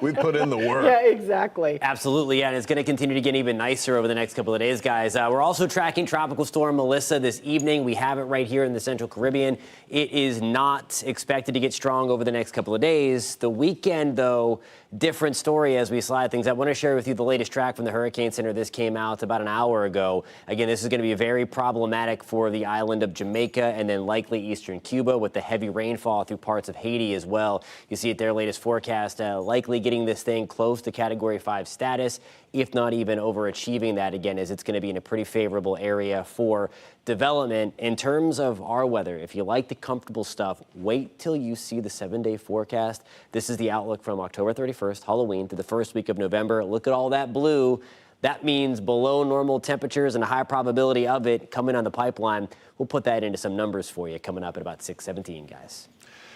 We put in the work. Yeah, exactly. Absolutely, yeah, and it's going to continue to get even nicer over the next couple of days, guys. We're also tracking Tropical Storm Melissa this evening. We have it right here in the Central Caribbean. It is not expected to get strong over the next couple of days. The weekend, though, different story as we slide things. I want to share with you the latest track from the Hurricane Center. This came out about an hour ago. Again, this is going to be very problematic for the island of Jamaica and then likely eastern Cuba with the heavy rainfall through parts of Haiti as well. You see it their latest forecast, likely getting this thing close to Category 5 status, if not even overachieving that again, as it's going to be in a pretty favorable area for development. In terms of our weather, if you like the comfortable stuff, wait till you see the 7-day forecast. This is the outlook from October 31st, Halloween, to the first week of November. Look at all that blue. That means below normal temperatures and a high probability of it coming on the pipeline. We'll put that into some numbers for you coming up at about 6:17, guys.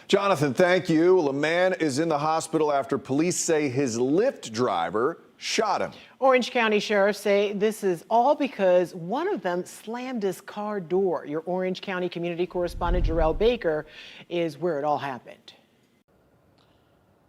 Jonathan, thank you. A man is in the hospital after police say his Lyft driver shot him. Orange County sheriffs say this is all because one of them slammed his car door. Your Orange County community correspondent Jarrell Baker is where it all happened.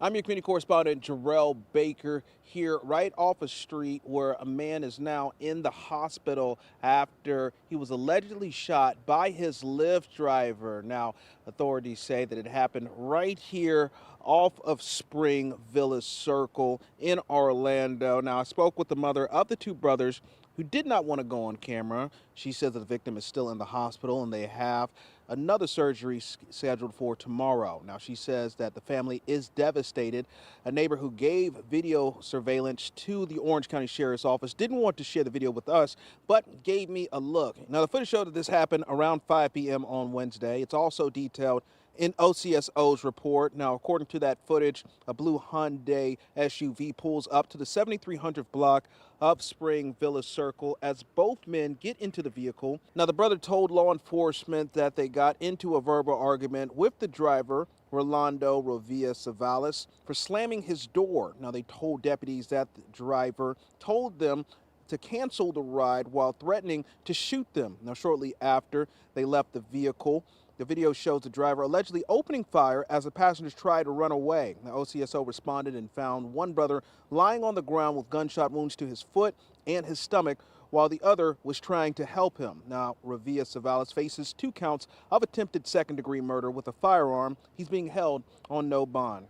I'm your community correspondent Jarrell Baker here right off a street where a man is now in the hospital after he was allegedly shot by his Lyft driver. Now, authorities say that it happened right here off of Spring Village Circle in Orlando. Now, I spoke with the mother of the two brothers who did not want to go on camera. She says that the victim is still in the hospital and they have another surgery scheduled for tomorrow. Now, she says that the family is devastated. A neighbor who gave video surveillance to the Orange County Sheriff's Office didn't want to share the video with us, but gave me a look. Now, the footage showed that this happened around 5 p.m. on Wednesday. It's also detailed in OCSO's report. Now, according to that footage, a blue Hyundai SUV pulls up to the 7300th block of Spring Villa Circle as both men get into the vehicle. Now, the brother told law enforcement that they got into a verbal argument with the driver, Rolando Rovia Savalas, for slamming his door. Now, they told deputies that the driver told them to cancel the ride while threatening to shoot them. Now, shortly after they left the vehicle, the video shows the driver allegedly opening fire as the passengers tried to run away. Now, OCSO responded and found one brother lying on the ground with gunshot wounds to his foot and his stomach, while the other was trying to help him. Now, Rovia Savalas faces 2 counts of attempted second-degree murder with a firearm. He's being held on no bond.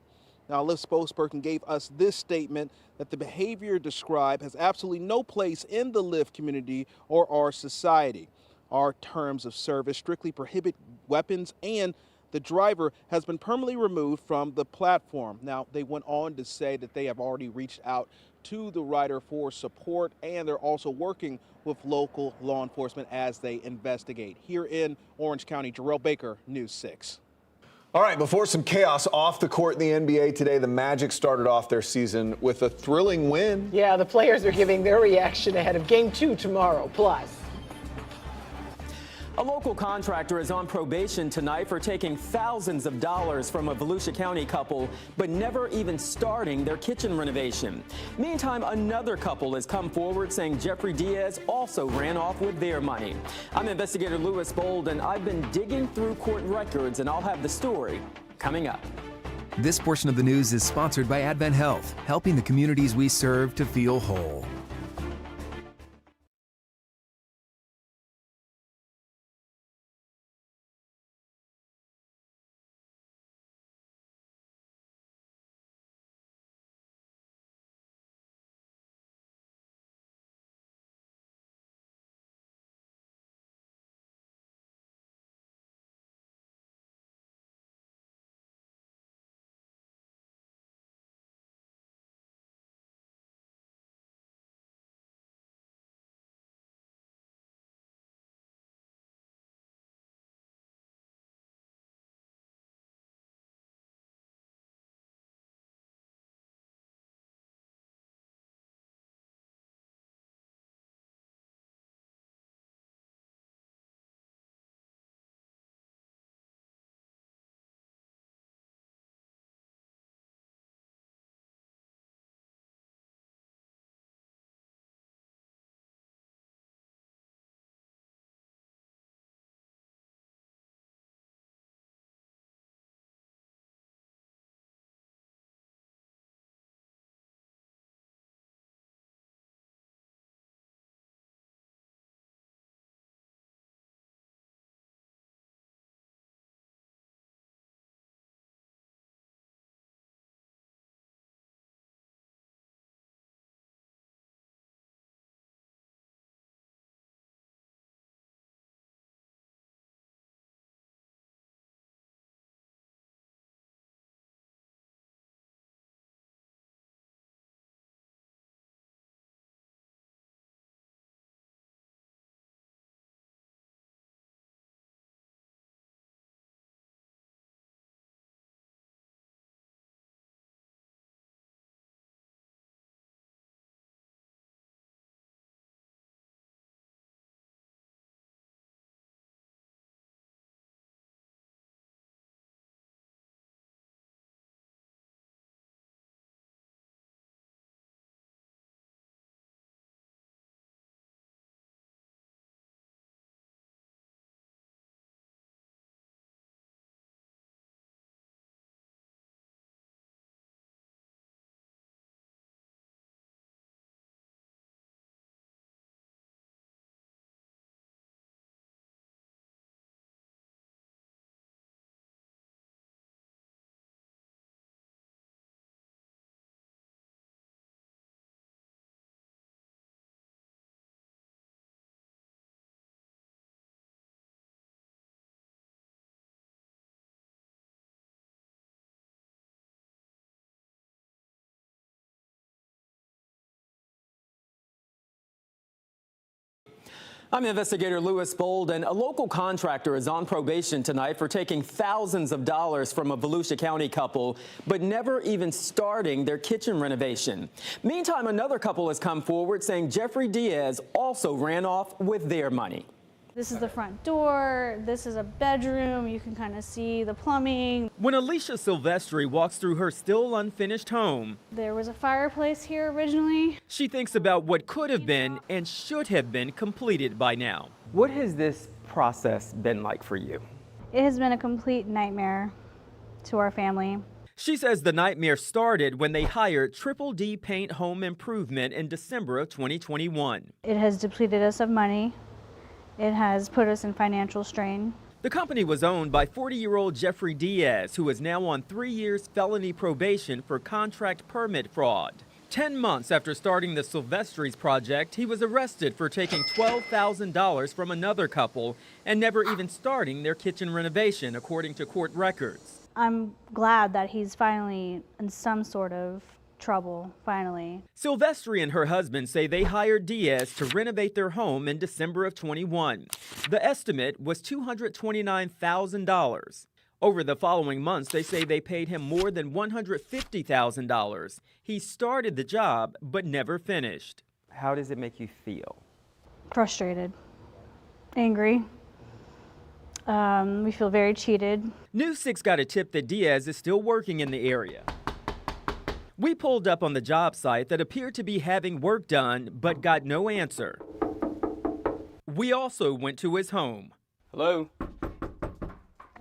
Now, a Lyft spokesperson gave us this statement that the behavior described has absolutely no place in the Lyft community or our society. Our terms of service strictly prohibit weapons, and the driver has been permanently removed from the platform. Now, they went on to say that they have already reached out to the rider for support, and they're also working with local law enforcement as they investigate. Here in Orange County, Jarrell Baker, News 6. All right, before some chaos off the court in the NBA today, the Magic started off their season with a thrilling win. Yeah, the players are giving their reaction ahead of Game 2 tomorrow. Plus, a local contractor is on probation tonight for taking thousands of dollars from a Volusia County couple, but never even starting their kitchen renovation. Meantime, another couple has come forward saying Jeffrey Diaz also ran off with their money. I'm investigator Lewis Bold, and I've been digging through court records, and I'll have the story coming up. This portion of the news is sponsored by Advent Health, helping the communities we serve to feel whole. I'm investigator Louis Bolden. A local contractor is on probation tonight for taking thousands of dollars from a Volusia County couple, but never even starting their kitchen renovation. Meantime, another couple has come forward saying Jeffrey Diaz also ran off with their money. This is the front door. This is a bedroom. You can kind of see the plumbing. When Alicia Silvestri walks through her still unfinished home, There was a fireplace here originally. she thinks about what could have been and should have been completed by now. What has this process been like for you? It has been a complete nightmare to our family. She says the nightmare started when they hired Triple D Paint Home Improvement in December of 2021. It has depleted us of money. It has put us in financial strain. The company was owned by 40-year-old Jeffrey Diaz, who is now on 3 years felony probation for contract permit fraud. 10 months after starting the Silvestris project, he was arrested for taking $12,000 from another couple and never even starting their kitchen renovation, according to court records. I'm glad that he's finally in some sort of trouble, finally. Silvestri and her husband say they hired Diaz to renovate their home in December of 21. The estimate was $229,000. Over the following months, they say they paid him more than $150,000. He started the job, but never finished. How does it make you feel? Frustrated, angry. We feel very cheated. News 6 got a tip that Diaz is still working in the area. We pulled up on the job site that appeared to be having work done, but got no answer. We also went to his home. Hello?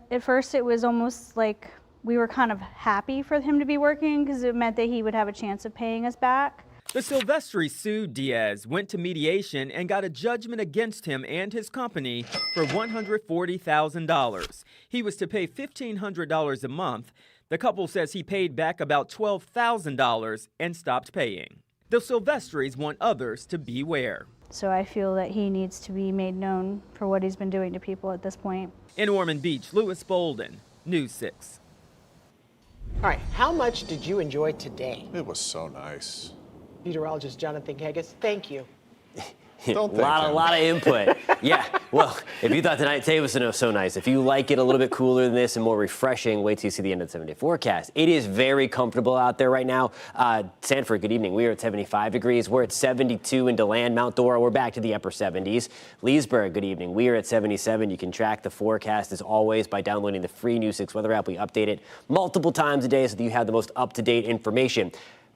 At first, it was almost like we were kind of happy for him to be working because it meant that he would have a chance of paying us back. The Silvestris sued Diaz, went to mediation, and got a judgment against him and his company for $140,000. He was to pay $1,500 a month. The couple says he paid back about $12,000 and stopped paying. The Silvestris want others to beware. So I feel that he needs to be made known for what he's been doing to people at this point. In Ormond Beach, Louis Bolden, News 6. All right, how much did you enjoy today? It was so nice. Meteorologist Jonathan Kegas, thank you. A lot of input. Yeah, well, if you thought today was so nice, if you like it a little bit cooler than this and more refreshing, wait till you see the end of the 7-day forecast. It is very comfortable out there right now. Sanford, good evening. We are at 75 degrees. We're at 72 in DeLand. Mount Dora, we're back to the upper 70s. Leesburg, good evening. We are at 77. You can track the forecast as always by downloading the free News 6 weather app. We update it multiple times a day so that you have the most up-to-date information.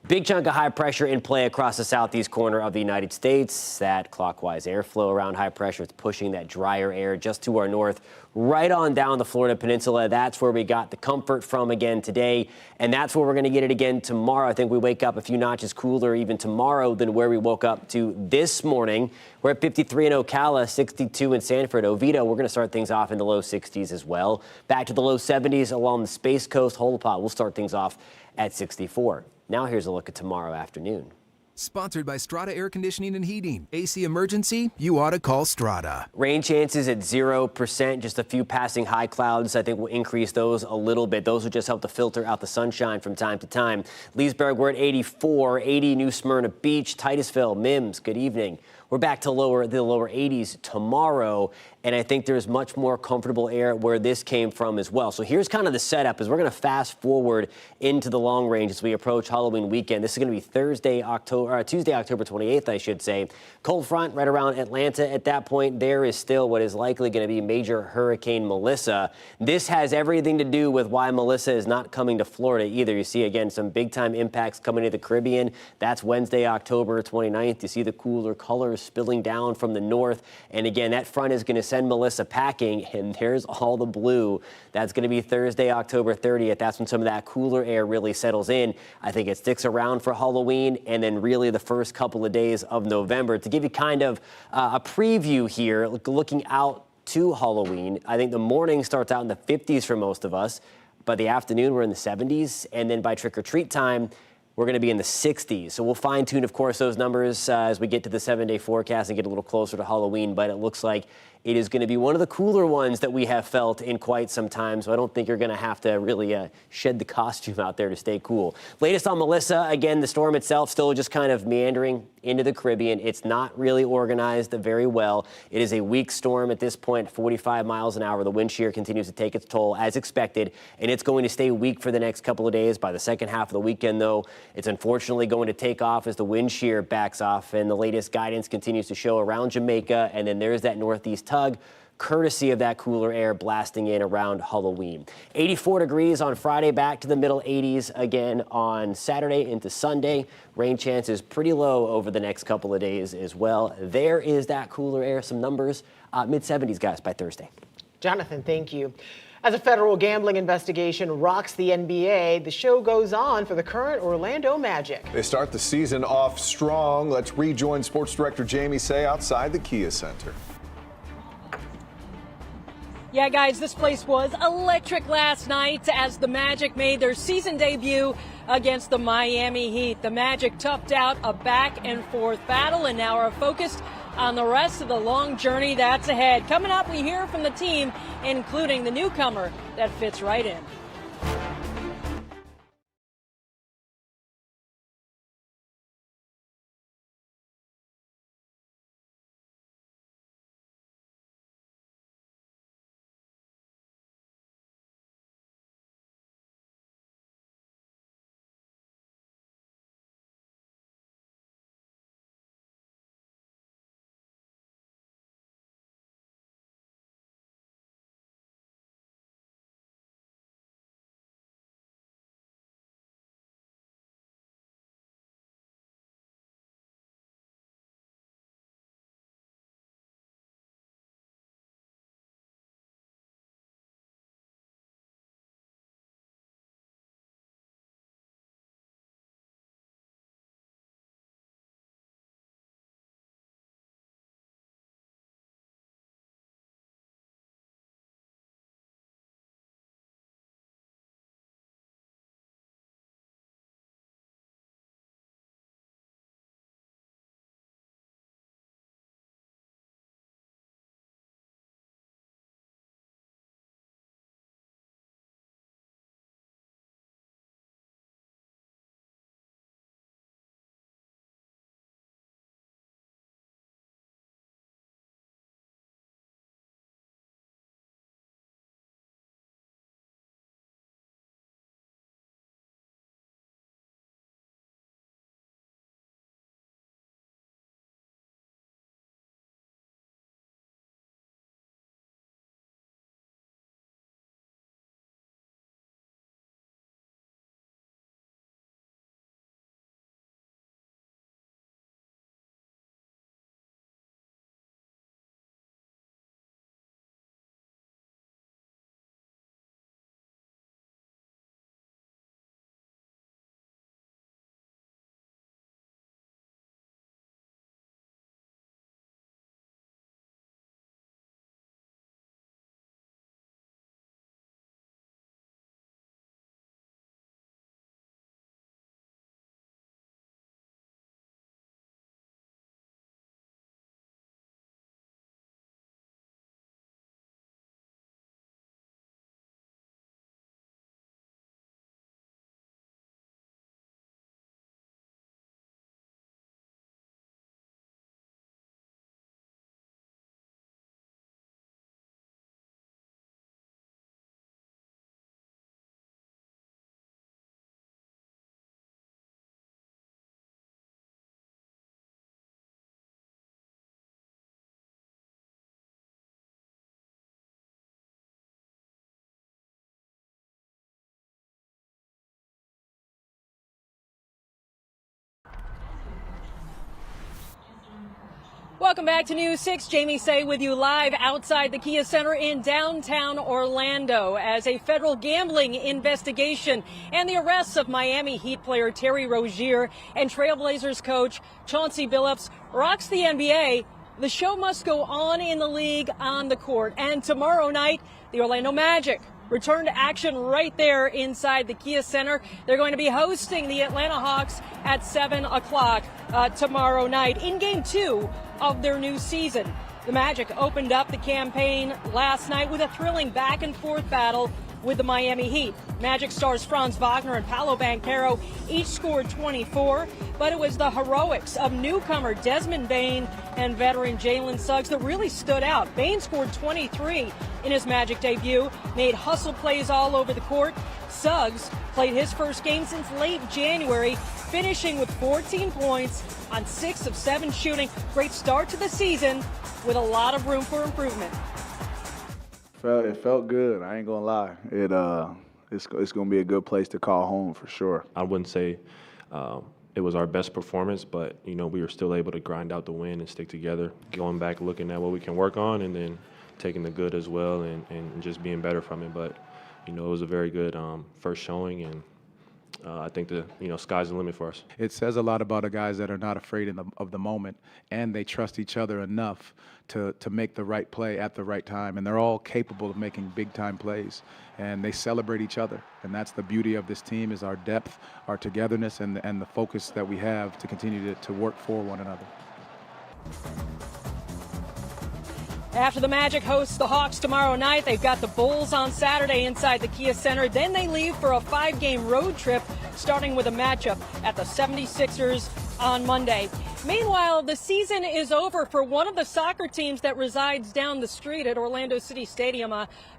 Big chunk of high pressure in play across the southeast corner of the United States. That clockwise airflow around high pressure is pushing that drier air just to our north, right on down the Florida Peninsula. That's where we got the comfort from again today, and that's where we're going to get it again tomorrow. I think we wake up a few notches cooler even tomorrow than where we woke up to this morning. We're at 53 in Ocala, 62 in Sanford. Oviedo, we're going to start things off in the low 60s as well. Back to the low 70s along the Space Coast. Holopot, we'll start things off at 64. Now here's a look at tomorrow afternoon. Sponsored by Strata Air Conditioning and Heating. AC emergency? You ought to call Strata. Rain chances at 0%, just a few passing high clouds. I think we'll increase those a little bit. Those will just help to filter out the sunshine from time to time. Leesburg, we're at 84, 80 New Smyrna Beach, Titusville, Mims, good evening. We're back to the lower 80s tomorrow, and I think there's much more comfortable air where this came from as well. So here's kind of the setup as we're going to fast forward into the long range as we approach Halloween weekend. This is going to be Tuesday, October 28th, I should say. Cold front right around Atlanta. At that point, there is still what is likely going to be major Hurricane Melissa. This has everything to do with why Melissa is not coming to Florida either. You see, again, some big-time impacts coming to the Caribbean. That's Wednesday, October 29th. You see the cooler colors spilling down from the north. And again, that front is going to send Melissa packing, and there's all the blue. That's going to be Thursday, October 30th. That's when some of that cooler air really settles in. I think it sticks around for Halloween and then really the first couple of days of November. To give you kind of a preview here, looking out to Halloween, I think the morning starts out in the 50s for most of us. By the afternoon, we're in the 70s. And then by trick-or-treat time, we're going to be in the 60s. So we'll fine-tune, of course, those numbers as we get to the 7-day forecast and get a little closer to Halloween. But it looks like it is going to be one of the cooler ones that we have felt in quite some time. So I don't think you're going to have to really shed the costume out there to stay cool. Latest on Melissa, again, the storm itself still just kind of meandering into the Caribbean. It's not really organized very well. It is a weak storm at this point, 45 miles an hour. The wind shear continues to take its toll as expected, and it's going to stay weak for the next couple of days. By the second half of the weekend, though, it's unfortunately going to take off as the wind shear backs off, and the latest guidance continues to show around Jamaica, and then there's that northeast tug, courtesy of that cooler air blasting in around Halloween. 84 degrees on Friday, back to the middle 80s again on Saturday into Sunday. Rain chances pretty low over the next couple of days as well. There is that cooler air, some numbers, mid-70s, guys, by Thursday. Jonathan, thank you. As a federal gambling investigation rocks the NBA, the show goes on for the current Orlando Magic. They start the season off strong. Let's rejoin sports director Jamie Say outside the Kia Center. Yeah, guys, this place was electric last night as the Magic made their season debut against the Miami Heat. The Magic toughed out a back-and-forth battle and now are focused on the rest of the long journey that's ahead. Coming up, we hear from the team, including the newcomer that fits right in. Welcome back to News 6. Jamie Say with you live outside the Kia Center in downtown Orlando as a federal gambling investigation and the arrests of Miami Heat player Terry Rozier and Trailblazers coach Chauncey Billups rocks the NBA. The show must go on in the league on the court. And tomorrow night, the Orlando Magic return to action right there inside the Kia Center. They're going to be hosting the Atlanta Hawks at 7 o'clock tomorrow night in Game 2 of their new season. The Magic opened up the campaign last night with a thrilling back-and-forth battle with the Miami Heat. Magic stars Franz Wagner and Paolo Banchero each scored 24, but it was the heroics of newcomer Desmond Bane and veteran Jalen Suggs that really stood out. Bane scored 23 in his Magic debut, made hustle plays all over the court. Suggs played his first game since late January, finishing with 14 points on 6 of 7 shooting. Great start to the season with a lot of room for improvement. It felt good. I ain't gonna lie. It's gonna be a good place to call home for sure. I wouldn't say it was our best performance, but we were still able to grind out the win and stick together. Going back, looking at what we can work on, and then taking the good as well, and just being better from it. But it was a very good first showing, and I think the sky's the limit for us. It says a lot about the guys that are not afraid of the moment, and they trust each other enough to make the right play at the right time. And they're all capable of making big-time plays, and they celebrate each other. And that's the beauty of this team, is our depth, our togetherness, and the focus that we have to continue to work for one another. After the Magic hosts the Hawks tomorrow night, they've got the Bulls on Saturday inside the Kia Center. Then they leave for a 5-game road trip, starting with a matchup at the 76ers on Monday. Meanwhile, the season is over for one of the soccer teams that resides down the street at Orlando City Stadium,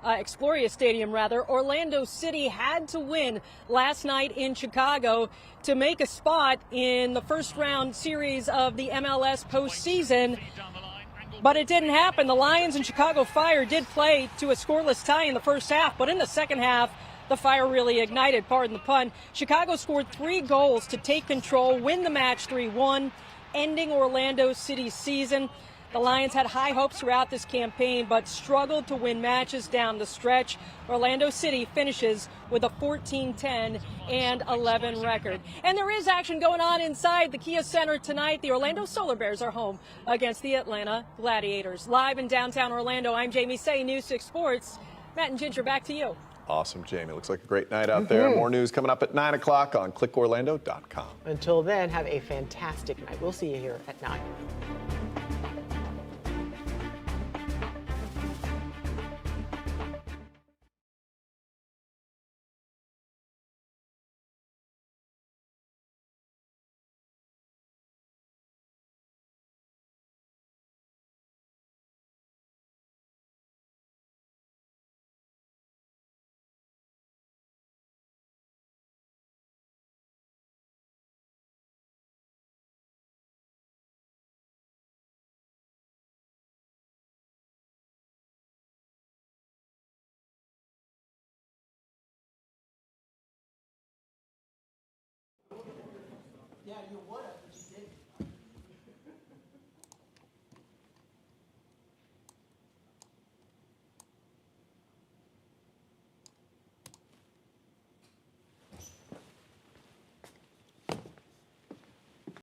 Exploria Stadium rather. Orlando City had to win last night in Chicago to make a spot in the first round series of the MLS postseason. But it didn't happen. The Lions and Chicago Fire did play to a scoreless tie in the first half, but in the second half, the Fire really ignited, pardon the pun. Chicago scored 3 goals to take control, win the match 3-1, ending Orlando City's season. The Lions had high hopes throughout this campaign, but struggled to win matches down the stretch. Orlando City finishes with a 14-10-11 record. And there is action going on inside the Kia Center tonight. The Orlando Solar Bears are home against the Atlanta Gladiators. Live in downtown Orlando, I'm Jamie Say, News 6 Sports. Matt and Ginger, back to you. Awesome, Jamie. Looks like a great night out there. More news coming up at 9 o'clock on ClickOrlando.com. Until then, have a fantastic night. We'll see you here at 9.